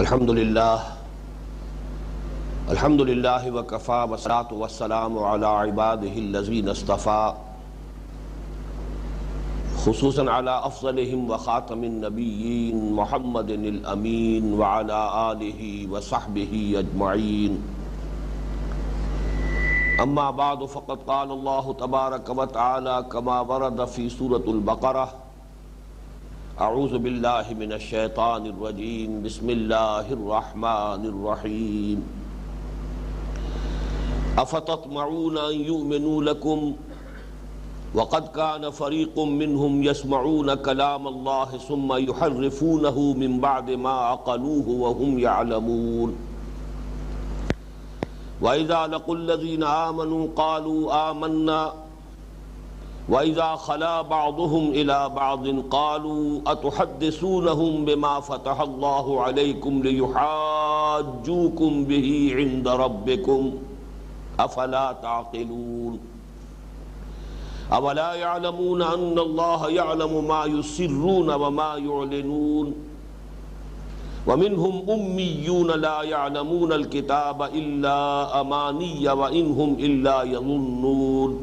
الحمدللہ وکفا والصلاة والسلام علی عباده الذین اصطفى خصوصاً علی افضلهم وخاتم النبیین محمد الامین وعلی آلہ وصحبہ اجمعین اما بعد فقد قال اللہ تبارک وتعالی کما ورد فی سورة البقرہ اعوذ باللہ من الشیطان الرجیم بسم اللہ الرحمن الرحیم افتطمعون ان یؤمنوا لکم وقد كان فريق منهم يسمعون كلام الله ثم يحرفونه من بعد ما عقلوه وهم يعلمون وإذا لقوا الذين آمنوا قالوا آمنا وإذا خلا بعضهم إلى بعض قالوا أتحدثونهم بما فتح الله عليكم ليحاجوكم به عند ربكم أفلا تعقلون أولا يعلمون أن الله يعلم ما يسرون وما يعلنون ومنهم أميون لا يعلمون الكتاب إلا أماني وإن هم إلا يظنون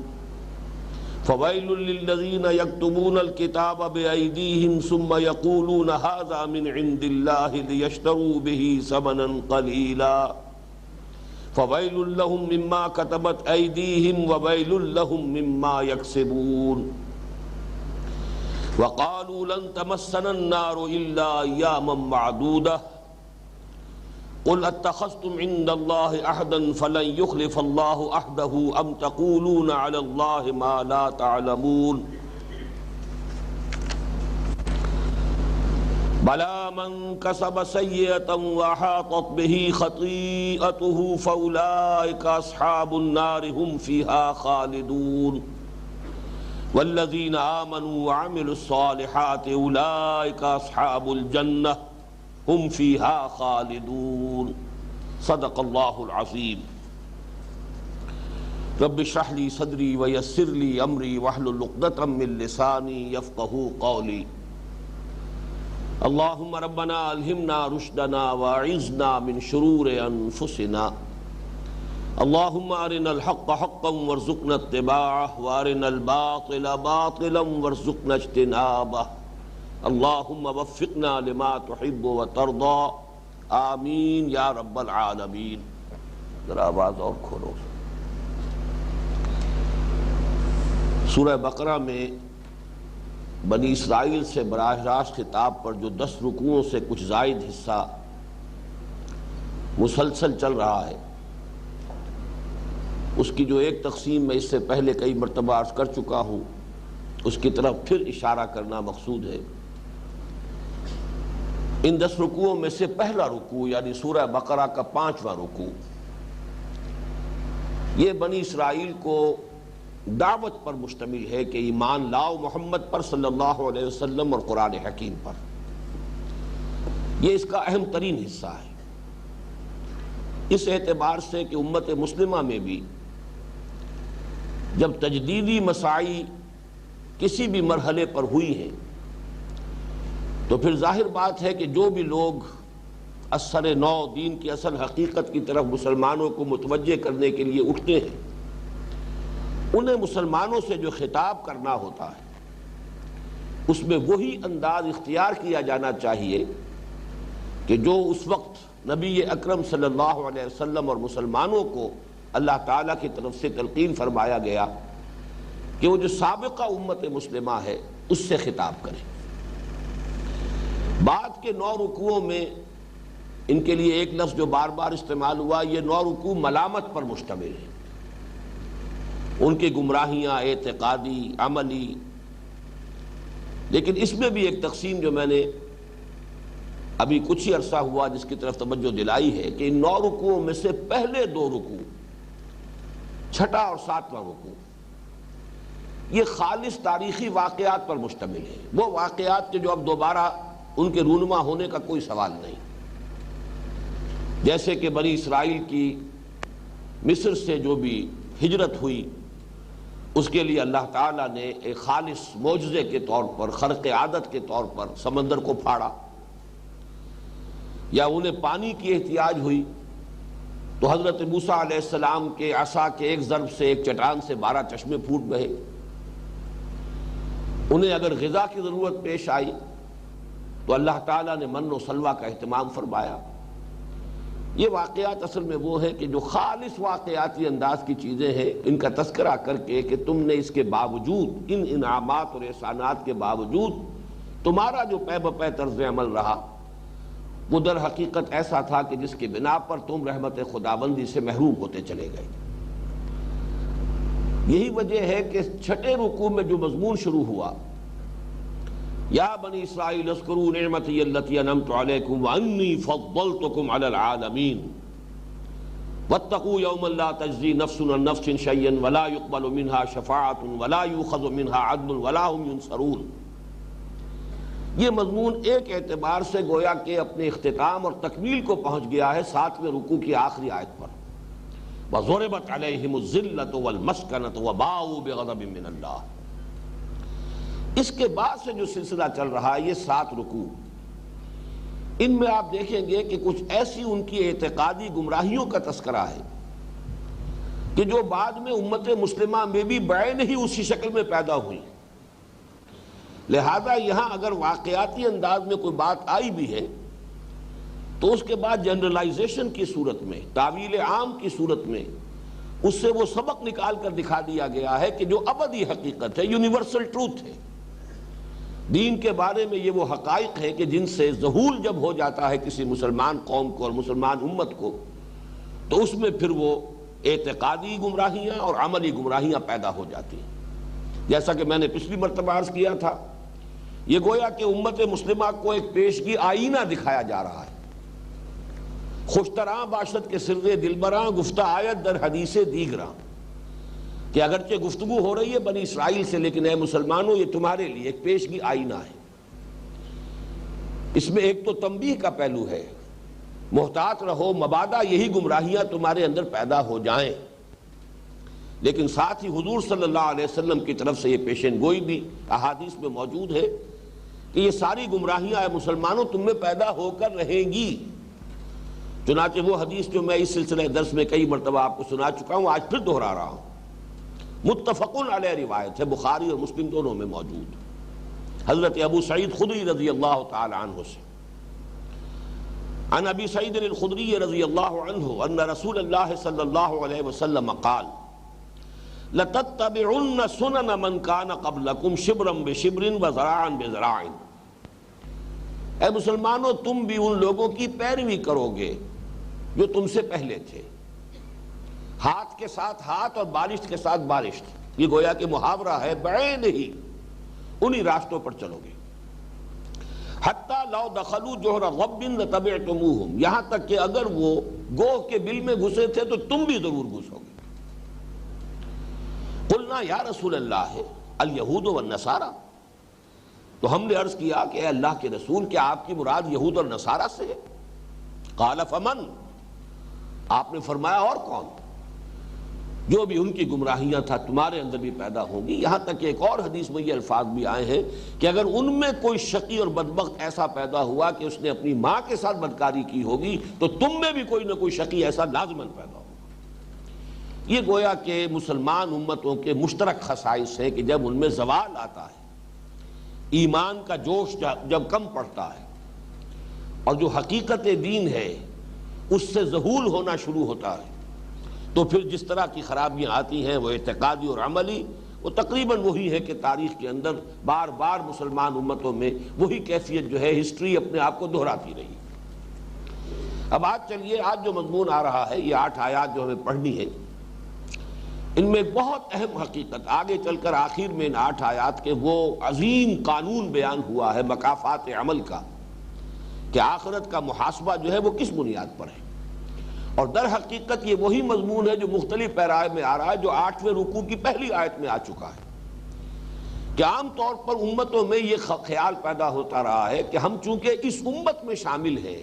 فويل للذين يكتبون الكتاب بأيديهم ثم يقولون هذا من عند الله ليشتروا به ثمنا قليلا فويل لهم مما كتبت أيديهم وويل لهم مما يكسبون وقالوا لن تمسنا النار إلا أياما معدودة قل اتخذتم عند الله عهدا فلن يخلف الله عهده أم تقولون على الله ما لا تعلمون بلى من كسب سيئة وأحاطت به خطيئته فأولئك أصحاب النار هم فيها خالدون والذين آمنوا وعملوا الصالحات أولئك أصحاب الجنة هم فيها خالدون صدق الله العظيم رب اشرح لي صدري ويسر لي أمري واحلل عقدة من لساني يفقهوا قولي اللهم ربنا ألهمنا رشدنا وأعذنا من شرور أنفسنا اللهم أرنا الحق حقا وارزقنا اتباعه وأرنا الباطل باطلا وارزقنا اجتنابه اللهم وفقنا لما تحب وترضى آمین یا رب العالمین۔ ذرا آواز اور کھولو۔ سورہ بقرہ میں بنی اسرائیل سے براہ راست خطاب پر جو 10 رکوعوں سے کچھ زائد حصہ مسلسل چل رہا ہے، اس کی جو ایک تقسیم میں اس سے پہلے کئی مرتبہ عرض کر چکا ہوں، اس کی طرف پھر اشارہ کرنا مقصود ہے۔ ان 10 رکوعوں میں سے پہلا رکوع یعنی سورہ بقرہ کا 5واں رکوع، یہ بنی اسرائیل کو دعوت پر مشتمل ہے کہ ایمان لاؤ محمد پر صلی اللہ علیہ وسلم اور قرآن حکیم پر۔ یہ اس کا اہم ترین حصہ ہے، اس اعتبار سے کہ امت مسلمہ میں بھی جب تجدیدی مساعی کسی بھی مرحلے پر ہوئی ہیں تو پھر ظاہر بات ہے کہ جو بھی لوگ اثر نو دین کی اصل حقیقت کی طرف مسلمانوں کو متوجہ کرنے کے لیے اٹھتے ہیں، انہیں مسلمانوں سے جو خطاب کرنا ہوتا ہے اس میں وہی انداز اختیار کیا جانا چاہیے کہ جو اس وقت نبی اکرم صلی اللہ علیہ وسلم اور مسلمانوں کو اللہ تعالیٰ کی طرف سے تلقین فرمایا گیا کہ وہ جو سابقہ امت مسلمہ ہے اس سے خطاب کریں۔ بعد کے 9 رکوعوں میں ان کے لیے ایک لفظ جو بار بار استعمال ہوا، یہ 9 رکوع ملامت پر مشتمل ہے، ان کی گمراہیاں اعتقادی عملی۔ لیکن اس میں بھی ایک تقسیم جو میں نے ابھی کچھ ہی عرصہ ہوا جس کی طرف توجہ دلائی ہے کہ ان 9 رکوعوں میں سے پہلے 2 رکوع، 6واں اور 7واں رکوع، یہ خالص تاریخی واقعات پر مشتمل ہے، وہ واقعات کے جو اب دوبارہ ان کے رونما ہونے کا کوئی سوال نہیں، جیسے کہ بنی اسرائیل کی مصر سے جو بھی ہجرت ہوئی اس کے لیے اللہ تعالیٰ نے ایک خالص معجزے کے طور پر، خرق عادت کے طور پر سمندر کو پھاڑا، یا انہیں پانی کی احتیاج ہوئی تو حضرت موسیٰ علیہ السلام کے عصا کے ایک ضرب سے ایک چٹان سے 12 چشمے پھوٹ بہے۔ انہیں اگر غذا کی ضرورت پیش آئی تو اللہ تعالیٰ نے من و سلوہ کا اہتمام فرمایا۔ یہ واقعات اصل میں وہ ہیں کہ جو خالص واقعاتی انداز کی چیزیں ہیں، ان کا تذکرہ کر کے کہ تم نے اس کے باوجود، ان انعامات اور احسانات کے باوجود تمہارا جو پے بپے طرز عمل رہا وہ در حقیقت ایسا تھا کہ جس کی بنا پر تم رحمت خداوندی سے محروم ہوتے چلے گئے۔ یہی وجہ ہے کہ چھٹے رکوع میں جو مضمون شروع ہوا، یا بنی اسرائیل اذکروا نعمتی التی انعمت علیکم وانی فضلتکم علی العالمین واتقوا یوما لا تجزی نفس عن نفس شیئا ولا یقبل منها شفاعۃ ولا یؤخذ منها عدل ولا هم ینصرون۔ یہ مضمون ایک اعتبار سے گویا کہ اپنے اختتام اور تکمیل کو پہنچ گیا ہے 7ویں رکوع کی آخری آیت پر، وَضُرِبَتْ عَلَيْهِمُ الذِّلَّةُ وَالْمَسْكَنَةُ وَبَاءُوا بِغَضَبٍ مِّنَ اللَّهِ۔ اس کے بعد سے جو سلسلہ چل رہا ہے یہ 7 رکوع، ان میں آپ دیکھیں گے کہ کچھ ایسی ان کی اعتقادی گمراہیوں کا تذکرہ ہے کہ جو بعد میں امت مسلمہ میں بھی بعین ہی اسی شکل میں پیدا ہوئی۔ لہذا یہاں اگر واقعاتی انداز میں کوئی بات آئی بھی ہے تو اس کے بعد جنرلائزیشن کی صورت میں، تعویل عام کی صورت میں اس سے وہ سبق نکال کر دکھا دیا گیا ہے کہ جو ابدی حقیقت ہے، یونیورسل ٹروتھ ہے۔ دین کے بارے میں یہ وہ حقائق ہے کہ جن سے ذہول جب ہو جاتا ہے کسی مسلمان قوم کو اور مسلمان امت کو، تو اس میں پھر وہ اعتقادی گمراہیاں اور عملی گمراہیاں پیدا ہو جاتی ہیں۔ جیسا کہ میں نے پچھلی مرتبہ عرض کیا تھا، یہ گویا کہ امت مسلمہ کو ایک پیشگی آئینہ دکھایا جا رہا ہے۔ خوشتراں باشد کے سر دلبراں گفتہ آیت در حدیث دیگراں، کہ اگرچہ گفتگو ہو رہی ہے بنی اسرائیل سے، لیکن اے مسلمانوں یہ تمہارے لیے ایک پیشگی آئینہ ہے۔ اس میں ایک تو تنبیہ کا پہلو ہے، محتاط رہو مبادا یہی گمراہیاں تمہارے اندر پیدا ہو جائیں، لیکن ساتھ ہی حضور صلی اللہ علیہ وسلم کی طرف سے یہ پیشن گوئی بھی احادیث میں موجود ہے کہ یہ ساری گمراہیاں اے مسلمانوں تم میں پیدا ہو کر رہیں گی۔ چنانچہ وہ حدیث جو میں اس سلسلہ درس میں کئی مرتبہ آپ کو سنا چکا ہوں، آج پھر دہرا رہا ہوں، متفقن علیہ روایت ہے، بخاری اور مسلم دونوں میں موجود، حضرت ابو سعید خدری رضی اللہ تعالی عنہ سے، عن ابی سعید الخدری رضی اللہ عنہ ان رسول اللہ صلی اللہ علیہ وسلم قال لَتَتَّبِعُنَّ سُنَنَ مَنْ كَانَ قَبْلَكُمْ شِبْرًا بِشِبْرٍ وَذَرَاعًا بِذَرَاعٍ۔ اے مسلمانوں تم بھی ان لوگوں کی پیروی کرو گے جو تم سے پہلے تھے، ہاتھ کے ساتھ ہاتھ اور بالشت کے ساتھ بالشت، یہ گویا کہ محاورہ ہے، بعین ہی انہی راستوں پر چلو گے۔ حَتَّى لَوْ دَخَلُوا جُحْرَ ضَبٍّ لَتَبِعْتُمُوهُمْ، یہاں تک کہ اگر وہ گوہ کے بل میں گھسے تھے تو تم بھی ضرور گھسو گے۔ قلنا یا رسول اللہ الیہود والنصارى، تو ہم نے عرض کیا کہ اے اللہ کے رسول کیا آپ کی مراد یہود اور نصارہ سے ہے؟ قال فمن، آپ نے فرمایا اور کون؟ جو بھی ان کی گمراہیاں تھا تمہارے اندر بھی پیدا ہوں گی۔ یہاں تک کہ ایک اور حدیث میں یہ الفاظ بھی آئے ہیں کہ اگر ان میں کوئی شقی اور بدبخت ایسا پیدا ہوا کہ اس نے اپنی ماں کے ساتھ بدکاری کی ہوگی تو تم میں بھی کوئی نہ کوئی شقی ایسا لازماً پیدا ہوگا۔ یہ گویا کہ مسلمان امتوں کے مشترک خصائص ہیں کہ جب ان میں زوال آتا ہے، ایمان کا جوش جب کم پڑتا ہے اور جو حقیقت دین ہے اس سے ذہول ہونا شروع ہوتا ہے، تو پھر جس طرح کی خرابیاں آتی ہیں وہ اعتقادی اور عملی، وہ تقریباً وہی ہے کہ تاریخ کے اندر بار بار مسلمان امتوں میں وہی کیفیت جو ہے ہسٹری اپنے آپ کو دہراتی رہی۔ اب آج چلیے، آج جو مضمون آ رہا ہے، یہ 8 آیات جو ہمیں پڑھنی ہے، ان میں بہت اہم حقیقت آگے چل کر آخر میں ان 8 آیات کے وہ عظیم قانون بیان ہوا ہے مکافات عمل کا، کہ آخرت کا محاسبہ جو ہے وہ کس بنیاد پر ہے۔ اور در حقیقت یہ وہی مضمون ہے جو مختلف پیرائے میں آ رہا ہے، جو 8ویں رکوع کی پہلی آیت میں آ چکا ہے، کہ عام طور پر امتوں میں یہ خیال پیدا ہوتا رہا ہے کہ ہم چونکہ اس امت میں شامل ہیں،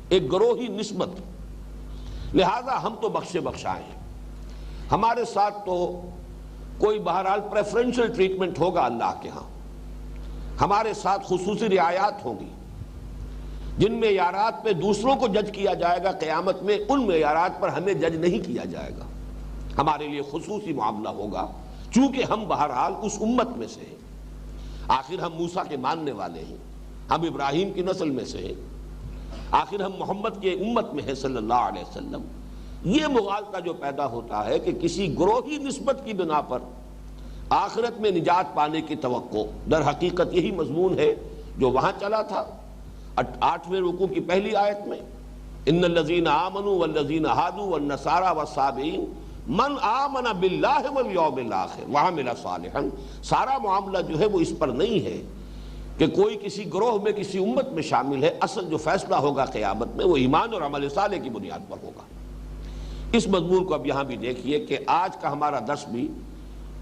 ایک گروہی نسبت، لہذا ہم تو بخشے بخشائے ہیں، ہمارے ساتھ تو کوئی بہرحال پریفرنشل ٹریٹمنٹ ہوگا اللہ کے ہاں، ہمارے ساتھ خصوصی رعایات ہوں گی، جن معیارات پہ دوسروں کو جج کیا جائے گا قیامت میں، ان معیارات پر ہمیں جج نہیں کیا جائے گا، ہمارے لیے خصوصی معاملہ ہوگا، چونکہ ہم بہرحال اس امت میں سے ہیں، آخر ہم موسیٰ کے ماننے والے ہیں، ہم ابراہیم کی نسل میں سے ہیں، آخر ہم محمد کے امت میں ہیں صلی اللہ علیہ وسلم۔ یہ مغالطہ جو پیدا ہوتا ہے کہ کسی گروہی نسبت کی بنا پر آخرت میں نجات پانے کی توقع، در حقیقت یہی مضمون ہے جو وہاں چلا تھا 8ویں رکوع کی پہلی آیت میں، ان الذین آمنوا والذین ہادوا والنصارى والصابئین من آمن باللہ والیوم الآخر وعمل صالحا۔ سارا معاملہ جو ہے وہ اس پر نہیں ہے کہ کوئی کسی گروہ میں کسی امت میں شامل ہے، اصل جو فیصلہ ہوگا قیامت میں وہ ایمان اور عمل صالح کی بنیاد پر ہوگا۔ اس مضمون کو اب یہاں بھی دیکھیے کہ آج کا ہمارا درس بھی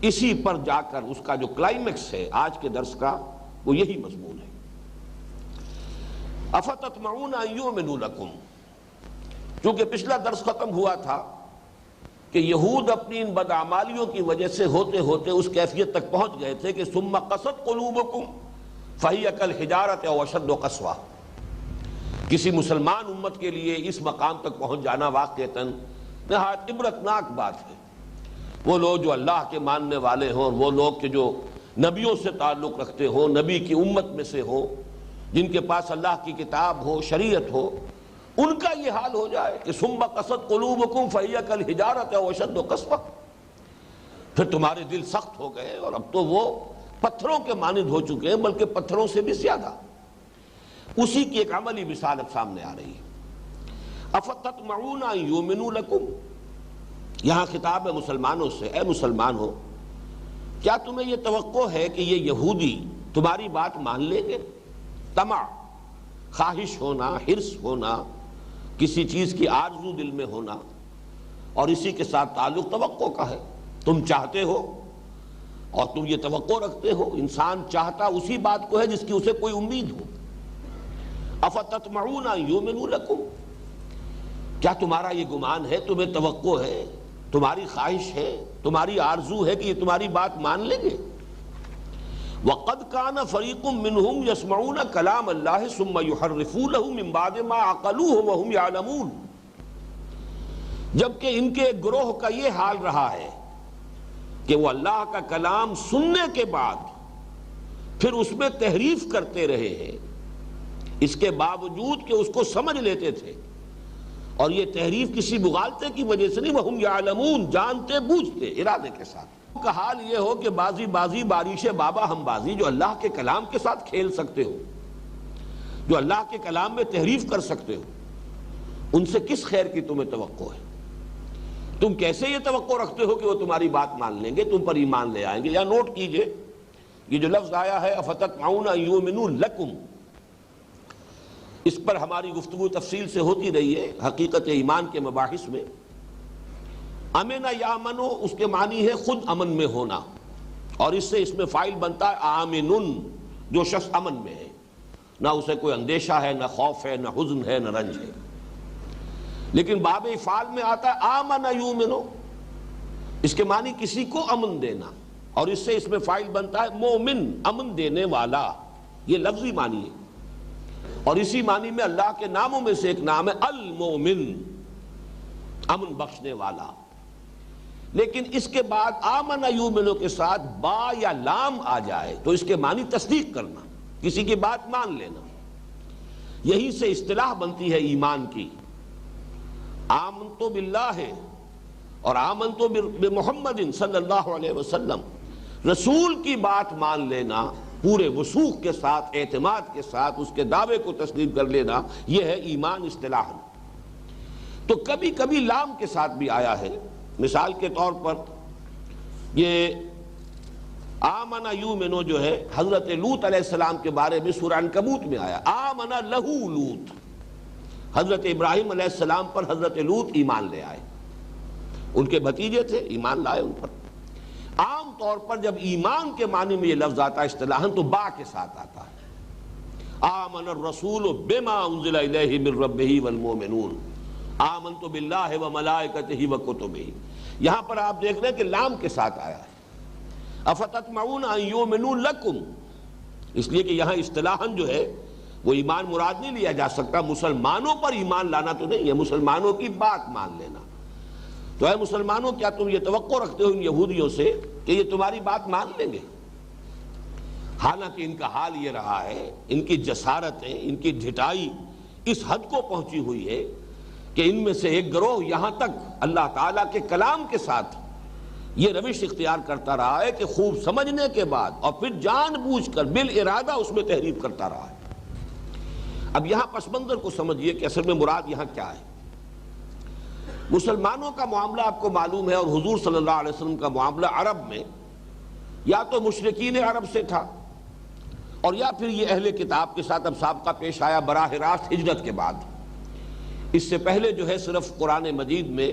اسی پر جا کر اس کا جو کلائمیکس ہے آج کے درس کا وہ یہی مضمون ہے۔ افتطمعون ان یؤمنوا لکم، چونکہ پچھلا درس ختم ہوا تھا کہ یہود اپنی ان بدعمالیوں کی وجہ سے ہوتے ہوتے اس کیفیت تک پہنچ گئے تھے کہ ثم قست قلوبکم فہی کالحجارۃ او اشد قسوہ۔ کسی مسلمان امت کے لیے اس مقام تک پہنچ جانا واقعتاً نہایت عبرتناک بات ہے۔ وہ لوگ جو اللہ کے ماننے والے ہوں اور وہ لوگ کہ جو نبیوں سے تعلق رکھتے ہوں، نبی کی امت میں سے ہوں، جن کے پاس اللہ کی کتاب ہو، شریعت ہو، ان کا یہ حال ہو جائے کہ ثم قست قلوبکم فہی کالحجارۃ او اشد قسوہ، پھر تمہارے دل سخت ہو گئے اور اب تو وہ پتھروں کے مانند ہو چکے ہیں، بلکہ پتھروں سے بھی زیادہ۔ اسی کی ایک عملی مثال اب سامنے آ رہی ہے۔ افتطمعون ان یؤمنوا لکم، یہاں خطاب ہے مسلمانوں سے، اے مسلمان ہو، کیا تمہیں یہ توقع ہے کہ یہ یہودی تمہاری بات مان لیں گے؟ طمع، خواہش ہونا، حرص ہونا، کسی چیز کی آرزو دل میں ہونا، اور اسی کے ساتھ تعلق توقع کا ہے۔ تم چاہتے ہو اور تم یہ توقع رکھتے ہو، انسان چاہتا اسی بات کو ہے جس کی اسے کوئی امید ہو۔ افتطمعون ان یؤمنوا لکم، کیا تمہارا یہ گمان ہے، تمہیں توقع ہے، تمہاری خواہش ہے، تمہاری آرزو ہے کہ یہ تمہاری بات مان لیں گے؟ وَقَدْ كَانَ فَرِيقٌ مِّنْهُمْ يَسْمَعُونَ كَلَامَ اللَّهِ ثُمَّ يُحَرِّفُونَهُ مِن بَعْدِ مَا عَقَلُوهُ وَهُمْ يَعْلَمُونَ، جبکہ ان کے گروہ کا یہ حال رہا ہے کہ وہ اللہ کا کلام سننے کے بعد پھر اس میں تحریف کرتے رہے ہیں، اس کے باوجود کہ اس کو سمجھ لیتے تھے، اور یہ تحریف کسی مغالطے کی وجہ سے نہیں، وَهُمْ يَعْلَمُونَ، جانتے بوجھتے ارادے کے ساتھ۔ کا حال یہ ہو کہ بازی بارش بابا ہم بازی، جو اللہ کے کلام کے ساتھ کھیل سکتے ہو، جو اللہ کے کلام میں تحریف کر سکتے ہو، ان سے کس خیر کی تمہیں توقع ہے؟ تم کیسے یہ توقع رکھتے ہو کہ وہ تمہاری بات مان لیں گے، تم پر ایمان لے آئیں گے؟ یا نوٹ کیجئے یہ جو لفظ آیا ہے افتطمعون ان یؤمنوا لکم، اس پر ہماری گفتگو تفصیل سے ہوتی رہی ہے حقیقت ایمان کے مباحث میں۔ امن یامنو، اس کے معنی ہے خود امن میں ہونا، اور اس سے اس میں فاعل بنتا ہے آمنن، جو شخص امن میں ہے، نہ اسے کوئی اندیشہ ہے، نہ خوف ہے، نہ حزن ہے، نہ رنج ہے۔ لیکن باب افعال میں آتا ہے آمن یؤمنو، اس کے معنی کسی کو امن دینا، اور اس سے اس میں فاعل بنتا ہے مومن، امن دینے والا، یہ لفظی معنی ہے۔ اور اسی معنی میں اللہ کے ناموں میں سے ایک نام ہے المومن، امن بخشنے والا۔ لیکن اس کے بعد آمن یؤمنو کے ساتھ با یا لام آ جائے تو اس کے معنی تصدیق کرنا، کسی کی بات مان لینا۔ یہی سے اصطلاح بنتی ہے ایمان کی، آمنتو باللہ اور آمنتو بمحمد صلی اللہ علیہ وسلم، رسول کی بات مان لینا پورے وثوق کے ساتھ، اعتماد کے ساتھ، اس کے دعوے کو تسلیم کر لینا، یہ ہے ایمان اصطلاحاً۔ تو کبھی کبھی لام کے ساتھ بھی آیا ہے، مثال کے طور پر یہ آمن یؤمنو جو ہے حضرت لوط علیہ السلام کے بارے میں سورہ عنکبوت میں آیا، آمن لہو لوط، حضرت ابراہیم علیہ السلام پر حضرت لوط ایمان لے آئے، ان کے بھتیجے تھے، ایمان لائے ان پر۔ عام طور پر جب ایمان کے معنی میں یہ لفظ آتا ہے اصطلاحاً تو با کے ساتھ آتا ہے، آمن الرسول بما انزل الیہ من ربہ والمؤمنون آمنت باللہ وملائکتہ وکتبہ۔ یہاں پر آپ دیکھ رہے ہیں کہ لام کے ساتھ آیا ہے، افتطمعون ان یؤمنوا لکم، اس لیے کہ یہاں اصطلاحاً جو ہے وہ ایمان مراد نہیں لیا جا سکتا، مسلمانوں پر ایمان لانا تو نہیں ہے، مسلمانوں کی بات مان لینا۔ تو اے مسلمانوں، کیا تم یہ توقع رکھتے ہو ان یہودیوں سے کہ یہ تمہاری بات مان لیں گے؟ حالانکہ ان کا حال یہ رہا ہے، ان کی جسارتیں، ان کی ڈھٹائی اس حد کو پہنچی ہوئی ہے کہ ان میں سے ایک گروہ یہاں تک اللہ تعالیٰ کے کلام کے ساتھ یہ روش اختیار کرتا رہا ہے کہ خوب سمجھنے کے بعد اور پھر جان بوجھ کر بالارادہ اس میں تحریف کرتا رہا ہے۔ اب یہاں پس منظر کو سمجھیے کہ اصل میں مراد یہاں کیا ہے۔ مسلمانوں کا معاملہ آپ کو معلوم ہے، اور حضور صلی اللہ علیہ وسلم کا معاملہ عرب میں یا تو مشرکین عرب سے تھا، اور یا پھر یہ اہل کتاب کے ساتھ اب سابقہ پیش آیا براہ راست ہجرت کے بعد۔ اس سے پہلے جو ہے صرف قرآن مجید میں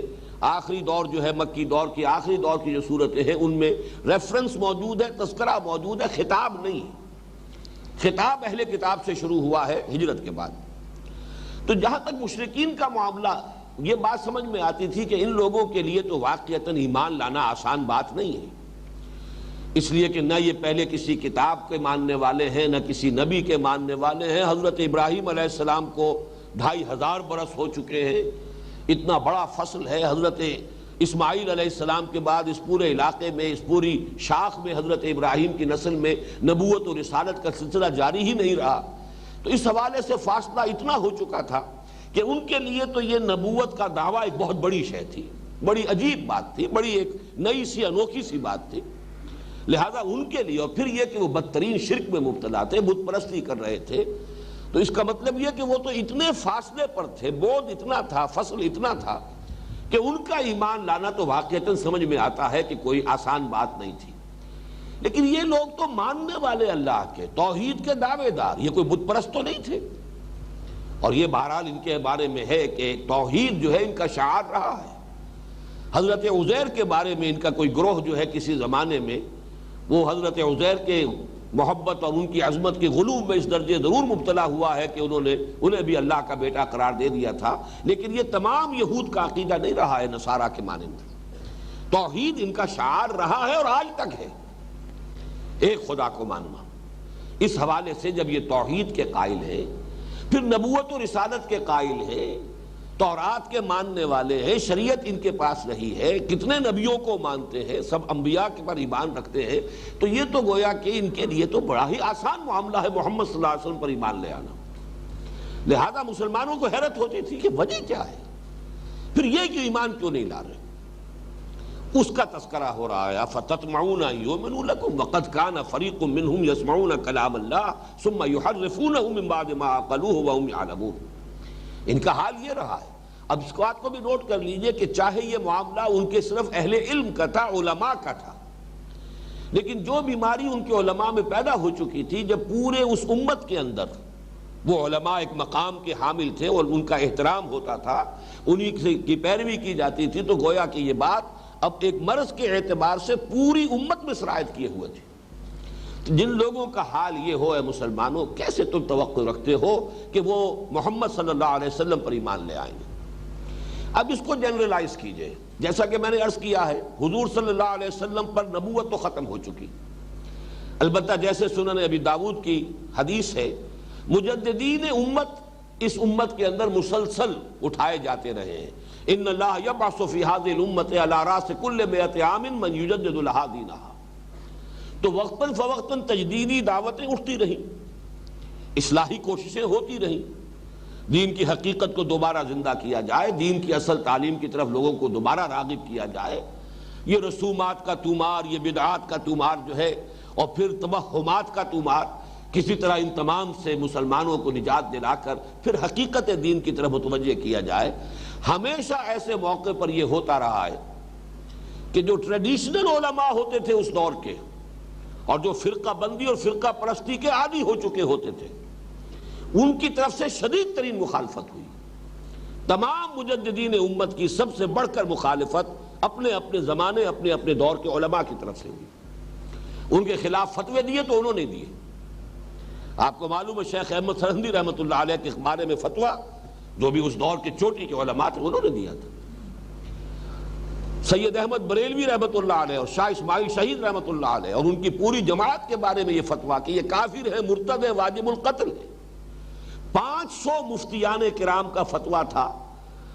آخری دور جو ہے، مکی دور کی آخری دور کی جو صورتیں ہیں ان میں ریفرنس موجود ہے، تذکرہ موجود ہے، خطاب نہیں ہے۔ خطاب اہل کتاب سے شروع ہوا ہے ہجرت کے بعد۔ تو جہاں تک مشرکین کا معاملہ، یہ بات سمجھ میں آتی تھی کہ ان لوگوں کے لیے تو واقعتاً ایمان لانا آسان بات نہیں ہے، اس لیے کہ نہ یہ پہلے کسی کتاب کے ماننے والے ہیں، نہ کسی نبی کے ماننے والے ہیں۔ حضرت ابراہیم علیہ السلام کو 2500 برس ہو چکے ہیں، اتنا بڑا فصل ہے۔ حضرت اسماعیل علیہ السلام کے بعد اس پورے علاقے میں، اس پوری شاخ میں حضرت ابراہیم کی نسل میں نبوت و رسالت کا سلسلہ جاری ہی نہیں رہا۔ تو اس حوالے سے فاصلہ اتنا ہو چکا تھا کہ ان کے لیے تو یہ نبوت کا دعویٰ ایک بہت بڑی شے تھی، بڑی عجیب بات تھی، بڑی ایک نئی سی انوکھی سی بات تھی۔ لہذا ان کے لیے، اور پھر یہ کہ وہ بدترین شرک میں مبتلا تھے، بت پرستی کر رہے تھے، تو اس کا مطلب یہ کہ وہ تو اتنے فاصلے پر تھے، بود اتنا تھا، فصل اتنا تھا کہ ان کا ایمان لانا تو واقعتاً سمجھ میں آتا ہے کہ کوئی آسان بات نہیں تھی۔ لیکن یہ لوگ تو ماننے والے اللہ کے، توحید کے دعوے دار، یہ کوئی بت پرست تو نہیں تھے۔ اور یہ بہرحال ان کے بارے میں ہے کہ توحید جو ہے ان کا شعار رہا ہے۔ حضرت عزیر کے بارے میں ان کا کوئی گروہ جو ہے کسی زمانے میں، وہ حضرت عزیر کے محبت اور ان کی عظمت کی غلو میں اس درجے ضرور مبتلا ہوا ہے کہ انہیں بھی اللہ کا بیٹا قرار دے دیا تھا، لیکن یہ تمام یہود کا عقیدہ نہیں رہا ہے نصارہ کے مانند۔ توحید ان کا شعار رہا ہے اور آج تک ہے، ایک خدا کو ماننا۔ اس حوالے سے جب یہ توحید کے قائل ہیں، پھر نبوت و رسالت کے قائل ہیں، تورات کے ماننے والے ہیں، شریعت ان کے پاس رہی ہے، کتنے نبیوں کو مانتے ہیں، سب انبیاء کے پر ایمان رکھتے ہیں، تو یہ تو گویا کہ ان کے لیے تو بڑا ہی آسان معاملہ ہے محمد صلی اللہ علیہ وسلم پر ایمان لے آنا۔ لہذا مسلمانوں کو حیرت ہوتی تھی کہ وجہ کیا ہے، پھر یہ کہ ایمان کیوں نہیں لا رہے۔ اس کا تذکرہ ہو رہا ہے، فَتَطْمَعُونَ أَن يُؤْمِنُوا لَكُمْ وَقَدْ كَانَ فَرِيقٌ مِّنْهُمْ يَسْمَعُونَ كَلَامَ اللَّهِ ثُمَّ يُحَرِّفُونَهُ مِن بَعْدِ مَا عَقَلُوهُ وَهُمْ يَعْلَمُونَ۔ ان کا حال یہ رہا ہے۔ اب اس بات کو بھی نوٹ کر لیجئے کہ چاہے یہ معاملہ ان کے صرف اہل علم کا تھا، علماء کا تھا، لیکن جو بیماری ان کے علماء میں پیدا ہو چکی تھی، جب پورے اس امت کے اندر وہ علماء ایک مقام کے حامل تھے اور ان کا احترام ہوتا تھا، انہی کی پیروی کی جاتی تھی، تو گویا کہ یہ بات اب ایک مرض کے اعتبار سے پوری امت میں سرایت کیے ہوئے تھے۔ جن لوگوں کا حال یہ ہو، اے مسلمانوں، کیسے تم توقع رکھتے ہو کہ وہ محمد صلی اللہ علیہ وسلم پر ایمان لے آئیں گے؟ اب اس کو جنرلائز کیجئے، جیسا کہ میں نے عرض کیا ہے، حضور صلی اللہ علیہ وسلم پر نبوت تو ختم ہو چکی، البتہ جیسے سنن ابی داؤد کی حدیث ہے، مجددین امت اس امت کے اندر مسلسل اٹھائے جاتے رہے ہیں۔ ان اللہ یبعث فی هذه الامت علی راس کل 100 عام من یجدد لها دینها۔ تو وقتاً فوقتاً تجدیدی دعوتیں اٹھتی رہیں، اصلاحی کوششیں ہوتی رہیں، دین کی حقیقت کو دوبارہ زندہ کیا جائے، دین کی اصل تعلیم کی طرف لوگوں کو دوبارہ راغب کیا جائے۔ یہ رسومات کا تومار، یہ بدعات کا تومار جو ہے، اور پھر توہمات کا تومار، کسی طرح ان تمام سے مسلمانوں کو نجات دلا کر پھر حقیقت دین کی طرف متوجہ کیا جائے۔ ہمیشہ ایسے موقع پر یہ ہوتا رہا ہے کہ جو ٹریڈیشنل علماء ہوتے تھے اس دور کے، اور جو فرقہ بندی اور فرقہ پرستی کے عادی ہو چکے ہوتے تھے، ان کی طرف سے شدید ترین مخالفت ہوئی۔ تمام مجددین امت کی سب سے بڑھ کر مخالفت اپنے اپنے زمانے، اپنے اپنے دور کے علماء کی طرف سے ہوئی۔ ان کے خلاف فتوے دیے تو انہوں نے دیے۔ آپ کو معلوم ہے شیخ احمد سرہندی رحمۃ اللہ علیہ کے بارے میں فتویٰ، جو بھی اس دور کے چوٹی کے علماء تھے، انہوں نے دیا تھا۔ سید احمد بریلوی رحمۃ اللہ علیہ اور شاہ اسماعیل شہید رحمۃ اللہ علیہ اور ان کی پوری جماعت کے بارے میں یہ فتویٰ کہ یہ کافر ہے، مرتد ہے، واجب القتل ہے۔ 500 مفتیان کرام کا فتویٰ تھا،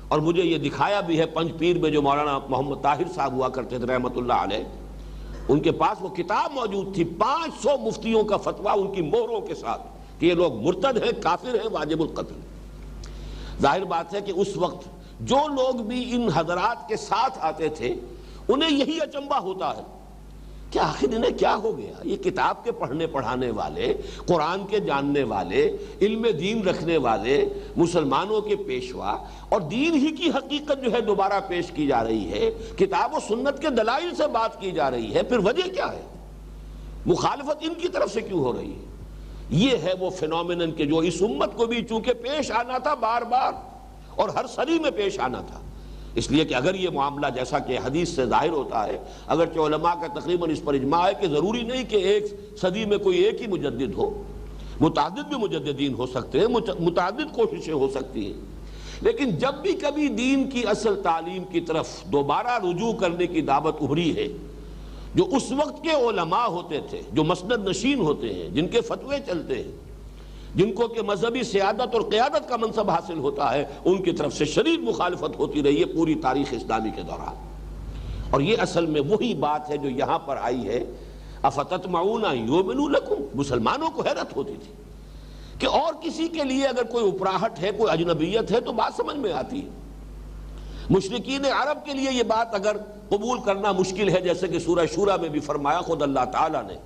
اور مجھے یہ دکھایا بھی ہے پنج پیر میں جو مولانا محمد طاہر صاحب ہوا کرتے تھے رحمۃ اللہ علیہ، ان کے پاس وہ کتاب موجود تھی، 500 مفتیوں کا فتویٰ ان کی مہروں کے ساتھ کہ یہ لوگ مرتد ہیں، کافر ہیں، واجب القتل۔ ظاہر بات ہے کہ اس وقت جو لوگ بھی ان حضرات کے ساتھ آتے تھے انہیں یہی اچنبھا ہوتا ہے کہ آخر انہیں کیا ہو گیا، یہ کتاب کے پڑھنے پڑھانے والے، قرآن کے جاننے والے، علم دین رکھنے والے، مسلمانوں کے پیشوا، اور دین ہی کی حقیقت جو ہے دوبارہ پیش کی جا رہی ہے، کتاب و سنت کے دلائل سے بات کی جا رہی ہے، پھر وجہ کیا ہے؟ مخالفت ان کی طرف سے کیوں ہو رہی ہے؟ یہ ہے وہ فینومینن کہ جو اس امت کو بھی چونکہ پیش آنا تھا بار بار اور ہر صدی میں پیش آنا تھا، اس لیے کہ اگر یہ معاملہ جیسا کہ حدیث سے ظاہر ہوتا ہے، اگرچہ علماء کا تقریباً اس پر اجماع ہے کہ ضروری نہیں کہ ایک صدی میں کوئی ایک ہی مجدد ہو، متعدد بھی مجددین ہو سکتے ہیں، متعدد کوششیں ہو سکتی ہیں، لیکن جب بھی کبھی دین کی اصل تعلیم کی طرف دوبارہ رجوع کرنے کی دعوت ابھری ہے، جو اس وقت کے علماء ہوتے تھے، جو مسند نشین ہوتے ہیں، جن کے فتوے چلتے ہیں، جن کو کہ مذہبی سیادت اور قیادت کا منصب حاصل ہوتا ہے، ان کی طرف سے شدید مخالفت ہوتی رہی ہے پوری تاریخ اسلامی کے دوران۔ اور یہ اصل میں وہی بات ہے جو یہاں پر آئی ہے، افتطمعون ان یؤمنوا لکم، مسلمانوں کو حیرت ہوتی تھی کہ اور کسی کے لیے اگر کوئی اپراہٹ ہے، کوئی اجنبیت ہے تو بات سمجھ میں آتی ہے۔ مشرکین عرب کے لیے یہ بات اگر قبول کرنا مشکل ہے، جیسے کہ سورہ شورى میں بھی فرمایا خود اللہ تعالیٰ نے،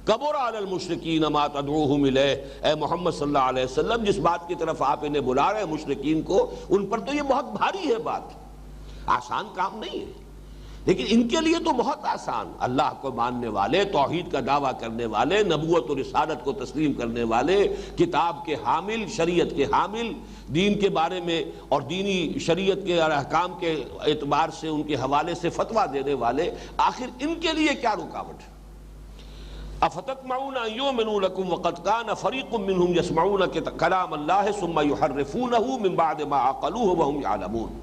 کبر علی المشرکین ما تدعوہم الیہ، اے محمد صلی اللہ علیہ وسلم جس بات کی طرف آپ انہیں بلا رہے ہیں مشرکین کو، ان پر تو یہ بہت بھاری ہے، بات آسان کام نہیں ہے، لیکن ان کے لیے تو بہت آسان، اللہ کو ماننے والے، توحید کا دعویٰ کرنے والے، نبوت و رسالت کو تسلیم کرنے والے، کتاب کے حامل، شریعت کے حامل، دین کے بارے میں اور دینی شریعت کے احکام کے اعتبار سے ان کے حوالے سے فتویٰ دینے والے، آخر ان کے لیے کیا رکاوٹ ہے؟ افتطمعون ان یؤمنوا لکم وقد کان فریق منہم یسمعون کلام اللہ ثم یحرفونہ من بعد ما عقلوہ وہم یعلمون۔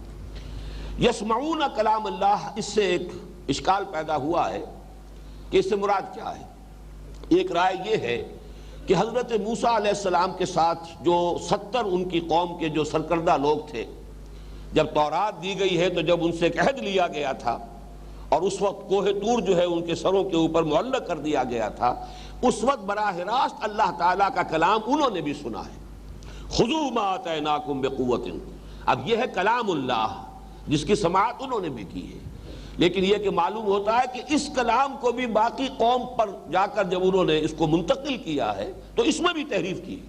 یسمعون کلام اللہ، اس سے ایک اشکال پیدا ہوا ہے کہ اس سے مراد کیا ہے۔ ایک رائے یہ ہے کہ حضرت موسیٰ علیہ السلام کے ساتھ جو 70 ان کی قوم کے جو سرکردہ لوگ تھے، جب تورات دی گئی ہے تو جب ان سے ایک عہد لیا گیا تھا اور اس وقت کوہ طور جو ہے ان کے سروں کے اوپر معلق کر دیا گیا تھا، اس وقت براہ راست اللہ تعالیٰ کا کلام انہوں نے بھی سنا ہے، خذوا ما آتیناکم بقوۃ۔ اب یہ ہے کلام اللہ جس کی سماعت انہوں نے بھی کی ہے، لیکن یہ کہ معلوم ہوتا ہے کہ اس کلام کو بھی باقی قوم پر جا کر جب انہوں نے اس کو منتقل کیا ہے تو اس میں بھی تحریف کی،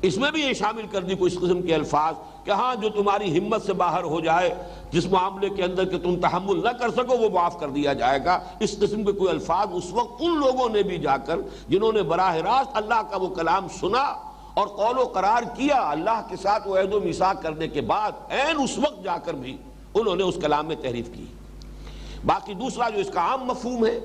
اس میں بھی یہ شامل کر دی کوئی اس قسم کے الفاظ کہ ہاں جو تمہاری ہمت سے باہر ہو جائے، جس معاملے کے اندر کہ تم تحمل نہ کر سکو وہ معاف کر دیا جائے گا، اس قسم کے کوئی الفاظ اس وقت ان لوگوں نے بھی جا کر جنہوں نے براہ راست اللہ کا وہ کلام سنا اور قول و قرار کیا اللہ کے ساتھ وہ عہد و میثاق کرنے کے بعد، عین اس وقت جا کر بھی انہوں نے اس کلام میں تحریف کی۔ باقی دوسرا جو اس کا عام مفہوم ہے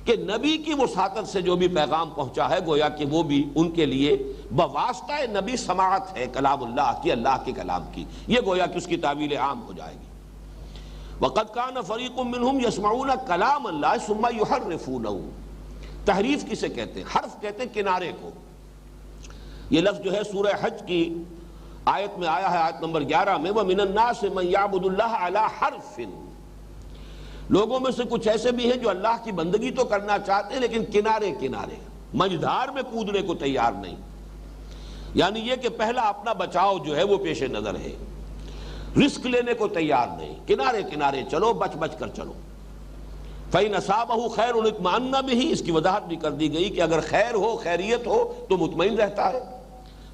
کہ نبی کی وساطت سے جو بھی پیغام پہنچا ہے گویا کہ وہ بھی ان کے لیے بواسطہ نبی سماعت ہے کلام اللہ کی، اللہ کے کلام کی، یہ گویا کہ اس کی تعویل عام ہو جائے گی۔ وَقَدْ كَانَ فَرِيقٌ مِّنْهُمْ يَسْمَعُونَ كَلَامَ اللَّهِ ثُمَّ يُحَرِّفُونَهُ۔ تحریف کسے کہتے ہیں؟ حرف کہتے ہیں کنارے کو۔ یہ لفظ جو ہے سورہ حج کی آیت میں آیا ہے، آیت نمبر 11 میں، وَمِنَ النَّاسِ مَن يَعْبُدُ اللَّهَ عَلَى حَرْفٍ۔ لوگوں میں سے کچھ ایسے بھی ہیں جو اللہ کی بندگی تو کرنا چاہتے ہیں لیکن کنارے کنارے، مجدھار میں کودنے کو تیار نہیں، یعنی یہ کہ پہلا اپنا بچاؤ جو ہے وہ پیش نظر ہے، رسک لینے کو تیار نہیں، کنارے کنارے چلو، بچ بچ کر چلو۔ فَإِنْ أَصَابَهُ خَيْرٌ اطْمَأَنَّ بِهِ، اس کی وضاحت بھی کر دی گئی کہ اگر خیر ہو، خیریت ہو تو مطمئن رہتا ہے۔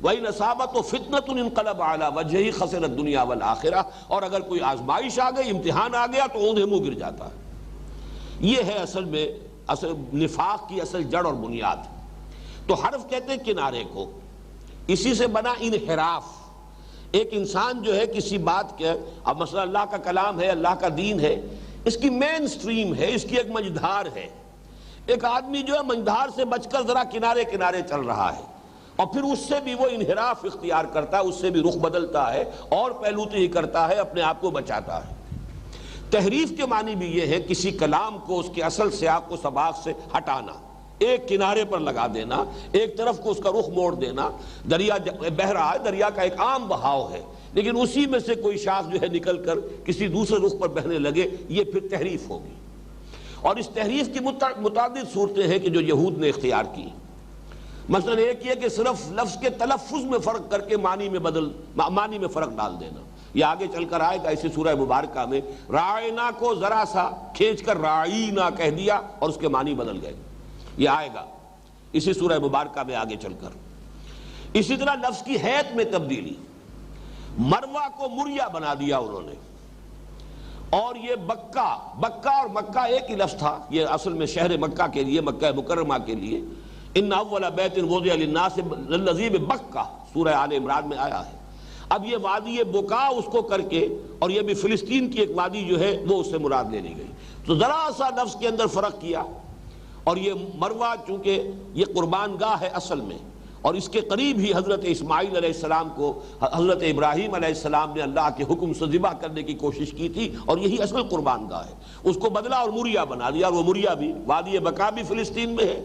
وَإِنْ أَصَابَتْهُ فِتْنَةٌ انقلب عَلَى وَجْهِهِ خَسِرَ الدُّنْيَا وَالْآخِرَةَ، اور اگر کوئی آزمائش آ گئی، امتحان آ گیا تو اوندھے منہ گر جاتا ہے۔ یہ ہے اصل میں نفاق کی اصل جڑ اور بنیاد۔ تو حرف کہتے ہیں کنارے کو، اسی سے بنا انحراف۔ ایک انسان جو ہے کسی بات کے، اب مثلا اللہ کا کلام ہے، اللہ کا دین ہے، اس کی مین سٹریم ہے، اس کی ایک مجدھار ہے، ایک آدمی جو ہے مجدھار سے بچ کر ذرا کنارے کنارے چل رہا ہے، اور پھر اس سے بھی وہ انحراف اختیار کرتا ہے، اس سے بھی رخ بدلتا ہے اور پہلوتی کرتا ہے، اپنے آپ کو بچاتا ہے۔ تحریف کے معنی بھی یہ ہے کسی کلام کو اس کے اصل سیاق و سباق سے ہٹانا، ایک کنارے پر لگا دینا، ایک طرف کو اس کا رخ موڑ دینا۔ دریا بہہ رہا ہے، دریا کا ایک عام بہاؤ ہے، لیکن اسی میں سے کوئی شاخ جو ہے نکل کر کسی دوسرے رخ پر بہنے لگے، یہ پھر تحریف ہوگی۔ اور اس تحریف کی متعدد صورتیں ہیں کہ جو یہود نے اختیار کی۔ مثلا ایک یہ کہ صرف لفظ کے تلفظ میں فرق کر کے معنی میں فرق ڈال دینا۔ یہ آگے چل کر آئے گا اسی سورہ مبارکہ میں، رائنا کو ذرا سا کھینچ کر رائینا کہہ دیا اور اس کے معنی بدل گئے، یہ آئے گا اسی سورہ مبارکہ میں آگے چل کر۔ اسی طرح لفظ کی حیت میں تبدیلی، مروا کو مریا بنا دیا انہوں نے، اور یہ بکہ اور مکہ ایک ہی لفظ تھا، یہ اصل میں شہر مکہ کے لیے، مکہ مکرمہ کے لیے، ان اول بیت وضع للناس للذی ببکہ سورہ آل عمران میں آیا ہے۔ اب یہ وادی بکا اس کو کر کے، اور یہ بھی فلسطین کی ایک وادی جو ہے وہ اس سے مراد لے لی گئی، تو ذرا سا لفظ کے اندر فرق کیا۔ اور یہ مروا چونکہ یہ قربان گاہ ہے اصل میں، اور اس کے قریب ہی حضرت اسماعیل علیہ السلام کو حضرت ابراہیم علیہ السلام نے اللہ کے حکم سے ذبح کرنے کی کوشش کی تھی، اور یہی اصل قربان گاہ ہے، اس کو بدلا اور مریا بنا دیا، اور وہ مریا بھی وادی بکا بھی فلسطین میں ہے،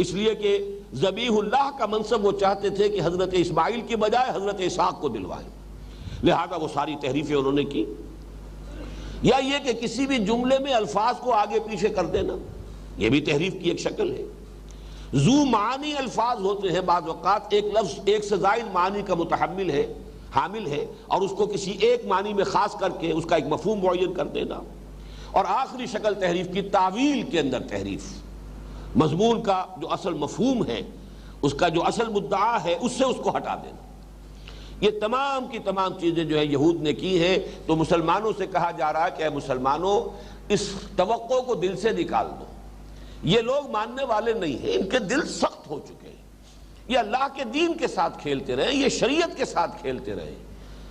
اس لیے کہ ذبیح اللہ کا منصب وہ چاہتے تھے کہ حضرت اسماعیل کی بجائے حضرت اسحاق کو دلوائیں، لہذا وہ ساری تحریفیں انہوں نے کی۔ یا یہ کہ کسی بھی جملے میں الفاظ کو آگے پیچھے کر دینا، یہ بھی تحریف کی ایک شکل ہے۔ ذو معانی الفاظ ہوتے ہیں، بعض اوقات ایک لفظ ایک سے زائد معنی کا متحمل ہے، حامل ہے، اور اس کو کسی ایک معنی میں خاص کر کے اس کا ایک مفہوم معین کر دینا۔ اور آخری شکل تحریف کی تعویل کے اندر تحریف، مضمون کا جو اصل مفہوم ہے، اس کا جو اصل مدعا ہے، اس سے اس کو ہٹا دینا۔ یہ تمام کی تمام چیزیں جو ہے یہود نے کی ہیں، تو مسلمانوں سے کہا جا رہا ہے کہ اے مسلمانوں، اس توقع کو دل سے نکال دو۔ یہ لوگ ماننے والے نہیں ہیں، ان کے دل سخت ہو چکے ہیں، یہ اللہ کے دین کے ساتھ کھیلتے رہے، یہ شریعت کے ساتھ کھیلتے رہے،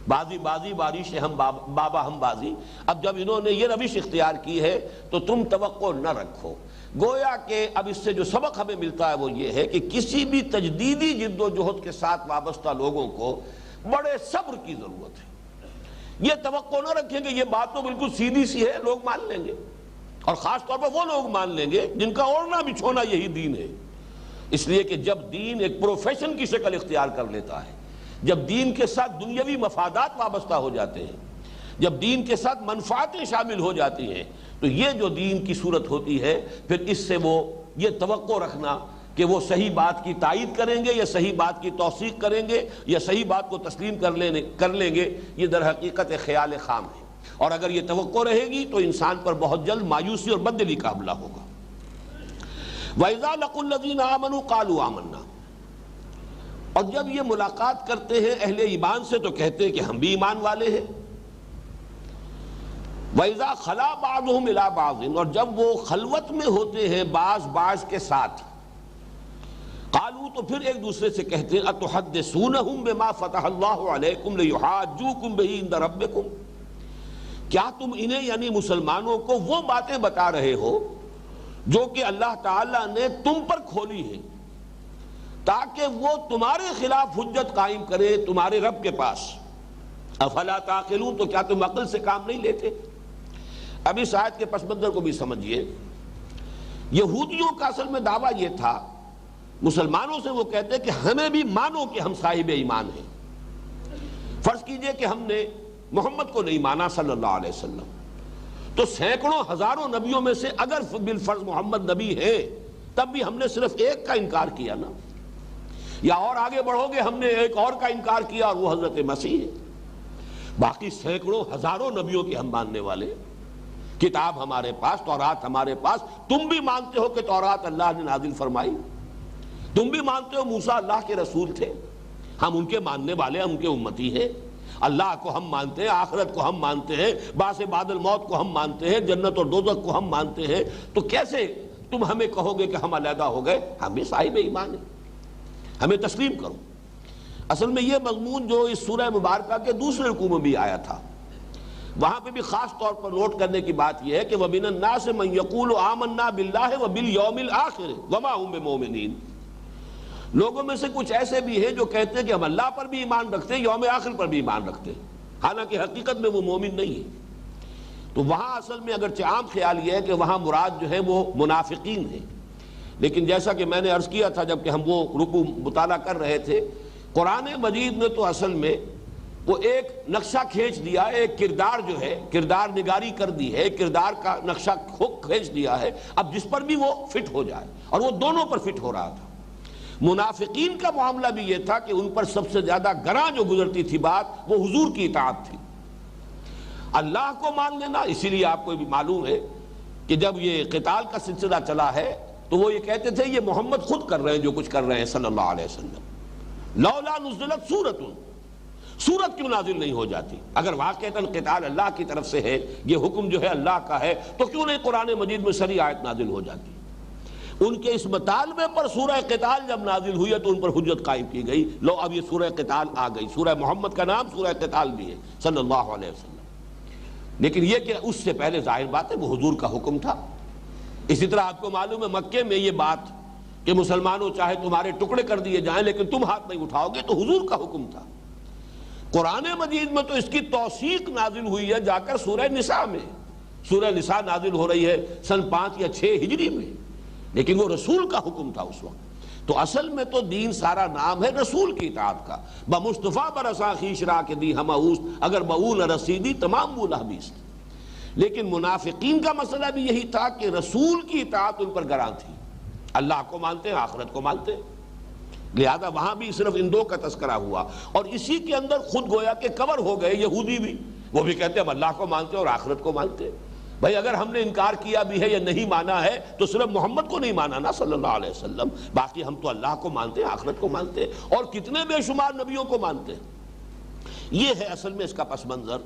بازی بارش ہم بابا ہم بازی۔ اب جب انہوں نے یہ روش اختیار کی ہے تو تم توقع نہ رکھو۔ گویا کہ اب اس سے جو سبق ہمیں ملتا ہے وہ یہ ہے کہ کسی بھی تجدیدی جد و جہد کے ساتھ وابستہ لوگوں کو بڑے صبر کی ضرورت ہے۔ یہ توقع نہ رکھیں کہ یہ بات تو بالکل سیدھی سی ہے، لوگ مان لیں گے، اور خاص طور پر وہ لوگ مان لیں گے جن کا اوڑھنا بچھونا یہی دین ہے۔ اس لیے کہ جب دین ایک پروفیشن کی شکل اختیار کر لیتا ہے، جب دین کے ساتھ دنیاوی مفادات وابستہ ہو جاتے ہیں، جب دین کے ساتھ منفعتیں شامل ہو جاتی ہیں، تو یہ جو دین کی صورت ہوتی ہے، پھر اس سے وہ یہ توقع رکھنا کہ وہ صحیح بات کی تائید کریں گے یا صحیح بات کی توثیق کریں گے یا صحیح بات کو تسلیم کر لیں گے، یہ در حقیقت ایک خیال خام ہے۔ اور اگر یہ توقع رہے گی تو انسان پر بہت جلد مایوسی اور بددلی کا حملہ ہوگا۔ وَإِذَا لَقُوا الَّذِينَ آمَنُوا قَالُوا آمَنَّا، اور جب یہ ملاقات کرتے ہیں اہل ایمان سے تو کہتے ہیں کہ ہم بھی ایمان والے ہیں۔ وَإِذَا خَلَا بَعْضُهُمْ إِلَىٰ بَعْضٍ، اور جب وہ خلوت میں ہوتے ہیں بعض کے ساتھ، قالوا تو پھر ایک دوسرے سے کہتے ہیں أَتُحَدِّثُونَهُمْ بِمَا فَتَحَ اللَّهُ عَلَيْكُمْ لِيُحَاجُّوكُمْ بِهِ عِندَ رَبِّكُمْ، کیا تم انہیں یعنی مسلمانوں کو وہ باتیں بتا رہے ہو جو کہ اللہ تعالیٰ نے تم پر کھولی ہیں تاکہ وہ تمہارے خلاف حجت قائم کرے تمہارے رب کے پاس؟ افلا تعقلون، تو کیا تم عقل سے کام نہیں لیتے؟ اب اس آیت کے پس منظر کو بھی سمجھیے۔ یہودیوں کا اصل میں دعویٰ یہ تھا، مسلمانوں سے وہ کہتے کہ ہمیں بھی مانو کہ ہم صاحب ایمان ہیں۔ فرض کیجئے کہ ہم نے محمد کو نہیں مانا صلی اللہ علیہ وسلم، تو سینکڑوں ہزاروں نبیوں میں سے اگر بالفرض محمد نبی ہے تب بھی ہم نے صرف ایک کا انکار کیا نا، یا اور آگے بڑھو گے ہم نے ایک اور کا انکار کیا اور وہ حضرت مسیح ہے۔ باقی سینکڑوں ہزاروں نبیوں کے ہم ماننے والے، کتاب ہمارے پاس، تورات ہمارے پاس، تم بھی مانتے ہو کہ تورات اللہ نے نازل فرمائی، تم بھی مانتے ہو موسیٰ اللہ کے رسول تھے، ہم ان کے ماننے والے، ہم ان کے امتی ہیں۔ اللہ کو ہم مانتے ہیں، آخرت کو ہم مانتے ہیں، بعث بعد الموت کو ہم مانتے ہیں، جنت اور دوزخ کو ہم مانتے ہیں، تو کیسے تم ہمیں کہو گے کہ ہم علیحدہ ہو گئے؟ ہم بھی صاحب ایمان ہیں، ہمیں تسلیم کرو۔ اصل میں یہ مضمون جو اس سورہ مبارکہ کے دوسرے رکوع میں بھی آیا تھا، وہاں پہ بھی خاص طور پر نوٹ کرنے کی بات یہ ہے کہ وَمِنَ النَّاسِ مَن يَقُولُ آمَنَّا بِاللَّهِ وَبِالْيَوْمِ الْآخِرِ وَمَا هُم بِمُؤْمِنِينَ، لوگوں میں سے کچھ ایسے بھی ہیں جو کہتے ہیں کہ ہم اللہ پر بھی ایمان رکھتے ہیں، یوم آخر پر بھی ایمان رکھتے ہیں، حالانکہ حقیقت میں وہ مومن نہیں ہے۔ تو وہاں اصل میں اگرچہ عام خیال یہ ہے کہ وہاں مراد جو ہے وہ منافقین ہیں، لیکن جیسا کہ میں نے عرض کیا تھا جب کہ ہم وہ رکوع مطالعہ کر رہے تھے، قرآن مجید میں تو اصل میں وہ ایک نقشہ کھینچ دیا، ایک کردار جو ہے کردار نگاری کر دی ہے، کردار کا نقشہ کھینچ دیا ہے، اب جس پر بھی وہ فٹ ہو جائے، اور وہ دونوں پر فٹ ہو رہا تھا۔ منافقین کا معاملہ بھی یہ تھا کہ ان پر سب سے زیادہ گراں جو گزرتی تھی بات وہ حضور کی اطاعت تھی، اللہ کو مان لینا۔ اسی لیے آپ کو بھی معلوم ہے کہ جب یہ قتال کا سلسلہ چلا ہے تو وہ یہ کہتے تھے یہ محمد خود کر رہے ہیں جو کچھ کر رہے ہیں صلی اللہ علیہ وسلم، لولا نزلت سورۃ، سورت کیوں نازل نہیں ہو جاتی؟ اگر واقعتاً قتال اللہ کی طرف سے ہے، یہ حکم جو ہے اللہ کا ہے، تو کیوں نہیں قرآن مجید میں سری آیت نازل ہو جاتی؟ ان کے اس مطالبے پر سورہ قتال جب نازل ہوئی ہے تو ان پر حجت قائم کی گئی، لو اب یہ سورہ قتال آ گئی، سورہ محمد کا نام سورہ قتال بھی ہے صلی اللہ علیہ وسلم۔ لیکن یہ کہ اس سے پہلے ظاہر بات ہے وہ حضور کا حکم تھا۔ اسی طرح آپ کو معلوم ہے مکے میں یہ بات کہ مسلمانوں چاہے تمہارے ٹکڑے کر دیے جائیں لیکن تم ہاتھ نہیں اٹھاؤ گے، تو حضور کا حکم تھا۔ قرآن مجید میں تو اس کی توثیق نازل ہوئی ہے جا کر سورہ نساء میں، سورہ نساء نازل ہو رہی ہے سن 5 یا 6 ہجری میں، لیکن وہ رسول کا حکم تھا اس وقت۔ تو اصل میں تو دین سارا نام ہے رسول کی اطاعت کا، بمصطفیٰ برسا خیش را کے دی ہم اوست، اگر بہو نہ رسیدی تمام بولا بیست۔ لیکن منافقین کا مسئلہ بھی یہی تھا کہ رسول کی اطاعت ان پر گراں تھی، اللہ کو مانتے ہیں آخرت کو مانتے ہیں، لہذا وہاں بھی صرف ان دو کا تذکرہ ہوا، اور اسی کے اندر خود گویا کہ کور ہو گئے یہودی بھی، وہ بھی کہتے ہیں ہم اللہ کو مانتے ہیں اور آخرت کو مانتے ہیں۔ بھائی اگر ہم نے انکار کیا بھی ہے یا نہیں مانا ہے تو صرف محمد کو نہیں مانا نا صلی اللہ علیہ وسلم، باقی ہم تو اللہ کو مانتے ہیں، آخرت کو مانتے ہیں، اور کتنے بے شمار نبیوں کو مانتے ہیں۔ یہ ہے اصل میں اس کا پس منظر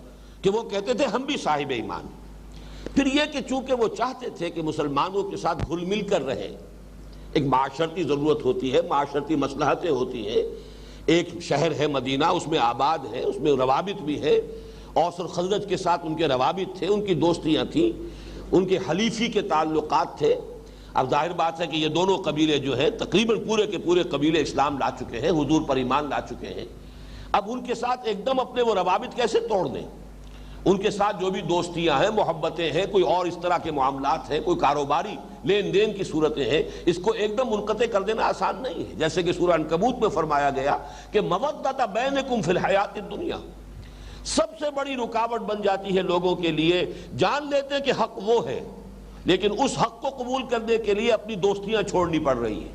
کہ وہ کہتے تھے ہم بھی صاحب ایمان۔ پھر یہ کہ چونکہ وہ چاہتے تھے کہ مسلمانوں کے ساتھ گھل مل کر رہے، ایک معاشرتی ضرورت ہوتی ہے، معاشرتی مصلحتیں ہوتی ہیں، ایک شہر ہے مدینہ، اس میں آباد ہے، اس میں روابط بھی ہے، اوس اور خزرج کے ساتھ ان کے روابط تھے، ان کی دوستیاں تھیں، ان کے حلیفی کے تعلقات تھے۔ اب ظاہر بات ہے کہ یہ دونوں قبیلے جو ہیں تقریباً پورے کے پورے قبیلے اسلام لا چکے ہیں، حضور پر ایمان لا چکے ہیں، اب ان کے ساتھ ایک دم اپنے وہ روابط کیسے توڑ دیں؟ ان کے ساتھ جو بھی دوستیاں ہیں، محبتیں ہیں، کوئی اور اس طرح کے معاملات ہیں، کوئی کاروباری لین دین کی صورتیں ہیں، اس کو ایک دم منقطع کر دینا آسان نہیں ہے۔ جیسے کہ سورہ عنکبوت میں فرمایا گیا کہ مودۃ بینکم فی الحیات الدنیا، سب سے بڑی رکاوٹ بن جاتی ہے لوگوں کے لیے، جان لیتے ہیں کہ حق وہ ہے لیکن اس حق کو قبول کرنے کے لیے اپنی دوستیاں چھوڑنی پڑ رہی ہیں،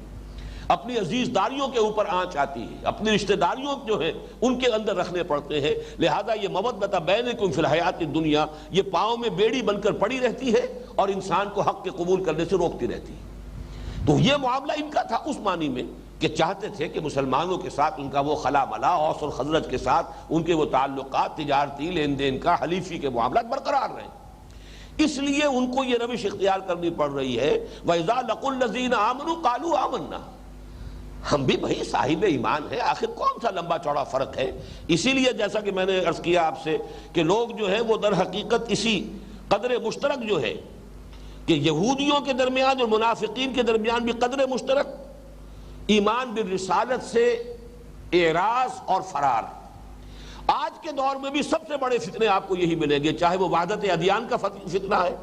اپنی عزیز داریوں کے اوپر آنچ آتی ہے، اپنی رشتہ داریوں جو ہیں ان کے اندر رکھنے پڑتے ہیں، لہذا یہ مودۃ بینکم فی الحیات الدنیا یہ پاؤں میں بیڑی بن کر پڑی رہتی ہے اور انسان کو حق کے قبول کرنے سے روکتی رہتی ہے۔ تو یہ معاملہ ان کا تھا اس معنی میں کہ چاہتے تھے کہ مسلمانوں کے ساتھ ان کا وہ خلا ملا، اوس اور خزرج کے ساتھ ان کے وہ تعلقات تجارتی لین دین کا حلیفی کے معاملات برقرار رہیں، اس لیے ان کو یہ روش اختیار کرنی پڑ رہی ہے۔ وَإِذَا لَقُوا الَّذِينَ آمَنُوا قَالُوا آمَنَّا، ہم بھی بھائی صاحب ایمان ہے، آخر کون سا لمبا چوڑا فرق ہے؟ اسی لیے جیسا کہ میں نے عرض کیا آپ سے کہ لوگ جو ہے وہ در حقیقت اسی قدر مشترک جو ہے کہ یہودیوں کے درمیان اور منافقین کے درمیان بھی قدر مشترک ایمان بالرسالت سے اعراض اور فرار۔ آج کے دور میں بھی سب سے بڑے فتنے آپ کو یہی ملیں گے، چاہے وہ وحدت ادیان کا فتنہ ہے،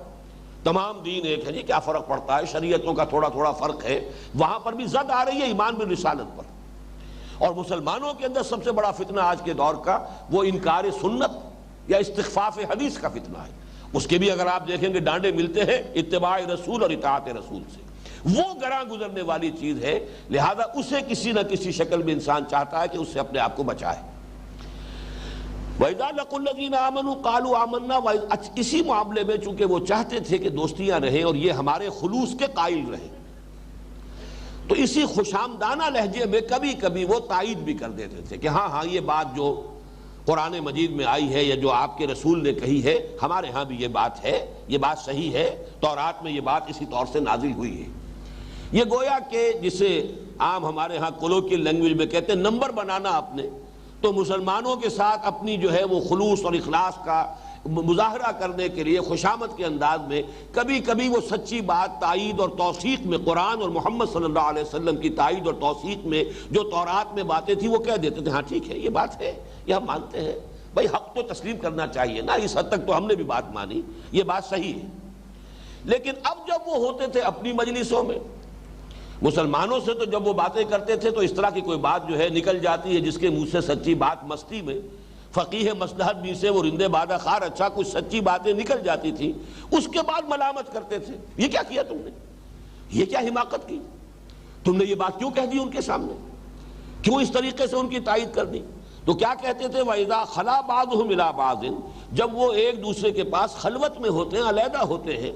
تمام دین ایک ہے جی کیا فرق پڑتا ہے، شریعتوں کا تھوڑا تھوڑا فرق ہے، وہاں پر بھی زد آ رہی ہے ایمان بالرسالت پر۔ اور مسلمانوں کے اندر سب سے بڑا فتنہ آج کے دور کا وہ انکار سنت یا استخفاف حدیث کا فتنہ ہے، اس کے بھی اگر آپ دیکھیں گے ڈانڈے ملتے ہیں اتباع رسول اور اطاعت رسول سے، وہ گراں گزرنے والی چیز ہے، لہذا اسے کسی نہ کسی شکل میں انسان چاہتا ہے کہ اس سے اپنے آپ کو بچائے۔ وَإِذَا لَقُوا الَّذِينَ آمَنُوا قَالُوا آمَنَّا، اسی معاملے میں چونکہ وہ چاہتے تھے کہ دوستیاں رہیں اور یہ ہمارے خلوص کے قائل رہیں، تو اسی خوشامدانہ لہجے میں کبھی کبھی وہ تائید بھی کر دیتے تھے کہ ہاں یہ بات جو قرآن مجید میں آئی ہے یا جو آپ کے رسول نے کہی ہے ہمارے ہاں بھی یہ بات ہے، یہ بات صحیح ہے، تورات میں یہ بات اسی طور سے نازل ہوئی ہے۔ یہ گویا کہ جسے عام ہمارے ہاں کولوکیل لینگویج میں کہتے ہیں نمبر بنانا اپنے، تو مسلمانوں کے ساتھ اپنی جو ہے وہ خلوص اور اخلاص کا مظاہرہ کرنے کے لیے خوشامد کے انداز میں کبھی کبھی وہ سچی بات تائید اور توثیق میں، قرآن اور محمد صلی اللہ علیہ وسلم کی تائید اور توثیق میں جو تورات میں باتیں تھیں وہ کہہ دیتے تھے ہاں ٹھیک ہے یہ بات ہے، یہ ہم مانتے ہیں، بھائی حق تو تسلیم کرنا چاہیے نا، اس حد تک تو ہم نے بھی بات مانی، یہ بات صحیح ہے۔ لیکن اب جب وہ ہوتے تھے اپنی مجلسوں میں مسلمانوں سے تو جب وہ باتیں کرتے تھے تو اس طرح کی کوئی بات جو ہے نکل جاتی ہے جس کے منہ سے سچی بات مستی میں فقیہ مصلحت بھی سے وہ رندے بادہ خار اچھا کچھ سچی باتیں نکل جاتی تھی، اس کے بعد ملامت کرتے تھے، یہ کیا کیا تم نے، یہ کیا حماقت کی، تم نے یہ بات کیوں کہہ دی ان کے سامنے، کیوں اس طریقے سے ان کی تائید کر دی؟ تو کیا کہتے تھے وَإِذَا خَلَا بَعْضُهُمْ إِلَىٰ بَعْضٍ، جب وہ ایک دوسرے کے پاس خلوت میں ہوتے ہیں، علیحدہ ہوتے ہیں،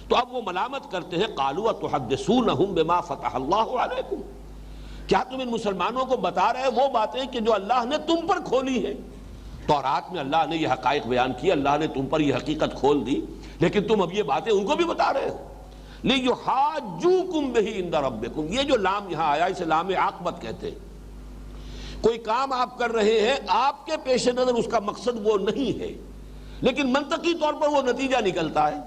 تو اب وہ ملامت کرتے ہیں قَالُوا وَتُحَدِّثُونَهُم بِمَا فَتَحَ اللَّهُ عَلَيْكُمْ، کیا تم ان مسلمانوں کو بتا رہے وہ باتیں کہ جو اللہ نے تم پر کھولی ہیں؟ تورات میں اللہ نے یہ حقائق بیان کی، اللہ نے تم پر یہ حقیقت کھول دی، لیکن تم اب یہ باتیں ان کو بھی بتا رہے ہو۔ لِيُحَاجُّوكُمْ بِهِ عِندَ رَبِّكُمْ، یہ جو لام یہاں آیا اسے لام عاقبت کہتے ہیں۔ کوئی کام آپ کر رہے ہیں، آپ کے پیش نظر اس کا مقصد وہ نہیں ہے، لیکن منطقی طور پر وہ نتیجہ نکلتا ہے،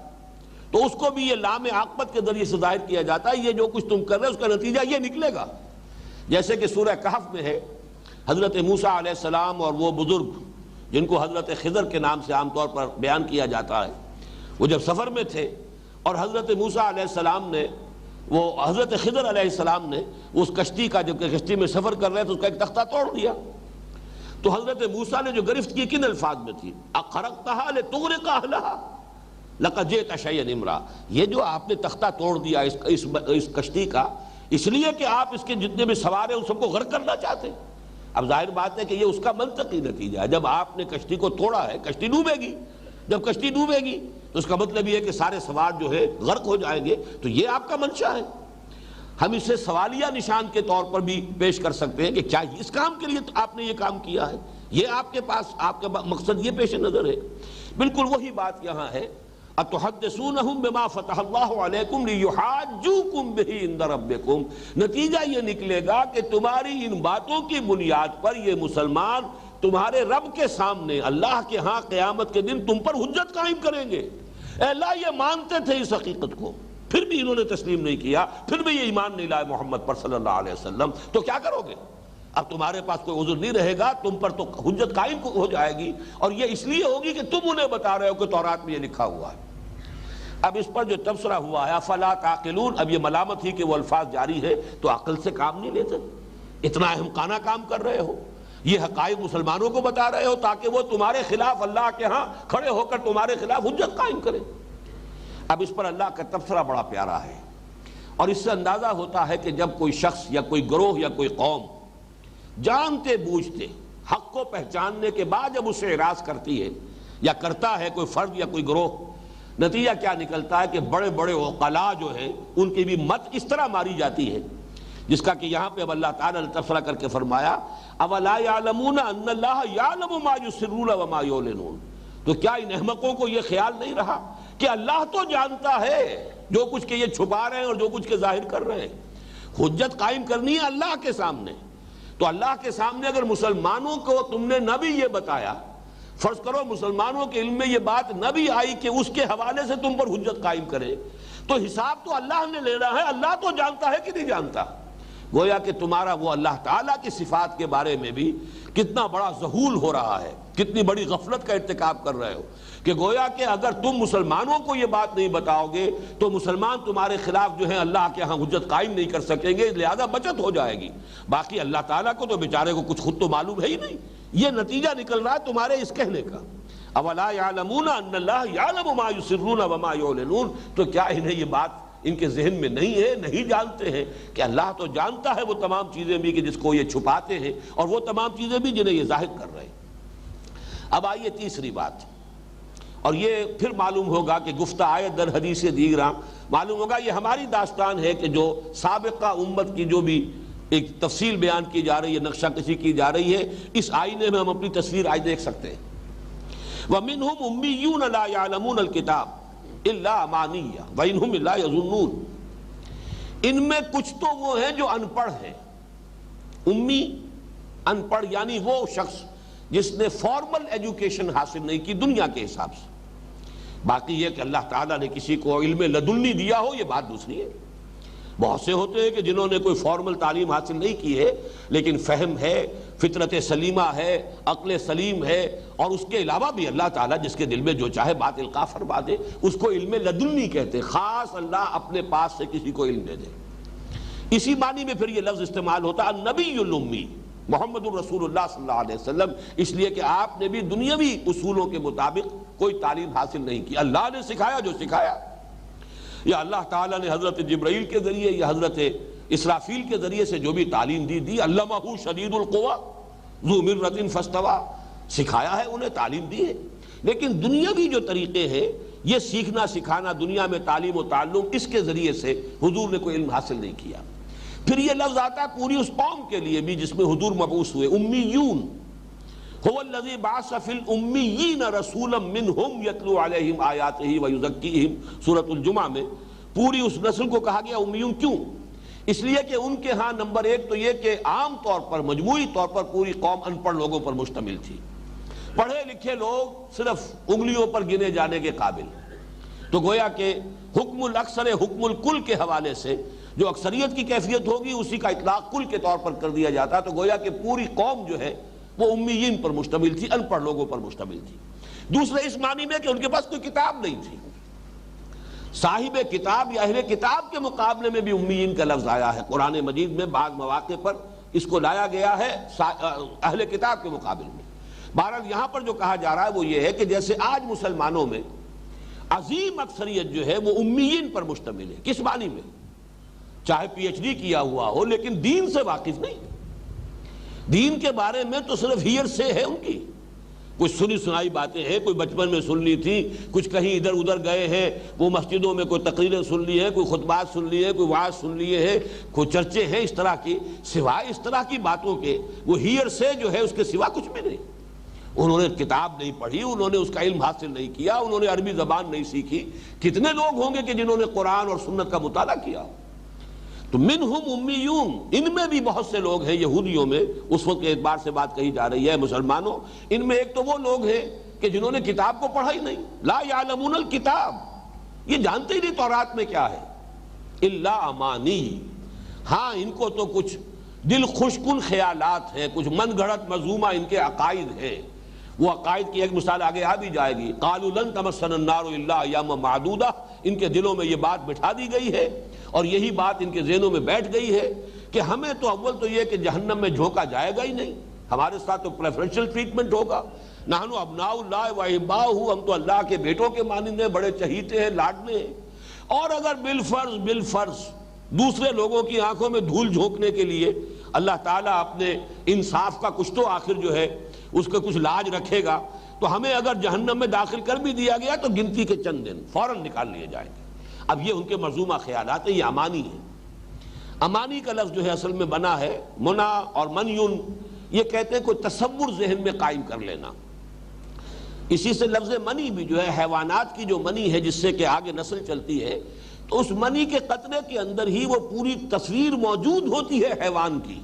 تو اس کو بھی یہ لام عاقبت کے ذریعے سے ظاہر کیا جاتا ہے، یہ جو کچھ تم کر رہے ہیں اس کا نتیجہ یہ نکلے گا۔ جیسے کہ سورہ کہف میں ہے، حضرت موسیٰ علیہ السلام اور وہ بزرگ جن کو حضرت خضر کے نام سے عام طور پر بیان کیا جاتا ہے، وہ جب سفر میں تھے اور حضرت موسیٰ علیہ السلام نے وہ حضرت خضر علیہ السلام نے اس کشتی کا، جب کہ کشتی میں سفر کر رہے تھے، اس کا ایک تختہ توڑ دیا، تو حضرت موسیٰ نے جو گرفت کی کن الفاظ میں تھی؟ اخرقتها لتغرق اهلها لقد جئت شيئا امرا، یہ جو آپ نے تختہ توڑ دیا اس کشتی کا، اس لیے کہ آپ اس کے جتنے بھی سوار ہیں ان سب کو غرق کرنا چاہتے ہیں۔ اب ظاہر بات ہے کہ یہ اس کا منطقی نتیجہ ہے، جب آپ نے کشتی کو توڑا ہے کشتی ڈوبے گی، جب کشتی ڈوبے گی تو اس کا مطلب یہ ہے کہ سارے سوار جو ہے غرق ہو جائیں گے، تو یہ آپ کا منشا ہے۔ ہم اسے سوالیہ نشان کے طور پر بھی پیش کر سکتے ہیں کہ کیا اس کام کے لیے آپ نے یہ کام کیا ہے، یہ آپ کے پاس آپ کا مقصد یہ پیش نظر ہے۔ بالکل وہی بات یہاں ہے، اتحدثونہم بما فتح اللہ علیکم لیحاجوکم بہ عند ربکم، نتیجہ یہ نکلے گا کہ تمہاری ان باتوں کی بنیاد پر یہ مسلمان تمہارے رب کے سامنے اللہ کے ہاں قیامت کے دن تم پر حجت قائم کریں گے۔ اے اللہ، یہ مانتے تھے اس حقیقت کو، پھر بھی انہوں نے تسلیم نہیں کیا، پھر بھی یہ ایمان نہیں لائے محمد پر صلی اللہ علیہ وسلم، تو کیا کرو گے؟ اب تمہارے پاس کوئی عذر نہیں رہے گا، تم پر تو حجت قائم ہو جائے گی، اور یہ اس لیے ہوگی کہ تم انہیں بتا رہے ہو کہ تورات میں یہ لکھا ہوا ہے۔ اب اس پر جو تبصرہ ہوا ہے افلا تعقلون، اب یہ ملامت ہی کہ وہ الفاظ جاری ہے تو عقل سے کام نہیں لیتے، اتنا احمقانہ کام کر رہے ہو، یہ حقائق مسلمانوں کو بتا رہے ہو تاکہ وہ تمہارے خلاف اللہ کے ہاں کھڑے ہو کر تمہارے خلاف حجت قائم کرے۔ اب اس پر اللہ کا تبصرہ بڑا پیارا ہے، اور اس سے اندازہ ہوتا ہے کہ جب کوئی شخص یا کوئی گروہ یا کوئی قوم جانتے بوجھتے حق کو پہچاننے کے بعد جب اسے اعراض کرتی ہے یا کرتا ہے کوئی فرد یا کوئی گروہ، نتیجہ کیا نکلتا ہے کہ بڑے بڑے عقلاء جو ہیں ان کی بھی مت اس طرح ماری جاتی ہے، جس کا کہ یہاں پہ اب اللہ تعالیٰ نے تبصرہ کر کے فرمایا اولا یعلمون ان اللہ یعلم ما یسرون وما یعلنون، تو کیا ان احمقوں کو یہ خیال نہیں رہا کہ اللہ تو جانتا ہے جو کچھ کہ یہ چھپا رہے ہیں اور جو کچھ کہ ظاہر کر رہے ہیں۔ حجت قائم کرنی ہے اللہ کے سامنے، تو اللہ کے سامنے اگر مسلمانوں کو تم نے نہ بھی یہ بتایا، فرض کرو مسلمانوں کے علم میں یہ بات نہ بھی آئی کہ اس کے حوالے سے تم پر حجت قائم کرے، تو حساب تو اللہ نے لینا ہے، اللہ تو جانتا ہے کہ نہیں جانتا۔ گویا کہ تمہارا وہ اللہ تعالیٰ کی صفات کے بارے میں بھی کتنا بڑا ذہول ہو رہا ہے، کتنی بڑی غفلت کا ارتکاب کر رہے ہو، کہ گویا کہ اگر تم مسلمانوں کو یہ بات نہیں بتاؤ گے تو مسلمان تمہارے خلاف جو ہے اللہ کے ہاں حجت قائم نہیں کر سکیں گے، لہذا بچت ہو جائے گی۔ باقی اللہ تعالیٰ کو تو بیچارے کو کچھ خود تو معلوم ہے ہی نہیں، یہ نتیجہ نکل رہا ہے تمہارے اس کہنے کا، اولا یعلمون ان اللہ یعلم ما یسرون وما یعلنون، تو کیا انہیں یہ بات ان کے ذہن میں نہیں ہے، نہیں جانتے ہیں کہ اللہ تو جانتا ہے وہ تمام چیزیں بھی کہ جس کو یہ چھپاتے ہیں، اور وہ تمام چیزیں بھی جنہیں یہ ظاہر کر رہے ہیں۔ اب آئیے تیسری بات، اور یہ پھر معلوم ہوگا کہ گفتہ آیت در حدیث دیگراں معلوم ہوگا یہ ہماری داستان ہے کہ جو سابقہ امت کی جو بھی ایک تفصیل بیان کی جا رہی ہے، نقشہ کشی کی جا رہی ہے، اس آئینے میں ہم اپنی تصویر آج دیکھ سکتے ہیں۔ وَمِنْهُمْ أُمِّيُّونَ لَا يَعْلَمُونَ الْكِتَابَ إِلَّا أَمَانِيَّ وَإِنْهُمْ إِلَّا يَظُنُّونَ، ان میں کچھ تو وہ ہیں جو ان پڑھ ہیں، امی ان پڑھ یعنی وہ شخص جس نے فارمل ایجوکیشن حاصل نہیں کی دنیا کے حساب سے، باقی یہ کہ اللہ تعالیٰ نے کسی کو علم لدنی دیا ہو یہ بات دوسری ہے۔ بہت سے ہوتے ہیں کہ جنہوں نے کوئی فارمل تعلیم حاصل نہیں کی ہے لیکن فہم ہے، فطرت سلیمہ ہے، عقل سلیم ہے، اور اس کے علاوہ بھی اللہ تعالیٰ جس کے دل میں جو چاہے بات القاء فرما دے، اس کو علم لدنی کہتے ہیں، خاص اللہ اپنے پاس سے کسی کو علم دے دے۔ اسی معنی میں پھر یہ لفظ استعمال ہوتا ہے النبی الامی محمد الرسول اللہ صلی اللہ علیہ وسلم، اس لیے کہ آپ نے بھی دنیاوی اصولوں کے مطابق کوئی تعلیم حاصل نہیں کی، اللہ نے سکھایا جو سکھایا، یا اللہ تعالیٰ نے حضرت جبرائیل کے ذریعے یا حضرت اسرافیل کے ذریعے سے جو بھی تعلیم دی علمہ شدید القویٰ ذو مرۃ فاستویٰ، سکھایا ہے انہیں، تعلیم دی ہے۔ لیکن دنیاوی جو طریقے ہیں یہ سیکھنا سکھانا، دنیا میں تعلیم و تعلم، اس کے ذریعے سے حضور نے کوئی علم حاصل نہیں کیا۔ پھر یہ لفظ آتا ہے پوری اس قوم کے لیے بھی جس میں حضور مبعوث ہوئے، امیون، هو الذی بعث فی الامیین رسولا منہم یتلو علیہم آیاتہ ویزکیہم، سورۃ الجمعہ میں پوری اس نسل کو کہا گیا امیون۔ کیوں؟ اس لیے کہ ان کے ہاں نمبر ایک تو یہ کہ عام طور پر مجموعی طور پر پوری قوم ان پڑھ لوگوں پر مشتمل تھی، پڑھے لکھے لوگ صرف انگلیوں پر گنے جانے کے قابل، تو گویا کہ حکم الاکثر حکم الکل کے حوالے سے جو اکثریت کی کیفیت ہوگی اسی کا اطلاق کل کے طور پر کر دیا جاتا، تو گویا کہ پوری قوم جو ہے وہ امیین پر مشتمل تھی، ان پڑھ لوگوں پر مشتمل تھی۔ دوسرے اس معنی میں کہ ان کے پاس کوئی کتاب نہیں تھی، صاحب کتاب یا اہل کتاب کے مقابلے میں بھی امیین کا لفظ آیا ہے قرآن مجید میں، بعض مواقع پر اس کو لایا گیا ہے اہل کتاب کے مقابلے میں۔ بہرحال یہاں پر جو کہا جا رہا ہے وہ یہ ہے کہ جیسے آج مسلمانوں میں عظیم اکثریت جو ہے وہ امیین پر مشتمل ہے، کس معنی میں؟ چاہے پی ایچ ڈی کیا ہوا ہو لیکن دین سے واقف نہیں، دین کے بارے میں تو صرف ہیئر سے ہے ان کی، کچھ سنی سنائی باتیں ہیں، کوئی بچپن میں سن لی تھی، کچھ کہیں ادھر ادھر گئے ہیں، وہ مسجدوں میں کوئی تقریریں سن لی ہے، کوئی خطبات سن لی ہے، کوئی وعظ سن لیے ہیں، کوئی چرچے ہیں اس طرح کی، سوائے اس طرح کی باتوں کے وہ ہیئر سے جو ہے اس کے سوا کچھ بھی نہیں۔ انہوں نے کتاب نہیں پڑھی، انہوں نے اس کا علم حاصل نہیں کیا، انہوں نے عربی زبان نہیں سیکھی۔ کتنے لوگ ہوں گے کہ جنہوں نے قرآن اور سنت کا مطالعہ کیا؟ تو منہم امیون، ان میں بھی بہت سے لوگ ہیں یہودیوں میں، اس وقت کے اعتبار سے بات کہی جا رہی ہے مسلمانوں، ان میں ایک تو وہ لوگ ہیں کہ جنہوں نے کتاب کو پڑھا ہی نہیں، لا یعلمون الکتاب، یہ جانتے ہی نہیں تورات میں کیا ہے، الا امانی، ہاں ان کو تو کچھ دل خوش کن خیالات ہیں، کچھ من گھڑت مذمومہ ان کے عقائد ہیں۔ وہ عقائد کی ایک مثال آگے آ بھی جائے گی، قالوا لن تمسنا النار الا ایاما معدودہ، ان کے دلوں میں یہ بات بٹھا دی گئی ہے اور یہی بات ان کے ذہنوں میں بیٹھ گئی ہے کہ ہمیں تو اول تو یہ کہ جہنم میں جھونکا جائے گا ہی نہیں، ہمارے ساتھ تو پریفرنشل ٹریٹمنٹ ہوگا، نحن ابناء اللہ و احباؤہ، ہم تو اللہ کے بیٹوں کے مانند ہیں، بڑے چہیتے ہیں، لاڈلے ہیں، اور اگر بالفرض دوسرے لوگوں کی آنکھوں میں دھول جھونکنے کے لیے اللہ تعالیٰ اپنے انصاف کا کچھ تو آخر جو ہے اس کا کچھ لاج رکھے گا، تو ہمیں اگر جہنم میں داخل کر بھی دیا گیا تو گنتی کے چند دن فوراً نکال لیے جائیں گے۔ اب یہ ان کے مرزومہ خیالات ہیں، یہ امانی ہیں۔ امانی کا لفظ جو ہے اصل میں بنا ہے منا اور منیون، یہ کہتے ہیں کوئی تصور ذہن میں قائم کر لینا، اسی سے لفظ منی بھی جو ہے حیوانات کی جو منی ہے جس سے کہ آگے نسل چلتی ہے، تو اس منی کے قطرے کے اندر ہی وہ پوری تصویر موجود ہوتی ہے حیوان کی،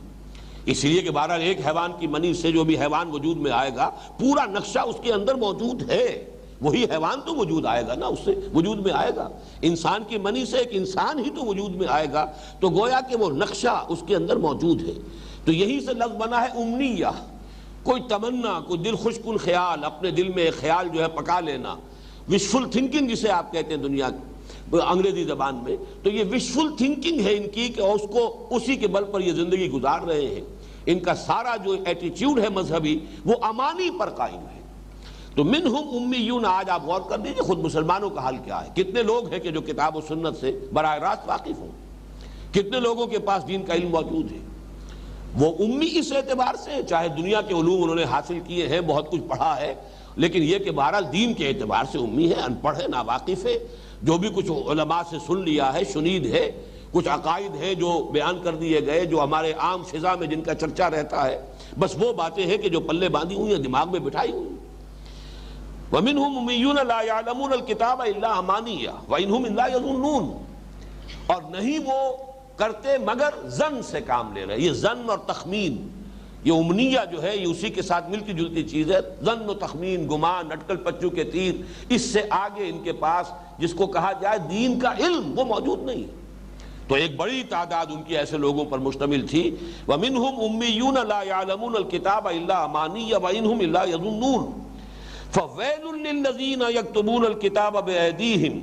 اس لیے کہ بہرحال ایک حیوان کی منی سے جو بھی حیوان وجود میں آئے گا پورا نقشہ اس کے اندر موجود ہے، وہی حیوان تو وجود آئے گا نا، اس سے وجود میں آئے گا، انسان کی منی سے ایک انسان ہی تو وجود میں آئے گا، تو گویا کہ وہ نقشہ اس کے اندر موجود ہے۔ تو یہی سے لفظ بنا ہے امنیہ، کوئی تمنا، کوئی دل خوش کن خیال، اپنے دل میں ایک خیال جو ہے پکا لینا، وشفل تھنکنگ جسے آپ کہتے ہیں دنیا انگریزی زبان میں، تو یہ وشفل تھنکنگ ہے ان کی کہ اس کو اسی کے بل پر یہ زندگی گزار رہے ہیں، ان کا سارا جو ایٹیچیوڈ ہے مذہبی وہ امانی پر قائم ہے۔ تو منہم امیون، آج آپ غور کر دیجئے خود مسلمانوں کا حال کیا ہے، کتنے لوگ ہیں کہ جو کتاب و سنت سے براہ راست واقف ہوں، کتنے لوگوں کے پاس دین کا علم موجود ہے، وہ امی اس اعتبار سے، چاہے دنیا کے علوم انہوں نے حاصل کیے ہیں، بہت کچھ پڑھا ہے، لیکن یہ کہ بہرحال دین کے اعتبار سے امی ہے، ان پڑھ ہے، ناواقف ہے، جو بھی کچھ علماء سے سن لیا ہے، شنید ہے، کچھ عقائد ہیں جو بیان کر دیے گئے، جو ہمارے عام فضا میں جن کا چرچا رہتا ہے، بس وہ باتیں ہیں کہ جو پلے باندھی ہوئی ہیں، دماغ میں بٹھائی ہوئی ہیں۔ وَمِنْهُمْ أُمِّيُّونَ لَا يَعْلَمُونَ الْكِتَابَ إِلَّا أَمَانِيَّ وَإِنْهُمْ إِلَّا يَظُنُّونَ، اور نہیں وہ کرتے مگر ظن سے کام لے رہے، یہ ظن اور تخمین، یہ امنیہ جو ہے یہ اسی کے ساتھ ملتی جلتی چیز ہے، ظن و تخمین، گمان، اٹکل پچو کے تیر، اس سے آگے ان کے پاس جس کو کہا جائے دین کا علم وہ موجود نہیں۔ تو ایک بڑی تعداد ان کی ایسے لوگوں پر مشتمل تھی، وَمِنْهُمْ أُمِّيُّونَ لَا يَعْلَمُونَ الْكِتَابَ إِلَّا أَمَانِيَّ وَإِنْهُمْ إِلَّا يَظُنُّونَ فَوَيْلٌ لِّلَّذِينَ يَكْتُبُونَ الْكِتَابَ بِأَيْدِيهِمْ۔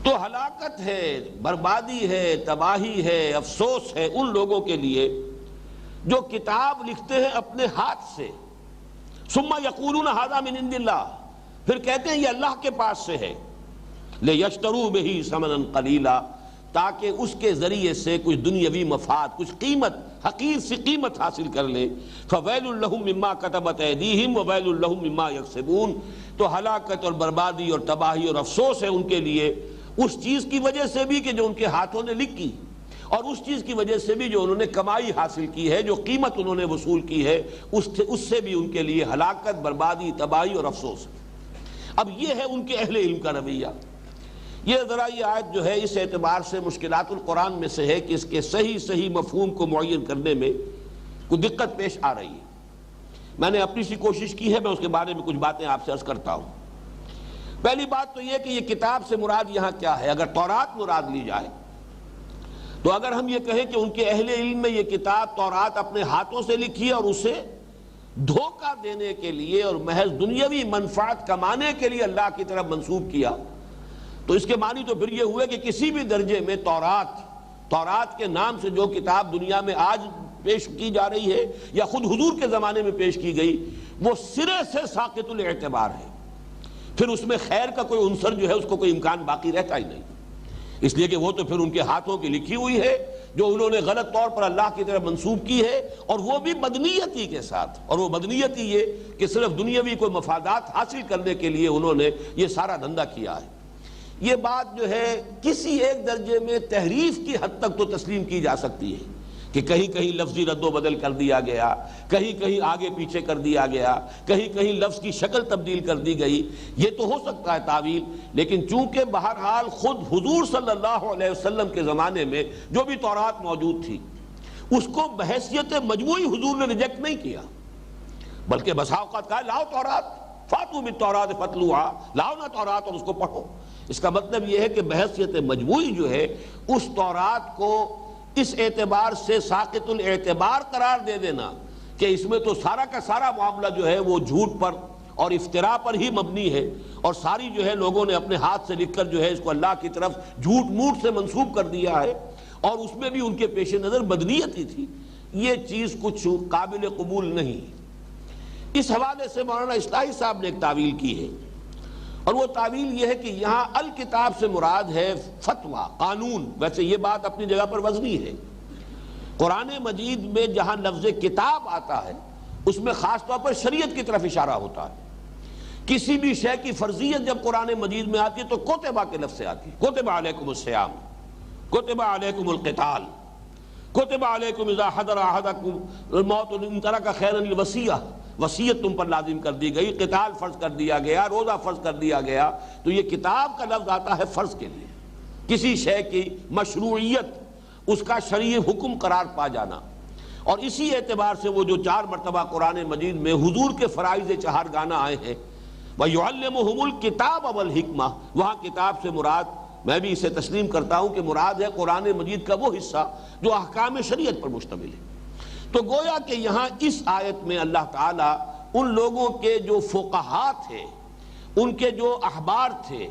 تو ہلاکت ہے، بربادی ہے، تباہی ہے، افسوس ہے ان لوگوں کے لیے جو کتاب لکھتے ہیں اپنے ہاتھ سے، ثم یقولون ھذا من عند اللہ، پھر کہتے ہیں یہ اللہ کے پاس سے ہے، لیشتروا بہ ثمنا قلیلا، تاکہ اس کے ذریعے سے کچھ دنیاوی مفاد، کچھ قیمت، حقیر سی قیمت حاصل کر لیں۔ فویل لہم مما کتبت ایدیہم وویل لہم مما یکسبون، تو ہلاکت اور بربادی اور تباہی اور افسوس ہے ان کے لیے اس چیز کی وجہ سے بھی کہ جو ان کے ہاتھوں نے لکھی، اور اس چیز کی وجہ سے بھی جو انہوں نے کمائی حاصل کی ہے، جو قیمت انہوں نے وصول کی ہے، اس سے بھی ان کے لیے ہلاکت، بربادی، تباہی اور افسوس ہے۔ اب یہ ہے ان کے اہل علم کا رویہ۔ یہ ذرا یہ آیت جو ہے اس اعتبار سے مشکلات القرآن میں سے ہے کہ اس کے صحیح مفہوم کو معین کرنے میں کوئی دقت پیش آ رہی ہے۔ میں نے اپنی سی کوشش کی ہے، میں اس کے بارے میں کچھ باتیں آپ سے عرض کرتا ہوں۔ پہلی بات تو یہ کہ یہ کتاب سے مراد یہاں کیا ہے؟ اگر تورات مراد لی جائے تو اگر ہم یہ کہیں کہ ان کے اہل علم میں یہ کتاب تورات اپنے ہاتھوں سے لکھی ہے اور اسے دھوکہ دینے کے لیے اور محض دنیاوی منفعت کمانے کے لیے اللہ کی طرف منسوب کیا، تو اس کے معنی تو پھر یہ ہوئے کہ کسی بھی درجے میں تورات کے نام سے جو کتاب دنیا میں آج پیش کی جا رہی ہے یا خود حضور کے زمانے میں پیش کی گئی، وہ سرے سے ساقط الاعتبار ہے، پھر اس میں خیر کا کوئی عنصر جو ہے اس کو کوئی امکان باقی رہتا ہی نہیں، اس لیے کہ وہ تو پھر ان کے ہاتھوں کی لکھی ہوئی ہے جو انہوں نے غلط طور پر اللہ کی طرف منسوب کی ہے، اور وہ بھی بدنیتی کے ساتھ، اور وہ بدنیتی یہ کہ صرف دنیاوی کوئی مفادات حاصل کرنے کے لیے انہوں نے یہ سارا دھندا کیا ہے۔ یہ بات جو ہے کسی ایک درجے میں تحریف کی حد تک تو تسلیم کی جا سکتی ہے کہ کہیں کہیں لفظی رد و بدل کر دیا گیا، کہیں کہیں آگے پیچھے کر دیا گیا، کہیں کہیں لفظ کی شکل تبدیل کر دی گئی، یہ تو ہو سکتا ہے تعویل، لیکن چونکہ بہرحال خود حضور صلی اللہ علیہ وسلم کے زمانے میں جو بھی تورات موجود تھی اس کو بحیثیت مجموعی حضور نے ریجیکٹ نہیں کیا، بلکہ بسا اوقات کہا لاؤ تورات، فاتوا بالتوراۃ فتلوہا، لاؤ نا تورات اور اس کو پڑھو۔ اس کا مطلب یہ ہے کہ بحیثیت مجموعی جو ہے اس تورات کو اس اعتبار سے ساقط الاعتبار قرار دے دینا کہ اس میں تو سارا کا سارا معاملہ جو ہے وہ جھوٹ پر اور افتراء پر ہی مبنی ہے، اور ساری جو ہے لوگوں نے اپنے ہاتھ سے لکھ کر جو ہے اس کو اللہ کی طرف جھوٹ موٹ سے منسوب کر دیا ہے، اور اس میں بھی ان کے پیش نظر بدنیت ہی تھی، یہ چیز کچھ قابل قبول نہیں۔ اس حوالے سے مولانا اصلاحی صاحب نے ایک تعویل کی ہے، اور وہ تعویل یہ ہے کہ یہاں الکتاب سے مراد ہے فتویٰ، قانون۔ ویسے یہ بات اپنی جگہ پر وزنی ہے، قرآن مجید میں جہاں لفظ کتاب آتا ہے اس میں خاص طور پر شریعت کی طرف اشارہ ہوتا ہے۔ کسی بھی شے کی فرضیت جب قرآن مجید میں آتی ہے تو کتبہ کے لفظ سے آتی ہے، کتب علیکم الصیام، کتب علیکم القتال، کتب علیکم اذا حضر احدکم الموت ان ترک خیرا الوصیہ، وصیت تم پر لازم کر دی گئی، قتال فرض کر دیا گیا، روزہ فرض کر دیا گیا، تو یہ کتاب کا لفظ آتا ہے فرض کے لیے، کسی شے کی مشروعیت، اس کا شرعی حکم قرار پا جانا، اور اسی اعتبار سے وہ جو 4 مرتبہ قرآن مجید میں حضور کے فرائض چہارگانہ آئے ہیں، وَيُعَلِّمُهُمُ الْكِتَابَ وَالْحِکْمَةَ، وہاں کتاب سے مراد، میں بھی اسے تسلیم کرتا ہوں کہ مراد ہے قرآن مجید کا وہ حصہ جو احکام شریعت پر مشتمل ہے۔ تو گویا کہ یہاں اس آیت میں اللہ تعالیٰ ان لوگوں کے جو فقہاء تھے، ان کے جو احبار تھے،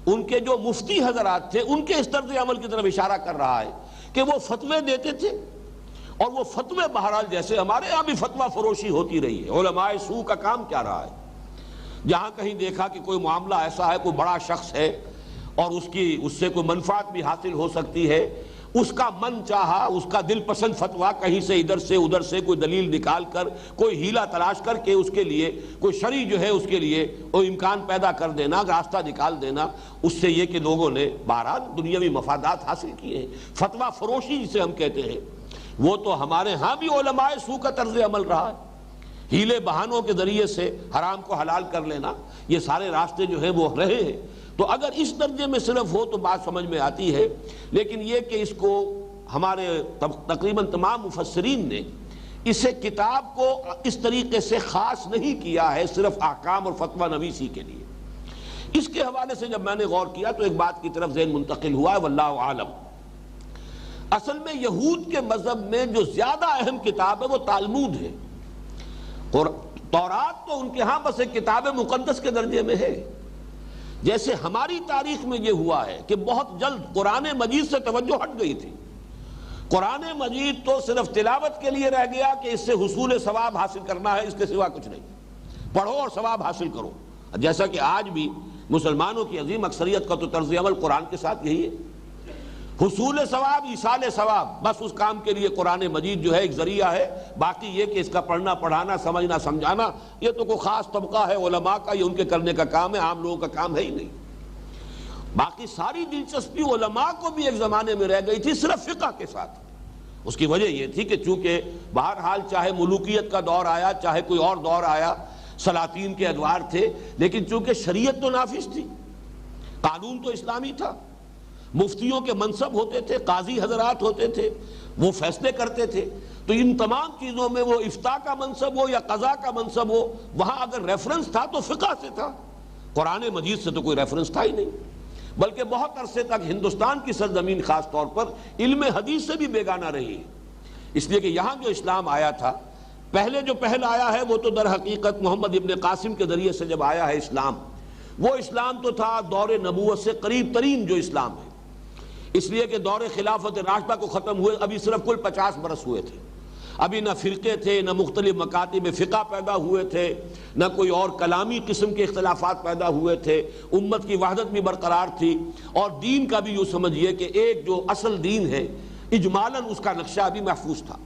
ان کے جو مفتی حضرات تھے، ان کے اس طرز عمل کی طرف اشارہ کر رہا ہے کہ وہ فتوے دیتے تھے، اور وہ فتوے بہرحال جیسے ہمارے یہاں بھی فتویٰ فروشی ہوتی رہی ہے، علماء سوء کا کام کیا رہا ہے، جہاں کہیں دیکھا کہ کوئی معاملہ ایسا ہے، کوئی بڑا شخص ہے اور اس سے کوئی منفعت بھی حاصل ہو سکتی ہے، اس کا من چاہا، اس کا دل پسند فتویٰ کہیں سے ادھر سے ادھر سے کوئی دلیل نکال کر، کوئی ہیلہ تلاش کر کے اس کے لیے کوئی شرعی جو ہے اس کے لیے وہ امکان پیدا کر دینا، راستہ نکال دینا، اس سے یہ کہ لوگوں نے بہرحال دنیاوی مفادات حاصل کیے ہیں۔ فتویٰ فروشی جسے ہم کہتے ہیں، وہ تو ہمارے ہاں بھی علماء سوء کا طرز عمل رہا ہے، ہیلے بہانوں کے ذریعے سے حرام کو حلال کر لینا، یہ سارے راستے جو ہیں وہ رہے ہیں۔ تو اگر اس درجے میں صرف ہو تو بات سمجھ میں آتی ہے، لیکن یہ کہ اس کو ہمارے تقریباً تمام مفسرین نے اسے کتاب کو اس طریقے سے خاص نہیں کیا ہے صرف احکام اور فتویٰ نویسی کے لیے۔ اس کے حوالے سے جب میں نے غور کیا تو ایک بات کی طرف ذہن منتقل ہوا ہے، واللہ عالم۔ اصل میں یہود کے مذہب میں جو زیادہ اہم کتاب ہے وہ تالمود ہے، اور تورات تو ان کے ہاں بس ایک کتاب مقدس کے درجے میں ہے، جیسے ہماری تاریخ میں یہ ہوا ہے کہ بہت جلد قرآن مجید سے توجہ ہٹ گئی تھی. قرآن مجید تو صرف تلاوت کے لیے رہ گیا کہ اس سے حصول ثواب حاصل کرنا ہے، اس کے سوا کچھ نہیں، پڑھو اور ثواب حاصل کرو. جیسا کہ آج بھی مسلمانوں کی عظیم اکثریت کا تو طرز عمل قرآن کے ساتھ یہی ہے، حصول ثواب، ایصال ثواب، بس اس کام کے لیے قرآن مجید جو ہے ایک ذریعہ ہے. باقی یہ کہ اس کا پڑھنا پڑھانا سمجھنا سمجھانا یہ تو کوئی خاص طبقہ ہے علماء کا، یہ ان کے کرنے کا کام ہے، عام لوگوں کا کام ہے ہی نہیں. باقی ساری دلچسپی علماء کو بھی ایک زمانے میں رہ گئی تھی صرف فقہ کے ساتھ. اس کی وجہ یہ تھی کہ چونکہ بہرحال چاہے ملوکیت کا دور آیا چاہے کوئی اور دور آیا، سلاطین کے ادوار تھے، لیکن چونکہ شریعت تو نافذ تھی، قانون تو اسلامی تھا، مفتیوں کے منصب ہوتے تھے، قاضی حضرات ہوتے تھے، وہ فیصلے کرتے تھے، تو ان تمام چیزوں میں وہ افتاء کا منصب ہو یا قضاء کا منصب ہو، وہاں اگر ریفرنس تھا تو فقہ سے تھا. قرآن مجید سے تو کوئی ریفرنس تھا ہی نہیں، بلکہ بہت عرصے تک ہندوستان کی سرزمین خاص طور پر علم حدیث سے بھی بیگانہ رہی ہے. اس لیے کہ یہاں جو اسلام آیا تھا، پہلے جو پہل آیا ہے وہ تو در حقیقت محمد ابن قاسم کے ذریعے سے جب آیا ہے اسلام، وہ اسلام تو تھا دور نبوت سے قریب ترین جو اسلام ہے. اس لیے کہ دور خلافت راشدہ کو ختم ہوئے ابھی صرف کل 50 برس ہوئے تھے. ابھی نہ فرقے تھے، نہ مختلف مکاتب فقہ پیدا ہوئے تھے، نہ کوئی اور کلامی قسم کے اختلافات پیدا ہوئے تھے. امت کی وحدت بھی برقرار تھی، اور دین کا بھی یوں سمجھیے کہ ایک جو اصل دین ہے اجمالاً اس کا نقشہ بھی محفوظ تھا.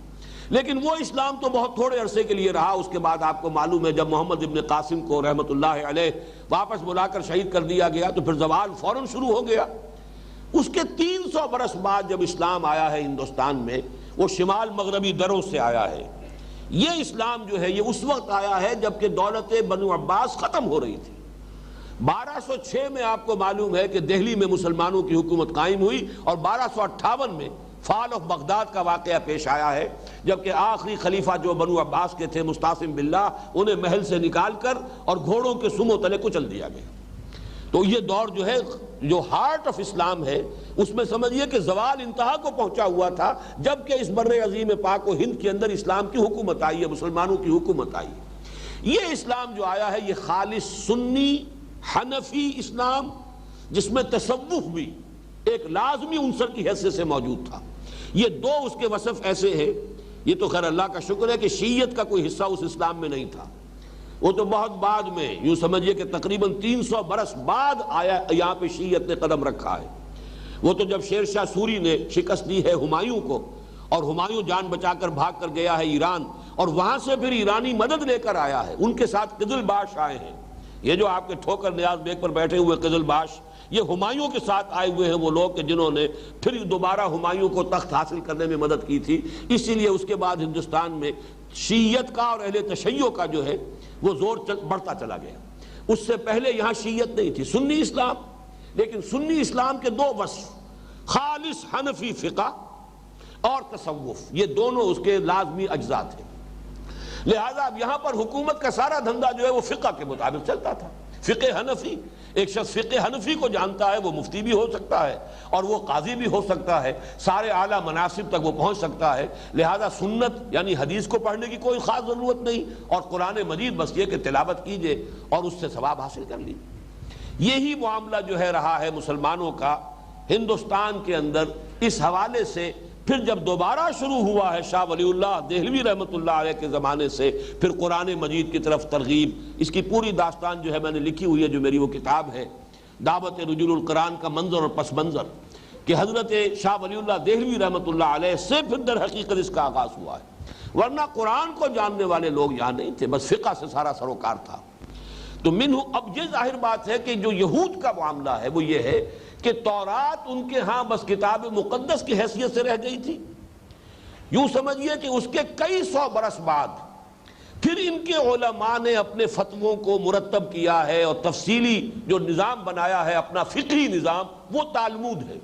لیکن وہ اسلام تو بہت تھوڑے عرصے کے لیے رہا. اس کے بعد آپ کو معلوم ہے جب محمد ابن قاسم کو رحمۃ اللہ علیہ واپس بلا کر شہید کر دیا گیا تو پھر زوال فوراً شروع ہو گیا. اس کے 300 برس بعد جب اسلام آیا ہے ہندوستان میں، وہ شمال مغربی دروں سے آیا ہے. یہ اسلام جو ہے یہ اس وقت آیا ہے جبکہ دولت بنو عباس ختم ہو رہی تھی. 1206 میں آپ کو معلوم ہے کہ دہلی میں مسلمانوں کی حکومت قائم ہوئی، اور 1258 میں فال آف بغداد کا واقعہ پیش آیا ہے، جبکہ آخری خلیفہ جو بنو عباس کے تھے مستعصم باللہ، انہیں محل سے نکال کر اور گھوڑوں کے سموں تلے کچل دیا گیا. تو یہ دور جو ہے جو ہارٹ آف اسلام ہے، اس میں سمجھیے کہ زوال انتہا کو پہنچا ہوا تھا جبکہ اس بر عظیم پاک و ہند کے اندر اسلام کی حکومت آئی ہے، مسلمانوں کی حکومت آئی. یہ اسلام جو آیا ہے یہ خالص سنی حنفی اسلام، جس میں تصوف بھی ایک لازمی عنصر کی حیثیت سے موجود تھا. یہ دو اس کے وصف ایسے ہیں. یہ تو خیر اللہ کا شکر ہے کہ شیعت کا کوئی حصہ اس اسلام میں نہیں تھا، وہ تو بہت بعد میں، یوں سمجھیے کہ تقریباً 300 برس بعد آیا یہاں پہ شیعت نے قدم رکھا ہے. وہ تو جب شیر شاہ سوری نے شکست دی ہے ہمایوں کو، اور ہمایوں جان بچا کر بھاگ کر گیا ہے ایران، اور وہاں سے پھر ایرانی مدد لے کر آیا ہے. ان کے ساتھ قزل باش آئے ہیں. یہ جو آپ کے ٹھوکر نیاز بیگ پر بیٹھے ہوئے قزل باش، یہ ہمایوں کے ساتھ آئے ہوئے ہیں وہ لوگ کہ جنہوں نے پھر دوبارہ ہمایوں کو تخت حاصل کرنے میں مدد کی تھی. اسی لیے اس کے بعد ہندوستان میں شیعت کا اور اہل تشیع کا جو ہے وہ زور بڑھتا چلا گیا. اس سے پہلے یہاں شیعت نہیں تھی، سنی اسلام. لیکن سنی اسلام کے دو وصف، خالص حنفی فقہ اور تصوف، یہ دونوں اس کے لازمی اجزاء تھے. لہذا اب یہاں پر حکومت کا سارا دھندا جو ہے وہ فقہ کے مطابق چلتا تھا. فقہ حنفی، ایک شخص فقہ حنفی کو جانتا ہے وہ مفتی بھی ہو سکتا ہے اور وہ قاضی بھی ہو سکتا ہے، سارے اعلیٰ مناصب تک وہ پہنچ سکتا ہے. لہذا سنت یعنی حدیث کو پڑھنے کی کوئی خاص ضرورت نہیں، اور قرآن مجید بس یہ کہ تلاوت کیجئے اور اس سے ثواب حاصل کر لیجیے. یہی معاملہ جو ہے رہا ہے مسلمانوں کا ہندوستان کے اندر. اس حوالے سے پھر جب دوبارہ شروع ہوا ہے شاہ ولی اللہ دہلوی رحمۃ اللہ علیہ کے زمانے سے پھر قرآن مجید کی طرف ترغیب، اس کی پوری داستان جو ہے میں نے لکھی ہوئی ہے، جو میری وہ کتاب ہے دعوت رجول القرآن کا منظر اور پس منظر، کہ حضرت شاہ ولی اللہ دہلوی رحمۃ اللہ علیہ سے پھر در حقیقت اس کا آغاز ہوا ہے. ورنہ قرآن کو جاننے والے لوگ یہاں نہیں تھے، بس فقہ سے سارا سروکار تھا. تو منہ اب یہ ظاہر بات ہے کہ جو یہود کا معاملہ ہے وہ یہ ہے کہ تورات ان کے ہاں بس کتاب مقدس کی حیثیت سے رہ گئی تھی. یوں سمجھیے کہ اس کے کئی سو برس بعد پھر ان کے علماء نے اپنے فتووں کو مرتب کیا ہے اور تفصیلی جو نظام بنایا ہے اپنا فقہی نظام، وہ تالمود ہے.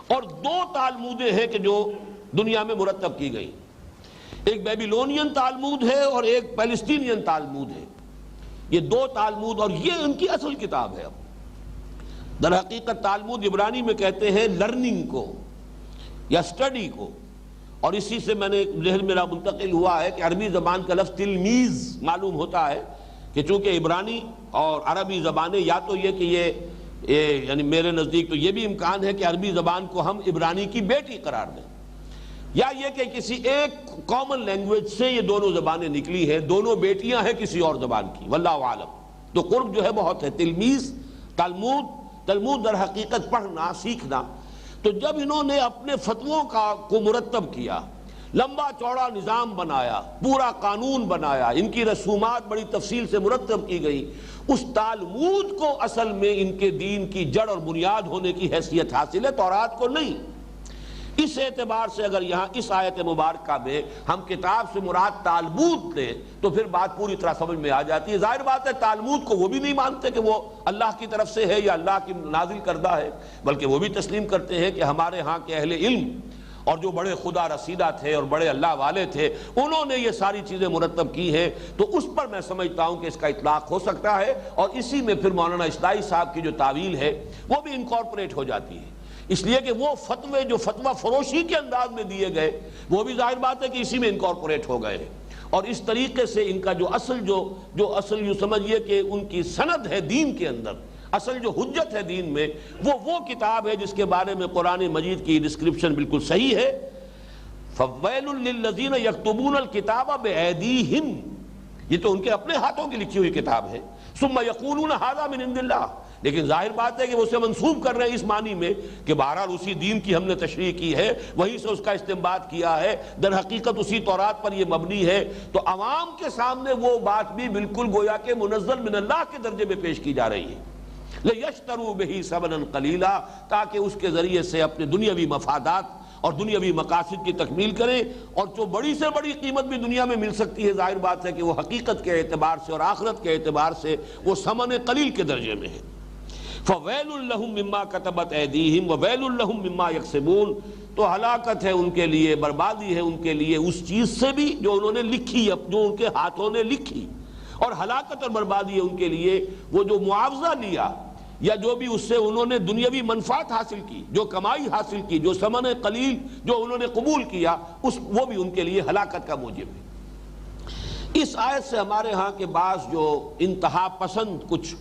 اور دو تالمودیں ہیں کہ جو دنیا میں مرتب کی گئی، ایک بیبیلونین تالمود ہے اور ایک پیلسٹینین تالمود ہے. یہ دو تالمود، اور یہ ان کی اصل کتاب ہے. اب در حقیقت تالمود عبرانی میں کہتے ہیں لرننگ کو یا اسٹڈی کو، اور اسی سے میں نے ذہن میرا منتقل ہوا ہے کہ عربی زبان کا لفظ تلمیذ معلوم ہوتا ہے کہ چونکہ عبرانی اور عربی زبانیں یا تو یہ کہ یہ یعنی میرے نزدیک تو یہ بھی امکان ہے کہ عربی زبان کو ہم عبرانی کی بیٹی قرار دیں، یا یہ کہ کسی ایک کامن لینگویج سے یہ دونوں زبانیں نکلی ہیں، دونوں بیٹیاں ہیں کسی اور زبان کی، واللہ عالم۔ تو قرب جو ہے بہت ہے، تلمیذ، تلمود در حقیقت پڑھنا سیکھنا۔ تو جب انہوں نے اپنے فتووں کو مرتب کیا، لمبا چوڑا نظام بنایا، پورا قانون بنایا، ان کی رسومات بڑی تفصیل سے مرتب کی گئی، اس تالمود کو اصل میں ان کے دین کی جڑ اور بنیاد ہونے کی حیثیت حاصل ہے، تورات کو نہیں۔ اس اعتبار سے اگر یہاں اس آیت مبارکہ میں ہم کتاب سے مراد تالمود لیں تو پھر بات پوری طرح سمجھ میں آ جاتی ہے۔ ظاہر بات ہے تالمود کو وہ بھی نہیں مانتے کہ وہ اللہ کی طرف سے ہے یا اللہ کی نازل کردہ ہے، بلکہ وہ بھی تسلیم کرتے ہیں کہ ہمارے ہاں کے اہل علم اور جو بڑے خدا رسیدہ تھے اور بڑے اللہ والے تھے انہوں نے یہ ساری چیزیں مرتب کی ہیں، تو اس پر میں سمجھتا ہوں کہ اس کا اطلاق ہو سکتا ہے، اور اسی میں پھر مولانا اصلاحی صاحب کی جو تعویل ہے وہ بھی انکارپوریٹ ہو جاتی ہے، اس لیے کہ وہ فتوے جو فتویٰ فروشی کے انداز میں دیے گئے وہ بھی ظاہر بات ہے کہ اسی میں انکارپوریٹ ہو گئے ہیں، اور اس طریقے سے ان کا جو اصل یوں سمجھیے کہ ان کی سند ہے دین کے اندر، اصل جو حجت ہے دین میں، وہ کتاب ہے جس کے بارے میں قرآن مجید کی ڈسکرپشن بالکل صحیح ہے، فَوَيْلٌ لِّلَّذِينَ يَكْتُبُونَ الْكِتَابَ بِأَيْدِيهِمْ، یہ تو ان کے اپنے ہاتھوں کی لکھی ہوئی کتاب ہے، ثُمَّ يَقُولُونَ هَذَا مِنْ عِنْدِ اللَّهِ، لیکن ظاہر بات ہے کہ وہ اسے منسوب کر رہے ہیں اس معنی میں کہ بہرحال اسی دین کی ہم نے تشریح کی ہے، وہیں سے اس کا استنباط کیا ہے، در حقیقت اسی تورات پر یہ مبنی ہے، تو عوام کے سامنے وہ بات بھی بالکل گویا کہ منزل من اللہ کے درجے میں پیش کی جا رہی ہے، لِيَشْتَرُوا بِهِ ثَمَنًا قَلِيلًا، تاکہ اس کے ذریعے سے اپنے دنیاوی مفادات اور دنیاوی مقاصد کی تکمیل کریں، اور جو بڑی سے بڑی قیمت بھی دنیا میں مل سکتی ہے، ظاہر بات ہے کہ وہ حقیقت کے اعتبار سے اور آخرت کے اعتبار سے وہ ثمن قلیل کے درجے میں ہے۔ فَوَيْلٌ لَّهُم مِّمَّا كَتَبَتْ أَيْدِيهِمْ وَوَيْلٌ لَّهُم مِّمَّا يَكْسِبُونَ، تو ہلاکت ہے ان کے لیے، بربادی ہے ان کے لیے اس چیز سے بھی جو انہوں نے لکھی، جو ان کے ہاتھوں نے لکھی، اور ہلاکت اور بربادی ہے ان کے لیے وہ جو معاوضہ لیا یا جو بھی اس سے انہوں نے دنیاوی منفعت حاصل کی، جو کمائی حاصل کی، جو ثمن قلیل جو انہوں نے قبول کیا، وہ بھی ان کے لیے ہلاکت کا موجب ہے۔ اس آیت سے ہمارے ہاں کے بعض جو انتہا پسند کچھ،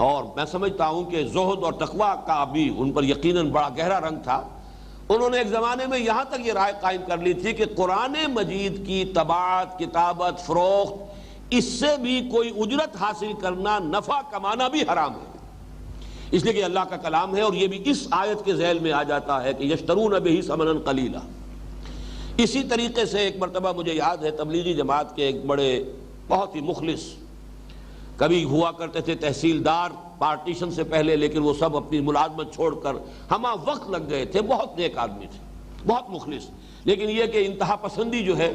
اور میں سمجھتا ہوں کہ زہد اور تقویٰ کا بھی ان پر یقیناً بڑا گہرا رنگ تھا، انہوں نے ایک زمانے میں یہاں تک یہ رائے قائم کر لی تھی کہ قرآن مجید کی طباعت، کتابت، فروخت، اس سے بھی کوئی اجرت حاصل کرنا، نفع کمانا بھی حرام ہے، اس لیے کہ اللہ کا کلام ہے، اور یہ بھی اس آیت کے ذیل میں آ جاتا ہے کہ یشترون بہ ثمنا قلیلا۔ اسی طریقے سے ایک مرتبہ مجھے یاد ہے تبلیغی جماعت کے ایک بڑے بہت ہی مخلص، کبھی ہوا کرتے تھے تحصیلدار پارٹیشن سے پہلے، لیکن وہ سب اپنی ملازمت چھوڑ کر ہمہ وقت لگ گئے تھے، بہت نیک آدمی تھے، بہت مخلص، لیکن یہ کہ انتہا پسندی جو ہے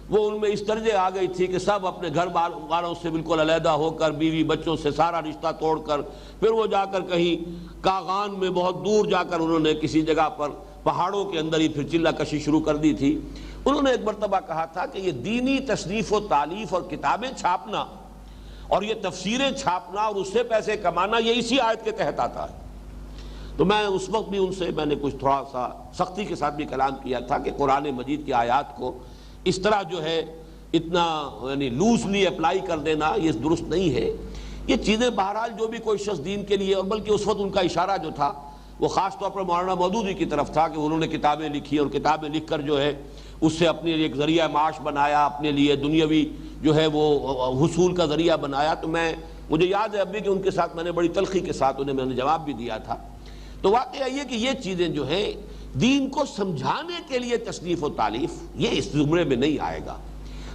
وہ ان میں اس درجے آ گئی تھی کہ سب اپنے گھر والوں سے بالکل علیحدہ ہو کر، بیوی بچوں سے سارا رشتہ توڑ کر، پھر وہ جا کر کہیں کاغان میں بہت دور جا کر انہوں نے کسی جگہ پر پہاڑوں کے اندر ہی پھر چلہ کشی شروع کر دی تھی۔ انہوں نے ایک مرتبہ کہا تھا کہ یہ دینی تصنیف و تالیف اور کتابیں چھاپنا اور یہ تفسیریں چھاپنا اور اس سے پیسے کمانا یہ اسی آیت کے تحت آتا ہے۔ تو میں اس وقت بھی ان سے میں نے کچھ تھوڑا سا سختی کے ساتھ بھی کلام کیا تھا کہ قرآن مجید کی آیات کو اس طرح جو ہے اتنا یعنی لوزلی اپلائی کر دینا یہ درست نہیں ہے۔ یہ چیزیں بہرحال جو بھی کوئی شخص دین کے لیے، اور بلکہ اس وقت ان کا اشارہ جو تھا وہ خاص طور پر مولانا مودودی کی طرف تھا کہ انہوں نے کتابیں لکھی اور کتابیں لکھ کر جو ہے اس سے اپنے لیے ایک ذریعہ معاش بنایا، اپنے لیے دنیاوی جو ہے وہ حصول کا ذریعہ بنایا۔ تو مجھے یاد ہے ابھی کہ ان کے ساتھ میں نے بڑی تلخی کے ساتھ انہیں میں نے جواب بھی دیا تھا۔ تو واقعہ یہ کہ یہ چیزیں جو ہیں دین کو سمجھانے کے لیے تصنیف و تالیف یہ اس زمرے میں نہیں آئے گا۔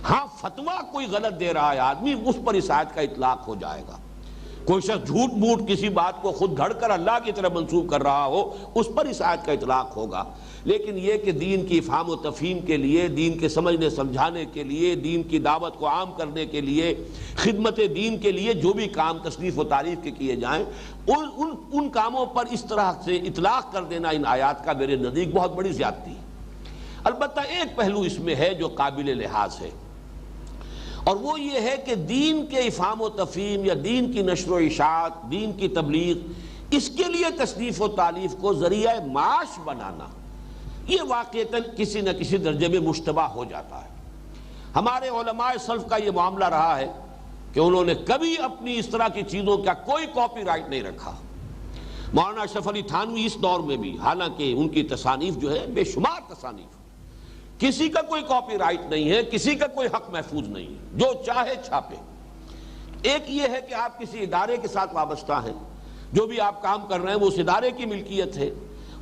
ہاں فتویٰ کوئی غلط دے رہا ہے آدمی، اس پر اس آیت کا اطلاق ہو جائے گا۔ کوئی شخص جھوٹ موٹ کسی بات کو خود گھڑ کر اللہ کی طرف منسوب کر رہا ہو، اس پر اس آیت کا اطلاق ہوگا۔ لیکن یہ کہ دین کی افہام و تفہیم کے لیے، دین کے سمجھنے سمجھانے کے لیے، دین کی دعوت کو عام کرنے کے لیے، خدمت دین کے لیے جو بھی کام تصنیف و تعریف کے کیے جائیں، ان کاموں پر اس طرح سے اطلاق کر دینا ان آیات کا میرے نزدیک بہت بڑی زیادتی ہے۔ البتہ ایک پہلو اس میں ہے جو قابل لحاظ ہے، اور وہ یہ ہے کہ دین کے افہام و تفہیم یا دین کی نشر و اشاعت، دین کی تبلیغ، اس کے لیے تصنیف و تالیف کو ذریعہ معاش بنانا یہ واقعتاً کسی نہ کسی درجے میں مشتبہ ہو جاتا ہے۔ ہمارے علماء سلف کا یہ معاملہ رہا ہے کہ کہ انہوں نے کبھی اپنی اس طرح کی چیزوں کا کوئی کاپی رائٹ نہیں رکھا۔ مولانا اشرف علی تھانوی اس دور میں بھی، حالانکہ ان کی تصانیف جو ہے بے شمار تصانیف، کسی کا کوئی کاپی رائٹ نہیں ہے، کسی کا کوئی حق محفوظ نہیں ہے، جو چاہے چھاپے۔ ایک یہ ہے کہ آپ کسی ادارے کے ساتھ وابستہ ہیں، جو بھی آپ کام کر رہے ہیں وہ اس ادارے کی ملکیت ہے،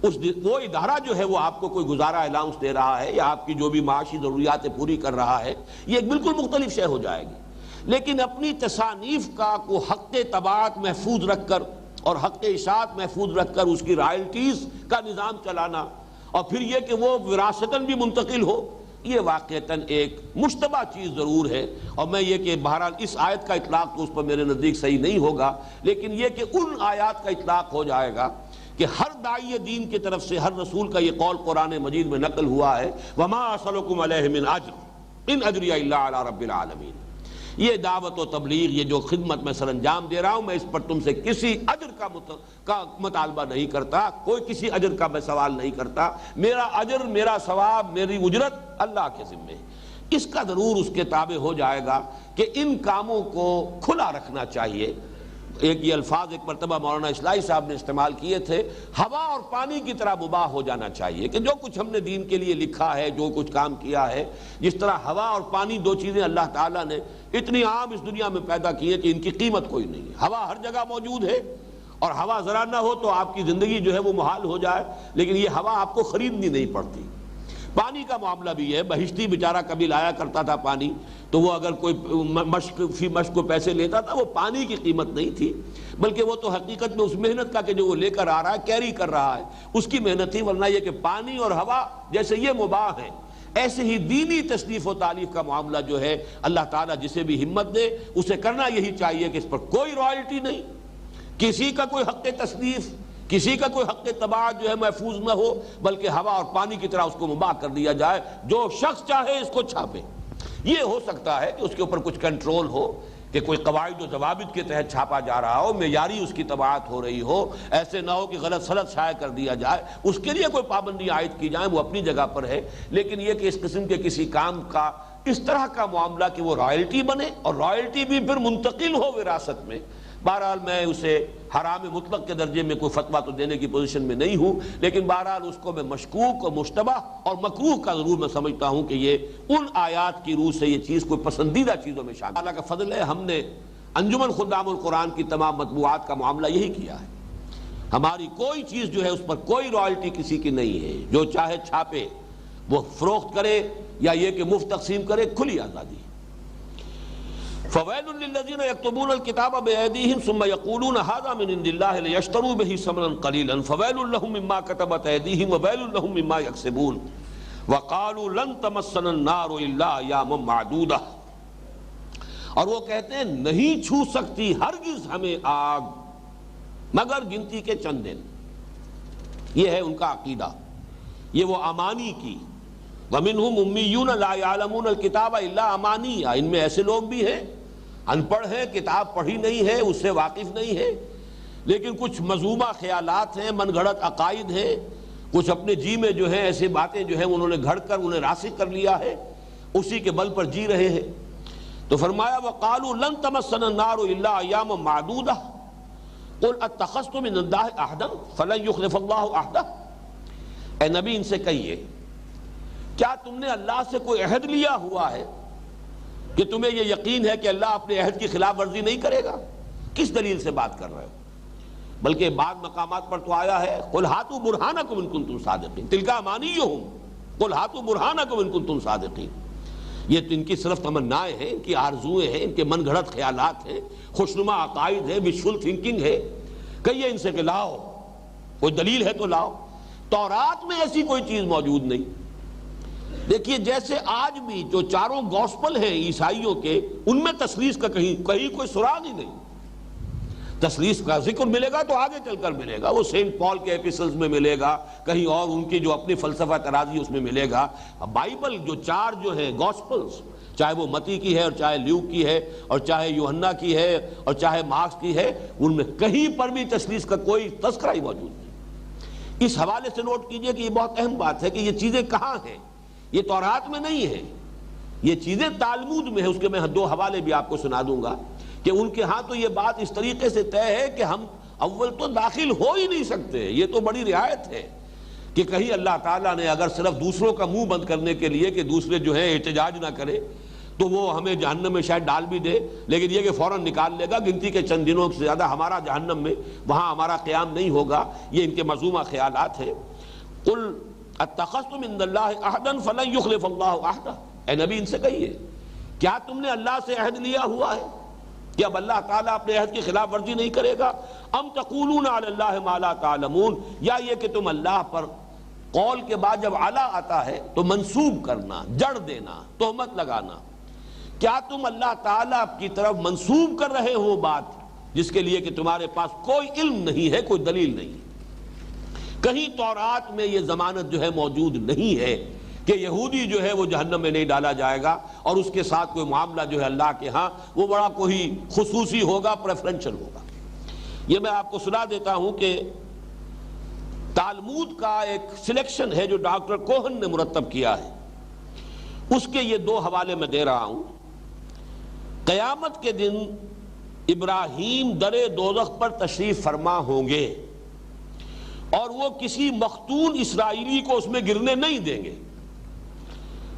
وہ ادارہ جو ہے وہ آپ کو کوئی گزارا الاؤنس دے رہا ہے یا آپ کی جو بھی معاشی ضروریات پوری کر رہا ہے، یہ ایک بالکل مختلف شے ہو جائے گی۔ لیکن اپنی تصانیف کا کو حق طباعت محفوظ رکھ کر اور حق اشاعت محفوظ رکھ کر اس کی رائلٹیز کا نظام چلانا، اور پھر یہ کہ وہ وراثتاً بھی منتقل ہو، یہ واقعتاً ایک مشتبہ چیز ضرور ہے۔ اور میں یہ کہ بہرحال اس آیت کا اطلاق تو اس پر میرے نزدیک صحیح نہیں ہوگا، لیکن یہ کہ ان آیات کا اطلاق ہو جائے گا کہ ہر داعی دین کی طرف سے ہر رسول کا یہ قول قرآن مجید میں نقل ہوا ہے، وَمَا أَسْأَلُكُمْ عَلَيْهِ مِنْ أَجْرٍ إِنْ أَجْرِيَ إِلَّا عَلَىٰ رَبِّ الْعَالَمِينَ۔ یہ دعوت و تبلیغ، یہ جو خدمت میں سر انجام دے رہا ہوں، میں اس پر تم سے کسی اجر کا مطالبہ نہیں کرتا، کوئی کسی اجر کا میں سوال نہیں کرتا۔ میرا اجر، میرا ثواب، میری اجرت اللہ کے ذمے ہے۔ اس کا ضرور اس کے تابع ہو جائے گا کہ ان کاموں کو کھلا رکھنا چاہیے۔ ایک یہ الفاظ ایک مرتبہ مولانا اصلاحی صاحب نے استعمال کیے تھے، ہوا اور پانی کی طرح مباح ہو جانا چاہیے، کہ جو کچھ ہم نے دین کے لیے لکھا ہے، جو کچھ کام کیا ہے، جس طرح ہوا اور پانی دو چیزیں اللہ تعالیٰ نے اتنی عام اس دنیا میں پیدا کی ہے کہ ان کی قیمت کوئی نہیں ہے۔ ہوا ہر جگہ موجود ہے، اور ہوا ذرا نہ ہو تو آپ کی زندگی جو ہے وہ محال ہو جائے، لیکن یہ ہوا آپ کو خریدنی نہیں پڑتی۔ پانی کا معاملہ بھی ہے، بہشتی بیچارہ کبھی لایا کرتا تھا پانی، تو وہ اگر کوئی مشق کو پیسے لیتا تھا، وہ پانی کی قیمت نہیں تھی، بلکہ وہ تو حقیقت میں اس محنت کا کہ جو وہ لے کر آ رہا ہے، کیری کر رہا ہے، اس کی محنت تھی۔ ورنہ یہ کہ پانی اور ہوا جیسے یہ مباح ہے، ایسے ہی دینی تصنیف و تالیف کا معاملہ جو ہے اللہ تعالیٰ جسے بھی ہمت دے اسے کرنا یہی چاہیے کہ اس پر کوئی رائلٹی نہیں، کسی کا کوئی حق تصنیف، کسی کا کوئی حق طباعت جو ہے محفوظ نہ ہو، بلکہ ہوا اور پانی کی طرح اس کو مباح کر دیا جائے، جو شخص چاہے اس کو چھاپے۔ یہ ہو سکتا ہے کہ اس کے اوپر کچھ کنٹرول ہو، کہ کوئی قواعد و ضوابط کے تحت چھاپا جا رہا ہو، معیاری اس کی طباعت ہو رہی ہو، ایسے نہ ہو کہ غلط سلط شائع کر دیا جائے، اس کے لیے کوئی پابندی عائد کی جائیں، وہ اپنی جگہ پر ہے۔ لیکن یہ کہ اس قسم کے کسی کام کا اس طرح کا معاملہ کہ وہ رائلٹی بنے اور رائلٹی بھی پھر منتقل ہو وراثت میں، بہرحال میں اسے حرام مطلق کے درجے میں کوئی فتویٰ تو دینے کی پوزیشن میں نہیں ہوں، لیکن بہرحال اس کو میں مشکوک اور مشتبہ اور مکروہ کا ضرور میں سمجھتا ہوں کہ یہ ان آیات کی روح سے یہ چیز کوئی پسندیدہ چیزوں میں شامل۔ اللہ کا فضل ہے، ہم نے انجمن خدام القرآن کی تمام مطبوعات کا معاملہ یہی کیا ہے۔ ہماری کوئی چیز جو ہے اس پر کوئی رائلٹی کسی کی نہیں ہے، جو چاہے چھاپے، وہ فروخت کرے یا یہ کہ مفت تقسیم کرے، کھلی آزادی۔ فَوَيْلٌ لِّلَّذِينَ يَكْتُبُونَ الْكِتَابَ بِأَيْدِيهِمْ ثُمَّ يَقُولُونَ هَٰذَا مِنْ عِندِ اللَّهِ لِيَشْتَرُوا بِهِ ثَمَنًا قَلِيلًا فَوَيْلٌ لَّهُم مِّمَّا كَتَبَتْ أَيْدِيهِمْ وَوَيْلٌ لَّهُم مِّمَّا يَكْسِبُونَ وَقَالُوا لَن تَمَسَّنَا النَّارُ إِلَّا أَيَّامًا مَّعْدُودَةً، اور وہ کہتے ہیں نہیں چھو سکتی ہرگز ہمیں آگ مگر گنتی کے چند دن۔ یہ ہے ان کا عقیدہ، یہ وہ امانی کی۔ وَمِنْهُمْ أُمِّيُّونَ لَا يَعْلَمُونَ الْكِتَابَ إِلَّا أَمَانِيَّ، ان میں ایسے لوگ بھی ہیں ان پڑھ ہیں، کتاب پڑھی نہیں ہے، اس سے واقف نہیں ہے، لیکن کچھ مذمومہ خیالات ہیں، من گھڑت عقائد ہیں، کچھ اپنے جی میں جو ہے ایسی باتیں جو ہیں انہوں نے گھڑ کر انہیں راسخ کر لیا ہے، اسی کے بل پر جی رہے ہیں۔ تو فرمایا وَقَالُوا لَن تَمَسَّنَا النَّارُ إِلَّا أَيَّامًا مَّعْدُودَةً قُلْ أَتَّخَذْتُم مِّنْ اللَّهِ عَهْدًا فَلَن يُخْلِفَ اللَّهُ عَهْدَهُ، اے نبی ان سے کہیے کیا تم نے اللہ سے کوئی عہد لیا ہوا ہے کہ تمہیں یہ یقین ہے کہ اللہ اپنے عہد کی خلاف ورزی نہیں کرے گا؟ کس دلیل سے بات کر رہے ہو؟ بلکہ بعض مقامات پر تو آیا ہے قُلْ هَاتُوا بُرْهَانَكُمْ إِن كُنتُمْ صَادِقِينَ تِلْكَ أَمَانِيُّهُمْ قُلْ هَاتُوا بُرْهَانَكُمْ إِن كُنتُمْ صَادِقِينَ۔ یہ تو ان کی صرف تمنائیں ہیں، ان کی آرزویں ہیں، ان کے من گھڑت خیالات ہیں، خوشنما عقائد ہیں، وشفل تھنکنگ ہے۔ کہیے ان سے کہ لاؤ، کوئی دلیل ہے تو لاؤ۔ تورات میں ایسی کوئی چیز موجود نہیں۔ دیکھیے جیسے آج بھی جو چاروں گوسپل ہیں عیسائیوں کے، ان میں تثلیث کا کہیں کوئی سراغ ہی نہیں۔ تثلیث کا ذکر ملے گا تو آگے چل کر ملے گا، وہ سینٹ پال کے ایپیسلز میں ملے گا، کہیں اور ان کی جو اپنی فلسفہ ترازی اس میں ملے گا۔ بائبل جو چار جو ہیں گوسپلز، چاہے وہ متی کی ہے اور چاہے لیوک کی ہے اور چاہے یوحنا کی ہے اور چاہے مارکس کی ہے، ان میں کہیں پر بھی تثلیث کا کوئی تذکرہ ہی موجود نہیں۔ اس حوالے سے نوٹ کیجئے کہ یہ بہت اہم بات ہے کہ یہ چیزیں کہاں ہیں، یہ تورات میں نہیں ہے، یہ چیزیں تالمود میں ہے۔ اس کے میں دو حوالے بھی آپ کو سنا دوں گا۔ کہ ان کے ہاں تو یہ بات اس طریقے سے طے ہے کہ ہم اول تو داخل ہو ہی نہیں سکتے. یہ تو بڑی رعایت ہے کہ کہیں اللہ تعالیٰ نے اگر صرف دوسروں کا منہ بند کرنے کے لیے کہ دوسرے جو ہے احتجاج نہ کرے تو وہ ہمیں جہنم میں شاید ڈال بھی دے، لیکن یہ کہ فوراً نکال لے گا، گنتی کے چند دنوں سے زیادہ ہمارا جہنم میں وہاں ہمارا قیام نہیں ہوگا. یہ ان کے مذمومہ خیالات ہیں. قل اتخذتم عند اللہ عہدا فلن یخلف اللہ عہدہ، اے نبی ان سے کہیے کیا تم نے اللہ سے عہد لیا ہوا ہے کہ اب اللہ تعالیٰ اپنے عہد کی خلاف ورزی نہیں کرے گا؟ ام تقولون علی اللہ ما لا تعلمون، یا یہ کہ تم اللہ پر قول کے بعد جب علی آتا ہے تو منسوب کرنا، جڑ دینا، تہمت لگانا. کیا تم اللہ تعالیٰ کی طرف منسوب کر رہے ہو بات جس کے لیے کہ تمہارے پاس کوئی علم نہیں ہے، کوئی دلیل نہیں ہے؟ کہیں تورات میں یہ ضمانت جو ہے موجود نہیں ہے کہ یہودی جو ہے وہ جہنم میں نہیں ڈالا جائے گا اور اس کے ساتھ کوئی معاملہ جو ہے اللہ کے ہاں وہ بڑا کوئی خصوصی ہوگا، پریفرنشل ہوگا. یہ میں آپ کو سنا دیتا ہوں کہ تالمود کا ایک سلیکشن ہے جو ڈاکٹر کوہن نے مرتب کیا ہے، اس کے یہ دو حوالے میں دے رہا ہوں. قیامت کے دن ابراہیم در دوزخ پر تشریف فرما ہوں گے اور وہ کسی مختون اسرائیلی کو اس میں گرنے نہیں دیں گے.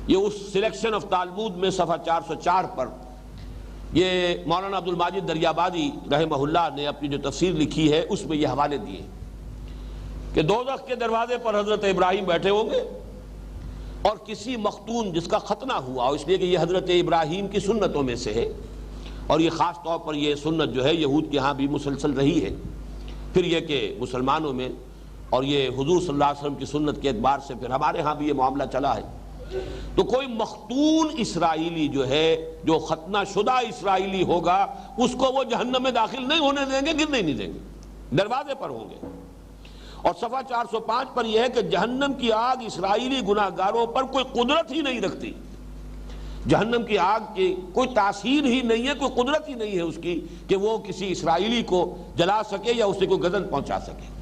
یہ اس سلیکشن آف تالمود میں صفحہ 404 پر یہ مولانا عبد الماجد دریابادی رحمہ اللہ نے اپنی جو تفسیر لکھی ہے اس میں یہ حوالے دیے کہ دوزخ کے دروازے پر حضرت ابراہیم بیٹھے ہوں گے اور کسی مختون جس کا ختنہ ہوا، اور اس لیے کہ یہ حضرت ابراہیم کی سنتوں میں سے ہے اور یہ خاص طور پر یہ سنت جو ہے یہود کے ہاں بھی مسلسل رہی ہے، پھر یہ کہ مسلمانوں میں، اور یہ حضور صلی اللہ علیہ وسلم کی سنت کے اعتبار سے پھر ہمارے ہاں بھی یہ معاملہ چلا ہے. تو کوئی مختون اسرائیلی جو ہے، جو ختنہ شدہ اسرائیلی ہوگا، اس کو وہ جہنم میں داخل نہیں ہونے دیں گے، گرنے نہیں دیں گے، دروازے پر ہوں گے. اور صفحہ 405 پر یہ ہے کہ جہنم کی آگ اسرائیلی گناہ گاروں پر کوئی قدرت ہی نہیں رکھتی. جہنم کی آگ کی کوئی تاثیر ہی نہیں ہے، کوئی قدرت ہی نہیں ہے اس کی کہ وہ کسی اسرائیلی کو جلا سکے یا اسے کوئی گزن پہنچا سکے.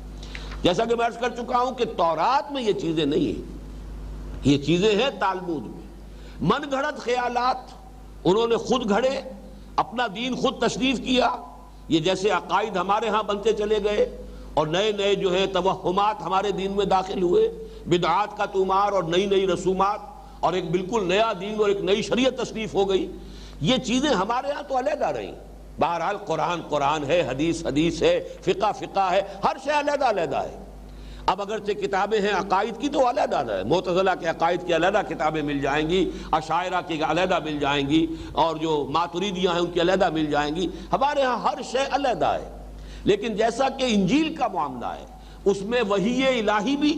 جیسا کہ میں عرض کر چکا ہوں کہ تورات میں یہ چیزیں نہیں ہیں، یہ چیزیں ہیں تالمود میں. من گھڑت خیالات انہوں نے خود گھڑے، اپنا دین خود تصنیف کیا. یہ جیسے عقائد ہمارے ہاں بنتے چلے گئے اور نئے نئے جو ہے توہمات ہمارے دین میں داخل ہوئے، بدعات کا طومار اور نئی نئی رسومات اور ایک بالکل نیا دین اور ایک نئی شریعت تصنیف ہو گئی. یہ چیزیں ہمارے ہاں تو علیحدہ رہیں. بہرحال قرآن قرآن ہے، حدیث حدیث ہے، فقہ فقہ ہے، ہر شے علیحدہ علیحدہ ہے. اب اگرچہ کتابیں ہیں عقائد کی تو علیحدہ ہے، معتزلہ کے عقائد کی علیحدہ کتابیں مل جائیں گی، اشاعرہ کی علیحدہ مل جائیں گی، اور جو ماتریدیاں ہیں ان کی علیحدہ مل جائیں گی. ہمارے ہاں ہر شے علیحدہ ہے. لیکن جیسا کہ انجیل کا معاملہ ہے اس میں وحی الہی بھی،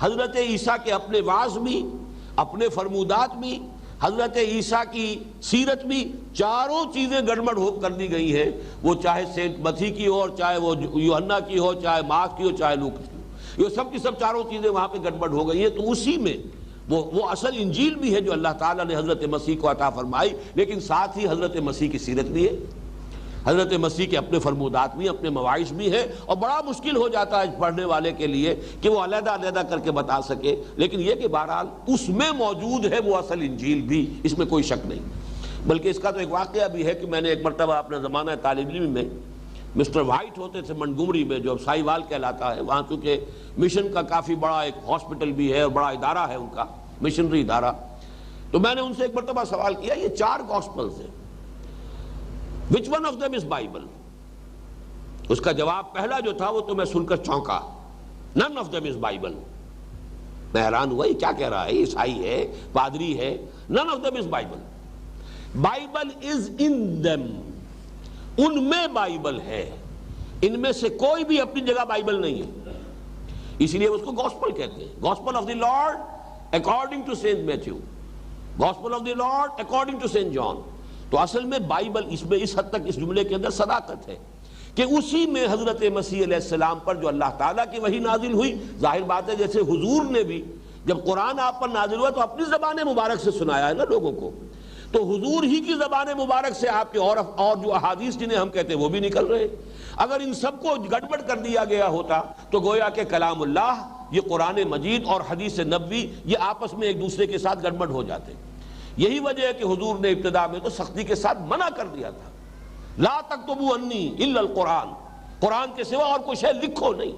حضرت عیسیٰ کے اپنے وعظ بھی، اپنے فرمودات بھی، حضرت عیسیٰ کی سیرت بھی، چاروں چیزیں گڑبڑ ہو کر دی گئی ہیں. وہ چاہے سینٹ متی کی ہو، چاہے وہ یوحنا کی ہو، چاہے مارک کی ہو، چاہے لوک کی ہو، یہ سب کی سب چاروں چیزیں وہاں پہ گڑبڑ ہو گئی ہیں. تو اسی میں وہ اصل انجیل بھی ہے جو اللہ تعالیٰ نے حضرت مسیح کو عطا فرمائی، لیکن ساتھ ہی حضرت مسیح کی سیرت بھی ہے، حضرت مسیح کے اپنے فرمودات بھی، اپنے مواعظ بھی ہیں. اور بڑا مشکل ہو جاتا ہے پڑھنے والے کے لیے کہ وہ علیحدہ علیحدہ کر کے بتا سکے. لیکن یہ کہ بہرحال اس میں موجود ہے وہ اصل انجیل بھی، اس میں کوئی شک نہیں. بلکہ اس کا تو ایک واقعہ بھی ہے کہ میں نے ایک مرتبہ اپنے زمانہ طالب علم میں مسٹر وائٹ ہوتے تھے منٹگومری میں، جو اب سائی وال کہلاتا ہے، وہاں چونکہ مشن کا کافی بڑا ایک ہاسپٹل بھی ہے اور بڑا ادارہ ہے ان کا، مشنری ادارہ. تو میں نے ان سے ایک مرتبہ سوال کیا، یہ 4 گاسپلز ہیں، which one of them is Bible؟ اس کا جواب پہلا جو تھا وہ تو میں سن کر چونکا، none of them is Bible. میں حیران ہوا یہ کیا کہہ رہا ہے، عیسائی ہے، پادری ہے، none of them is Bible. Bible is in them، ان میں بائبل ہے، ان میں سے کوئی بھی اپنی جگہ بائبل نہیں ہے. اس لیے اس کو گاسپل کہتے ہیں، gospel of the Lord according to Saint Matthew, gospel of the Lord according to Saint John. تو اصل میں بائبل اس میں اس حد تک اس جملے کے اندر صداقت ہے کہ اسی میں حضرت مسیح علیہ السلام پر جو اللہ تعالیٰ کی وحی نازل ہوئی. ظاہر بات ہے جیسے حضور نے بھی جب قرآن آپ پر نازل ہوا تو اپنی زبان مبارک سے سنایا ہے نا لوگوں کو، تو حضور ہی کی زبان مبارک سے آپ کے اور جو احادیث جنہیں ہم کہتے ہیں وہ بھی نکل رہے. اگر ان سب کو گڑبڑ کر دیا گیا ہوتا تو گویا کہ کلام اللہ، یہ قرآن مجید اور حدیث نبوی، یہ آپس میں ایک دوسرے کے ساتھ گڑبڑ ہو جاتے. یہی وجہ ہے کہ حضور نے ابتدا میں تو سختی کے ساتھ منع کر دیا تھا لا تکتبوا انی الا القرآن، قرآن کے سوا اور کوئی شے لکھو نہیں،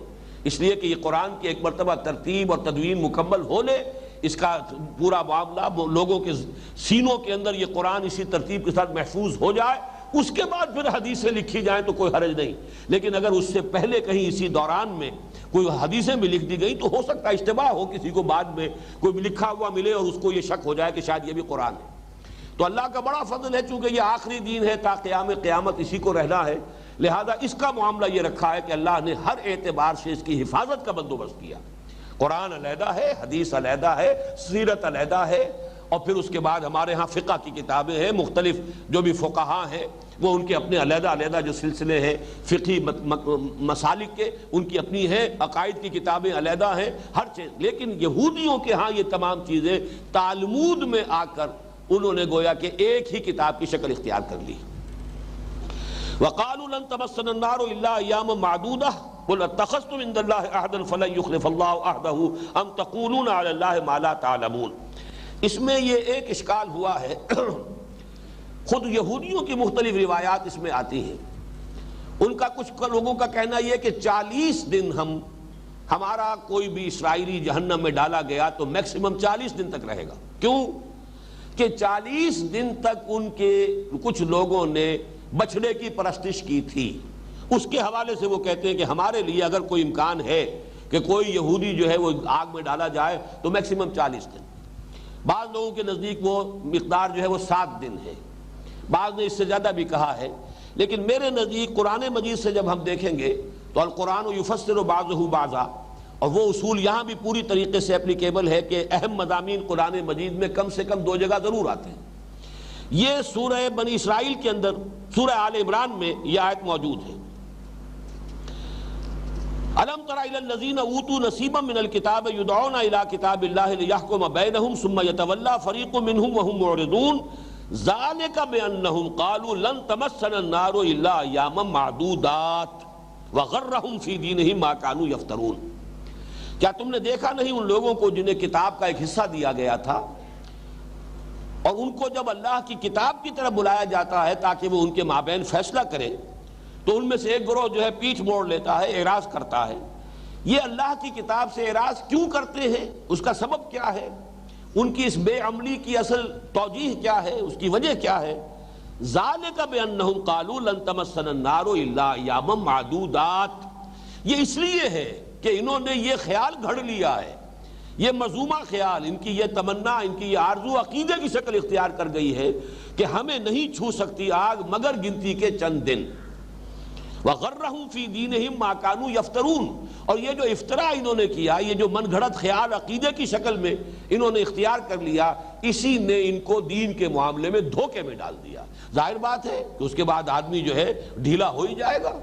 اس لیے کہ یہ قرآن کی ایک مرتبہ ترتیب اور تدوین مکمل ہو لے، اس کا پورا معاملہ لوگوں کے سینوں کے اندر یہ قرآن اسی ترتیب کے ساتھ محفوظ ہو جائے، اس کے بعد پھر حدیثیں لکھی جائیں تو کوئی حرج نہیں۔ لیکن اگر اس سے پہلے کہیں اسی دوران میں کوئی حدیثیں بھی لکھ دی گئی تو ہو سکتا ہے اشتباہ ہو، کسی کو بعد میں کوئی بھی لکھا ہوا ملے اور اس کو یہ شک ہو جائے کہ شاید یہ بھی قرآن ہے۔ تو اللہ کا بڑا فضل ہے، چونکہ یہ آخری دین ہے، تا قیام قیامت اسی کو رہنا ہے، لہذا اس کا معاملہ یہ رکھا ہے کہ اللہ نے ہر اعتبار سے اس کی حفاظت کا بندوبست کیا۔ قرآن علیحدہ ہے، حدیث علیحدہ ہے، سیرت علیحدہ ہے، اور پھر اس کے بعد ہمارے ہاں فقہ کی کتابیں ہیں، مختلف جو بھی فقہاء ہیں وہ ان کے اپنے علیحدہ علیحدہ جو سلسلے ہیں فقہی مسالک کے، ان کی اپنی ہیں، عقائد کی کتابیں علیحدہ ہیں، ہر چیز۔ لیکن یہودیوں کے ہاں یہ تمام چیزیں تالمود میں آ کر انہوں نے گویا کہ ایک ہی کتاب کی شکل اختیار کر لی۔ وَقَالُوا لَن تَمَسَّنَا النَّارُ إِلَّا أَيَّامًا مَّعْدُودَةً قُلْ أَتَّخَذْتُمْ عِندَ اللَّهِ عَهْدًا فَلَن يُخْلِفَ اللَّهُ عَهْدَهُ أَمْ تَقُولُونَ عَلَى اللَّهِ مَا لَا تَعْلَمُونَ۔ اس میں یہ ایک اشکال ہوا ہے، خود یہودیوں کی مختلف روایات اس میں آتی ہیں۔ ان کا کچھ لوگوں کا کہنا یہ کہ 40 دن ہمارا کوئی بھی اسرائیلی جہنم میں ڈالا گیا تو میکسیمم 40 دن تک رہے گا۔ کیوں کہ 40 دن تک ان کے کچھ لوگوں نے بچھڑے کی پرستش کی تھی، اس کے حوالے سے وہ کہتے ہیں کہ ہمارے لیے اگر کوئی امکان ہے کہ کوئی یہودی جو ہے وہ آگ میں ڈالا جائے تو میکسیمم 40 دن۔ بعض لوگوں کے نزدیک وہ مقدار جو ہے وہ 7 دن ہے، بعض نے اس سے زیادہ بھی کہا ہے، لیکن میرے نزدیک قرآن مجید سے جب ہم دیکھیں گے تو القرآن یفسر بعضہ بعضا، اور وہ اصول یہاں بھی پوری طریقے سے اپلیکیبل ہے کہ اہم مضامین قرآن مجید میں کم سے کم 2 جگہ ضرور آتے ہیں۔ یہ سورہ بنی اسرائیل کے اندر سورہ آل عمران میں یہ آیت موجود ہے، أَلَمْ تَرَ إِلَى الَّذِينَ أُوتُوا نَصِيبًا مِنَ الْكِتَابِ يُدْعَوْنَ إِلَى كِتَابِ اللَّهِ لِيَحْكُمَ بَيْنَهُمْ ثُمَّ يَتَوَلَّى فَرِيقٌ مِّنْهُمْ وَهُمْ مُعْرِضُونَ ذَلِكَ بِأَنَّهُمْ قَالُوا لَن تَمَسَّنَا النَّارُ إِلَّا أَيَّامًا مَّعْدُودَاتٍ وَغَرَّهُمْ فِي دِينِهِمْ مَا كَانُوا يَفْتَرُونَ۔ کیا تم نے دیکھا نہیں ان لوگوں کو جنہیں کتاب کا ایک حصہ دیا گیا تھا، اور ان کو جب اللہ کی کتاب کی طرف بلایا جاتا ہے تاکہ وہ ان کے مابین فیصلہ کرے تو ان میں سے ایک گروہ جو ہے پیٹھ موڑ لیتا ہے، اعراض کرتا ہے۔ یہ اللہ کی کتاب سے اعراض کیوں کرتے ہیں، اس کا سبب کیا ہے، ان کی اس بے عملی کی اصل توجیہ کیا ہے، اس کی وجہ کیا ہے؟ ذَلِكَ بِأَنَّهُمْ قَالُوا لَن تَمَسَّنَا النَّارُ إِلَّا أَيَّامًا مَّعْدُودَاتٍ۔ یہ اس لیے ہے کہ انہوں نے یہ خیال گھڑ لیا ہے، یہ مذمومہ خیال، ان کی یہ تمنا، ان کی یہ آرزو عقیدے کی شکل اختیار کر گئی ہے کہ ہمیں نہیں چھو سکتی آگ مگر گنتی کے چند دن۔ وَغَرَّهُمْ فِي دِينِهِمْ مَا كَانُوا يَفْتَرُونَ، اور یہ جو افطرا انہوں نے کیا، یہ جو من گھڑت خیال عقیدے کی شکل میں انہوں نے اختیار کر لیا، اسی نے ان کو دین کے معاملے میں دھوکے میں ڈال دیا۔ ظاہر بات ہے کہ اس کے بعد آدمی جو ہے ڈھیلا ہو ہی جائے گا۔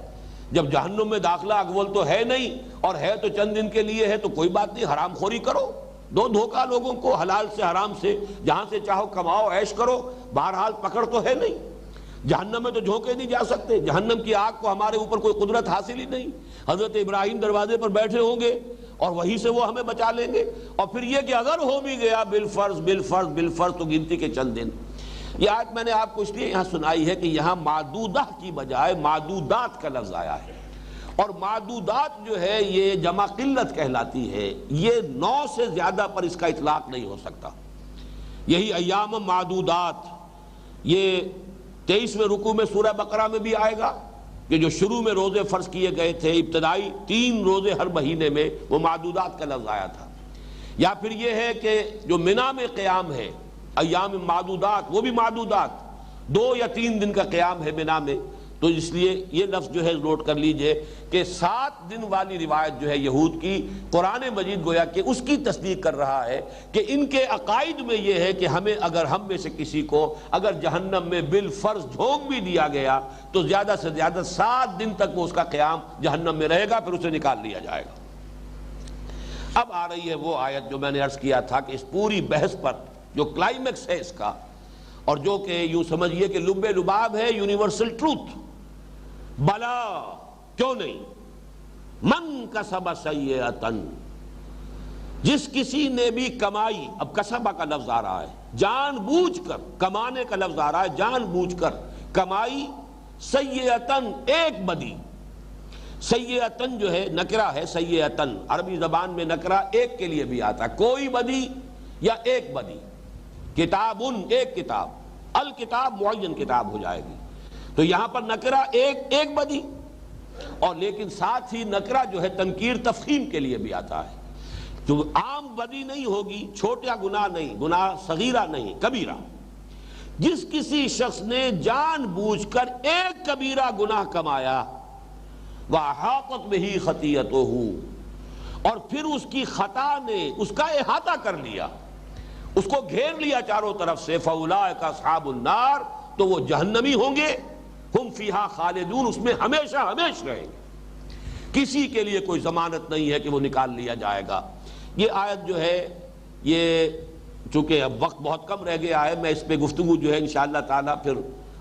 جب جہنم میں داخلہ اول تو ہے نہیں، اور ہے تو چند دن کے لیے ہے، تو کوئی بات نہیں، حرام خوری کرو، دو دھوکہ لوگوں کو، حلال سے حرام سے جہاں سے چاہو کماؤ، عیش کرو، بہرحال پکڑ تو ہے نہیں۔ جہنم میں تو جھونکے نہیں جا سکتے، جہنم کی آگ کو ہمارے اوپر کوئی قدرت حاصل ہی نہیں۔ حضرت ابراہیم دروازے پر بیٹھے ہوں گے اور وہیں سے وہ ہمیں بچا لیں گے، اور پھر یہ کہ اگر ہو بھی گیا بالفرض بالفرض بالفرض تو گنتی کے چند دن۔ یہ آیت میں نے آپ کو اس لیے یہاں سنائی ہے کہ یہاں معدودہ کی بجائے معدودات کا لفظ آیا ہے، اور معدودات جو ہے یہ جمع قلت کہلاتی ہے، یہ 9 سے زیادہ پر اس کا اطلاق نہیں ہو سکتا۔ یہی ایام معدودات یہ 23ویں رکوع میں سورہ بقرہ میں بھی آئے گا کہ جو شروع میں روزے فرض کیے گئے تھے، ابتدائی 3 روزے ہر مہینے میں، وہ معدودات کا لفظ آیا تھا۔ یا پھر یہ ہے کہ جو منی میں قیام ہے، ایام معدودات، وہ بھی معدودات 2 یا 3 دن کا قیام ہے منی میں، تو اس لیے یہ لفظ جو ہے نوٹ کر لیجئے کہ 7 دن والی روایت جو ہے یہود کی، قرآن مجید گویا کہ اس کی تصدیق کر رہا ہے کہ ان کے عقائد میں یہ ہے کہ ہمیں اگر ہم میں سے کسی کو اگر جہنم میں بالفرض جھونک بھی دیا گیا تو زیادہ سے زیادہ 7 دن تک وہ اس کا قیام جہنم میں رہے گا، پھر اسے نکال لیا جائے گا۔ اب آ رہی ہے وہ آیت جو میں نے عرض کیا تھا کہ اس پوری بحث پر جو کلائمیکس ہے اس کا، اور جو کہ یوں سمجھیے کہ لب لباب ہے، یونیورسل ٹروتھ، بلا کیوں نہیں، من کسب سیئۃ، جس کسی نے بھی کمائی، اب کسبہ کا لفظ آ رہا ہے، جان بوجھ کر کمانے کا لفظ آ رہا ہے، جان بوجھ کر کمائی سیئتن ایک بدی. سیئتن جو ہے نکرہ ہے، سیئتن عربی زبان میں نکرہ ایک کے لیے بھی آتا ہے، کوئی بدی یا ایک بدی. کتابن ایک کتاب، الکتاب معین کتاب ہو جائے گی. تو یہاں پر نکرہ ایک بدی، اور لیکن ساتھ ہی نکرہ جو ہے تنکیر تفخیم کے لیے بھی آتا ہے. جو عام بدی نہیں ہوگی، چھوٹا گناہ نہیں، گناہ صغیرہ نہیں، کبیرہ. جس کسی شخص نے جان بوجھ کر ایک کبیرہ گناہ کمایا، وَأَحَاطَتْ بِهِ خَطِيئَتُهُ، اور پھر اس کی خطا نے اس کا احاطہ کر لیا، اس کو گھیر لیا چاروں طرف سے، فَأُولَٰئِكَ أَصْحَابُ النَّارِ، تو وہ جہنمی ہوں گے، ہم فیہا خالدون، اس میں ہمیشہ ہمیشہ رہیں گے. کسی کے لیے کوئی ضمانت نہیں ہے کہ وہ نکال لیا جائے گا. یہ آیت جو ہے، یہ چونکہ اب وقت بہت کم رہ گیا ہے، میں اس پہ گفتگو جو ہے انشاءاللہ تعالیٰ پھر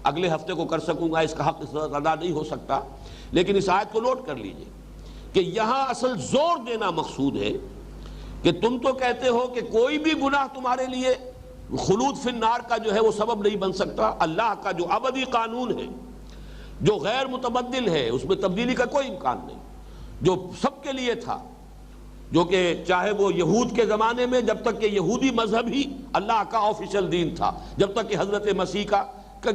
اگلے ہفتے کو کر سکوں گا، اس کا حق اس طرح ادا نہیں ہو سکتا. لیکن اس آیت کو نوٹ کر لیجئے کہ یہاں اصل زور دینا مقصود ہے کہ تم تو کہتے ہو کہ کوئی بھی گناہ تمہارے لیے خلود فی النار کا جو ہے وہ سبب نہیں بن سکتا. اللہ کا جو ابدی قانون ہے، جو غیر متبدل ہے، اس میں تبدیلی کا کوئی امکان نہیں، جو سب کے لیے تھا، جو کہ چاہے وہ یہود کے زمانے میں جب تک کہ یہودی مذہب ہی اللہ کا آفیشل دین تھا، جب تک کہ حضرت مسیح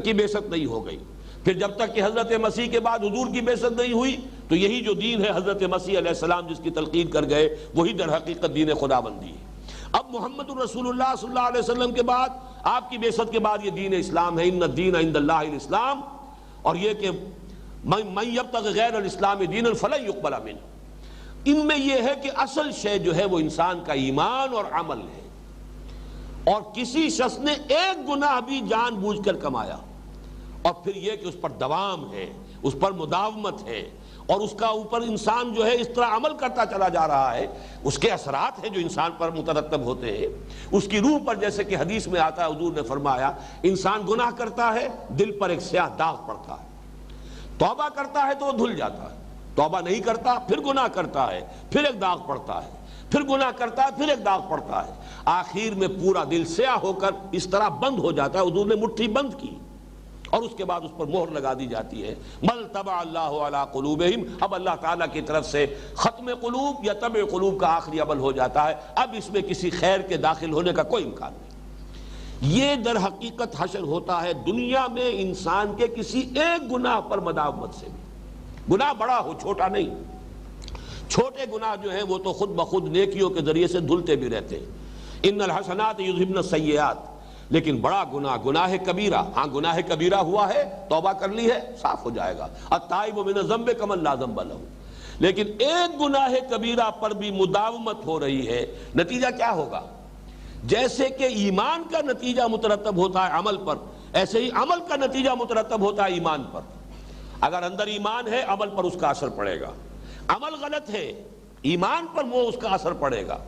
کی بعثت نہیں ہو گئی، پھر جب تک کہ حضرت مسیح کے بعد حضور کی بعثت نہیں ہوئی، تو یہی جو دین ہے حضرت مسیح علیہ السلام جس کی تلقین کر گئے، وہی در حقیقت دین خدا بندی ہے. اب محمد الرسول اللہ صلی اللہ علیہ وسلم کے بعد، آپ کی بعثت کے بعد، یہ دین اسلام ہے. ان الدین عند اللہ الاسلام، اور یہ کہ من یبتغی غیر الاسلام دینا فلن یقبل منہ. ان میں یہ ہے کہ اصل شے جو ہے وہ انسان کا ایمان اور عمل ہے. اور کسی شخص نے ایک گناہ بھی جان بوجھ کر کمایا، اور پھر یہ کہ اس پر دوام ہے، اس پر مداومت ہے، اور اس کا اوپر انسان جو ہے اس طرح عمل کرتا چلا جا رہا ہے، اس کے اثرات ہیں جو انسان پر مترتب ہوتے ہیں. اس کی روح پر، جیسے کہ حدیث میں آتا ہے، حضور نے فرمایا انسان گناہ کرتا ہے، دل پر ایک سیاہ داغ پڑتا ہے. توبہ کرتا ہے تو وہ دھل جاتا ہے، توبہ نہیں کرتا پھر گناہ کرتا ہے، پھر ایک داغ پڑتا ہے، پھر گناہ کرتا ہے، پھر ایک داغ پڑتا ہے، آخر میں پورا دل سیاہ ہو کر اس طرح بند ہو جاتا ہے. حضور نے مٹھی بند کی اور اس کے بعد اس پر مہر لگا دی جاتی ہے. بل طبع اللہ علی قلوبہم، اب اللہ تعالیٰ کی طرف سے ختم قلوب یا طبع قلوب کا آخری عمل ہو جاتا ہے. اب اس میں کسی خیر کے داخل ہونے کا کوئی امکان نہیں. یہ در حقیقت حشر ہوتا ہے دنیا میں انسان کے کسی ایک گناہ پر مداومت سے بھی، گناہ بڑا ہو چھوٹا نہیں. چھوٹے گناہ جو ہیں وہ تو خود بخود نیکیوں کے ذریعے سے دھلتے بھی رہتے ہیں. ان الحسنات یذہبن السیئات. لیکن بڑا گناہ، گناہ کبیرہ، ہاں گناہ کبیرہ ہوا ہے، توبہ کر لی ہے، صاف ہو جائے گا. التائب من الذنب کمن لا ذنب لہ. لیکن ایک گناہ کبیرہ پر بھی مداومت ہو رہی ہے، نتیجہ کیا ہوگا؟ جیسے کہ ایمان کا نتیجہ مترتب ہوتا ہے عمل پر، ایسے ہی عمل کا نتیجہ مترتب ہوتا ہے ایمان پر. اگر اندر ایمان ہے، عمل پر اس کا اثر پڑے گا. عمل غلط ہے، ایمان پر وہ اس کا اثر پڑے گا.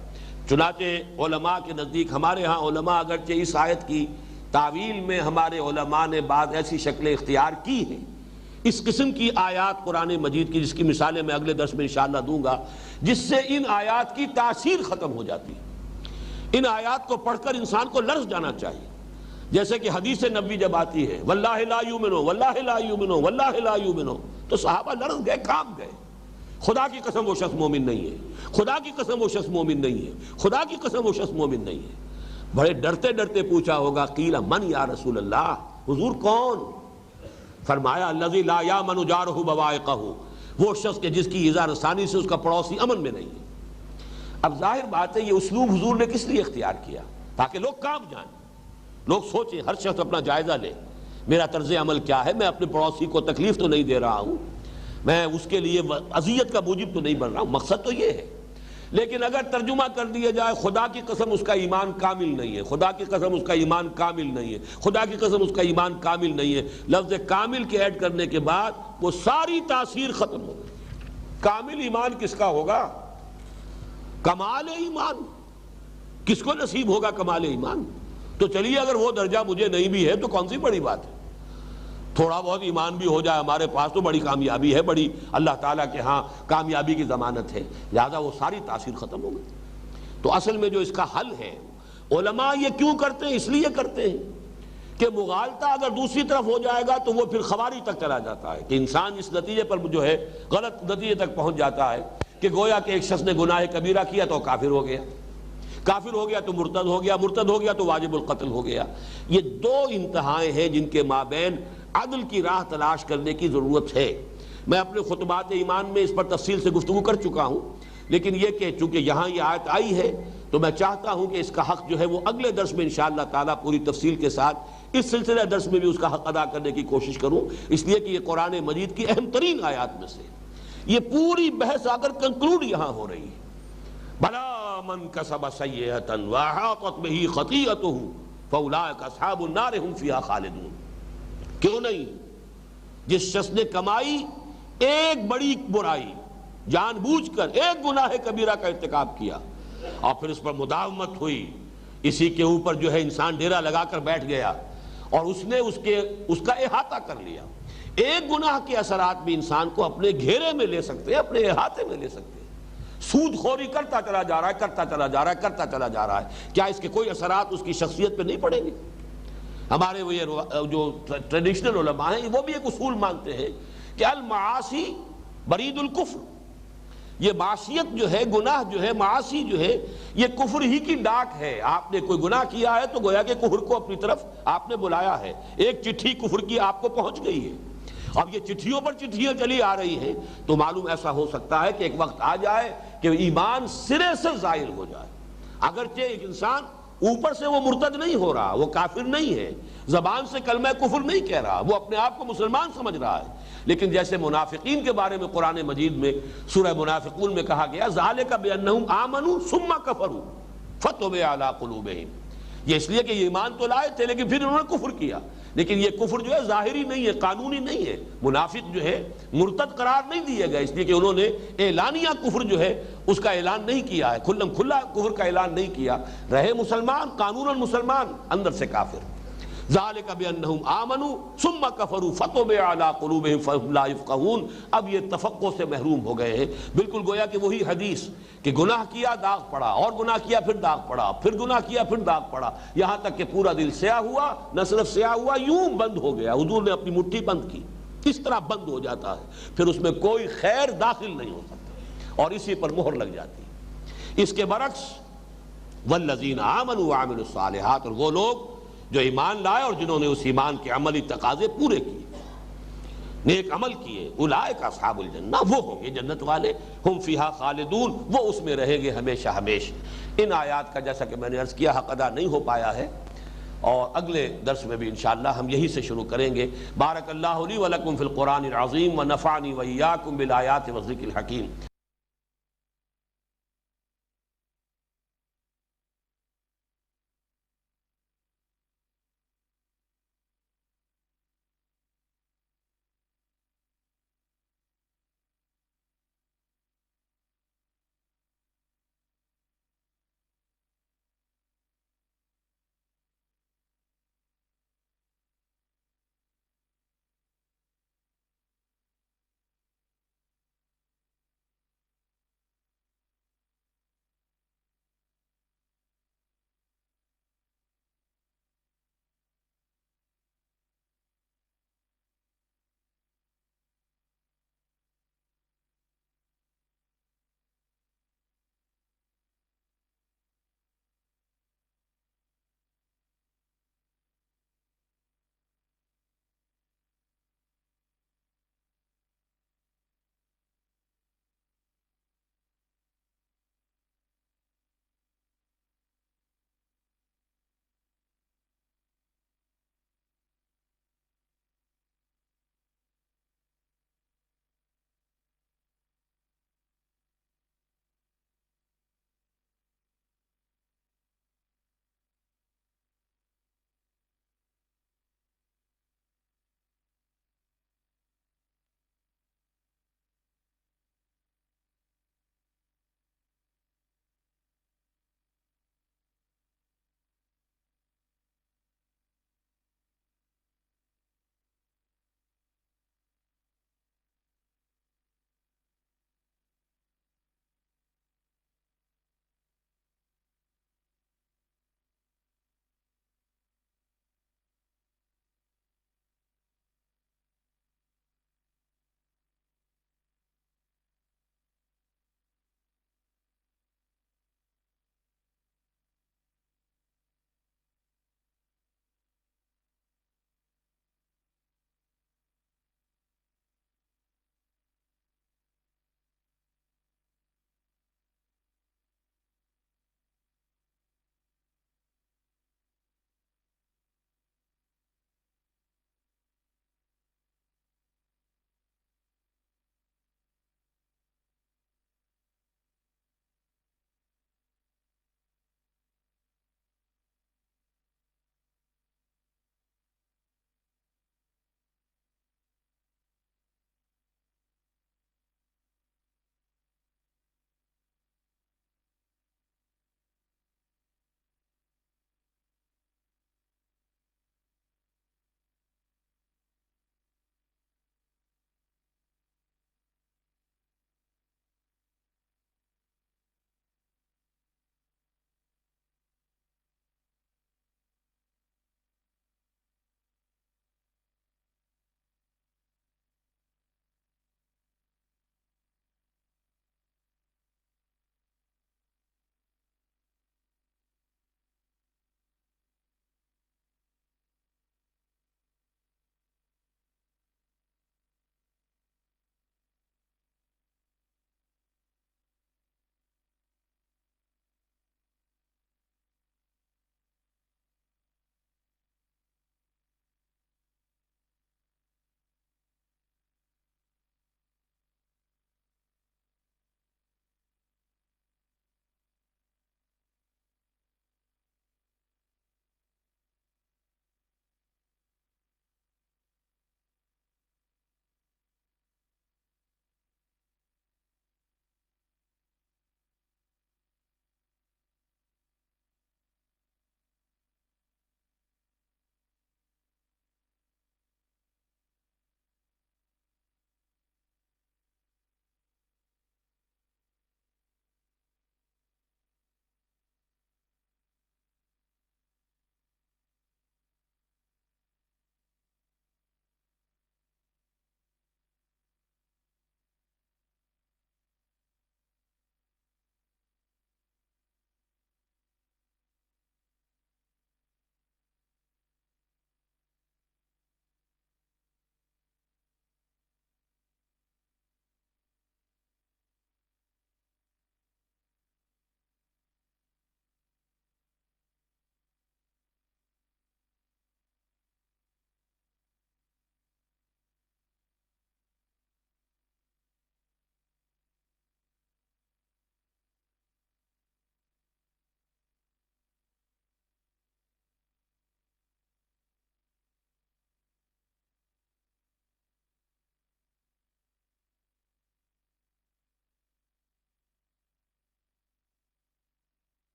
چنانچہ علماء کے نزدیک، ہمارے ہاں علماء اگرچہ اس آیت کی تعویل میں ہمارے علماء نے بعض ایسی شکلیں اختیار کی ہیں، اس قسم کی آیات قرآن مجید کی، جس کی مثالیں میں اگلے درس میں انشاءاللہ دوں گا، جس سے ان آیات کی تاثیر ختم ہو جاتی ہے. ان آیات کو پڑھ کر انسان کو لرز جانا چاہیے. جیسے کہ حدیث نبوی جب آتی ہے، واللہ لا یؤمنو واللہ لا یؤمنو واللہ لا یؤمنو، تو صحابہ لرز گئے، کام گئے. خدا کی قسم وہ شخص مومن نہیں ہے، خدا کی قسم وہ شخص مومن نہیں ہے، خدا کی قسم وہ شخص مومن نہیں ہے. بڑے ڈرتے ڈرتے پوچھا ہوگا، قیل من یا رسول اللہ، حضور کون؟ فرمایا الذی لا یامن جارہ بوائقہ، وہ شخص کہ جس کی ایذا رسانی سے اس کا پڑوسی امن میں نہیں ہے. اب ظاہر بات ہے یہ اسلوب حضور نے کس لیے اختیار کیا؟ تاکہ لوگ کام جائیں، لوگ سوچیں، ہر شخص اپنا جائزہ لے، میرا طرز عمل کیا ہے، میں اپنے پڑوسی کو تکلیف تو نہیں دے رہا ہوں، میں اس کے لیے اذیت کا موجب تو نہیں بن رہا ہوں. مقصد تو یہ ہے. لیکن اگر ترجمہ کر دیا جائے خدا کی قسم اس کا ایمان کامل نہیں ہے، خدا کی قسم اس کا ایمان کامل نہیں ہے، خدا کی قسم اس کا ایمان کامل نہیں ہے، لفظ کامل کے ایڈ کرنے کے بعد وہ ساری تاثیر ختم ہو گئی. کامل ایمان کس کا ہوگا؟ کمال ایمان کس کو نصیب ہوگا؟ کمال ایمان. تو چلیے اگر وہ درجہ مجھے نہیں بھی ہے تو کون سی بڑی بات ہے، تھوڑا بہت ایمان بھی ہو جائے ہمارے پاس تو بڑی کامیابی ہے، بڑی اللہ تعالیٰ کے ہاں کامیابی کی ضمانت ہے. لہذا وہ ساری تاثیر ختم ہو گئی. تو اصل میں جو اس کا حل ہے، علماء یہ کیوں کرتے ہیں؟ اس لیے کرتے ہیں کہ مغالطہ اگر دوسری طرف ہو جائے گا تو وہ پھر خواری تک چلا جاتا ہے، کہ انسان اس نتیجے پر جو ہے غلط نتیجے تک پہنچ جاتا ہے کہ گویا کہ ایک شخص نے گناہ کبیرہ کیا تو کافر ہو گیا، کافر ہو گیا تو مرتد ہو گیا، مرتد ہو گیا تو واجب القتل ہو گیا۔ یہ دو انتہائیں ہیں جن کے مابین عدل کی راہ تلاش کرنے کی ضرورت ہے۔ میں اپنے خطبات ایمان میں اس پر تفصیل سے گفتگو کر چکا ہوں، لیکن یہ کہ چونکہ یہاں یہ آیت آئی ہے تو میں چاہتا ہوں کہ اس کا حق جو ہے وہ اگلے درس میں انشاءاللہ تعالیٰ پوری تفصیل کے ساتھ اس سلسلہ درس میں بھی اس کا حق ادا کرنے کی کوشش کروں، اس لیے کہ یہ قرآن مجید کی اہم ترین آیات میں سے یہ پوری بحث اگر کنکلوڈ یہاں ہو رہی ہے۔ بلا من کسب سیئۃ واحاطت بہ خطیئتہ فاولئک اصحاب النار هم فیہا خالدون۔ کیوں نہیں؟ جس شخص نے کمائی ایک بڑی برائی، جان بوجھ کر ایک گناہ کبیرہ کا ارتکاب کیا اور پھر اس پر مداومت ہوئی، اسی کے اوپر جو ہے انسان ڈیرا لگا کر بیٹھ گیا اور اس نے اس کا احاطہ کر لیا۔ ایک گناہ کے اثرات بھی انسان کو اپنے گھیرے میں لے سکتے ہیں، اپنے احاطے میں لے سکتے ہیں۔ سود خوری کرتا چلا جا رہا ہے، کرتا چلا جا رہا ہے، کرتا چلا جا رہا ہے، کیا اس کے کوئی اثرات اس کی شخصیت پہ نہیں پڑیں گے؟ ہمارے وہ جو ٹریڈیشنل علماء ہیں وہ بھی ایک اصول مانتے ہیں کہ المعاصی برید الکفر، یہ معصیت جو ہے، گناہ جو ہے، معاصی جو ہے، یہ کفر ہی کی ڈاک ہے۔ آپ نے کوئی گناہ کیا ہے تو گویا کہ کفر کو اپنی طرف آپ نے بلایا ہے، ایک چٹھی کفر کی آپ کو پہنچ گئی ہے۔ اب یہ چٹھیوں پر چٹھیاں چلی آ رہی ہیں تو معلوم ایسا ہو سکتا ہے کہ ایک وقت آ جائے کہ ایمان سرے سے زائل ہو جائے۔ اگرچہ ایک انسان اوپر سے وہ مرتد نہیں ہو رہا، وہ کافر نہیں ہے، زبان سے کلمہ کفر نہیں کہہ رہا، وہ اپنے آپ کو مسلمان سمجھ رہا ہے، لیکن جیسے منافقین کے بارے میں قرآن مجید میں سورہ منافقون میں کہا گیا ذالک بانہم آمنوا ثم کفروا فتطبع علی قلوبہم، یہ اس لیے کہ یہ ایمان تو لائے تھے لیکن پھر انہوں نے کفر کیا، لیکن یہ کفر جو ہے ظاہری نہیں ہے، قانونی نہیں ہے۔ منافق جو ہے مرتد قرار نہیں دیے گئے اس لیے کہ انہوں نے اعلانیہ کفر جو ہے اس کا اعلان نہیں کیا ہے، کھلم کھلا کفر کا اعلان نہیں کیا، رہے مسلمان، قانوناً مسلمان، اندر سے کافر۔ ذالک بانہم آمنوا ثم کفروا فطبع علی قلوبہم فہم لا یفقہون۔ اب یہ تفقہ سے محروم ہو گئے ہیں، بالکل گویا کہ وہی حدیث کہ گناہ کیا داغ پڑا، اور گناہ کیا پھر داغ پڑا، پھر گناہ کیا پھر داغ پڑا، یہاں تک کہ پورا دل سیاہ ہوا، نہ صرف سیاہ ہوا، یوں بند ہو گیا، حضور نے اپنی مٹھی بند کی، اس طرح بند ہو جاتا ہے، پھر اس میں کوئی خیر داخل نہیں ہو سکتا اور اسی پر مہر لگ جاتی ہے۔ اس کے برعکس والذین آمنوا وعملوا الصالحات، اور وہ لوگ جو ایمان لائے اور جنہوں نے اس ایمان کے عملی تقاضے پورے کیے، نیک عمل کیے، اولئک اصحاب الجنہ، وہ ہوں گے جنت والے، ہم فیہا خالدون، وہ اس میں رہیں گے ہمیشہ ہمیشہ۔ ان آیات کا جیسا کہ میں نے عرض کیا حق ادا نہیں ہو پایا ہے، اور اگلے درس میں بھی انشاءاللہ ہم یہی سے شروع کریں گے۔ بارک اللہ لی ولکم فی القرآن العظیم ونفعنی وإیاکم بالآیات والذکر الحکیم۔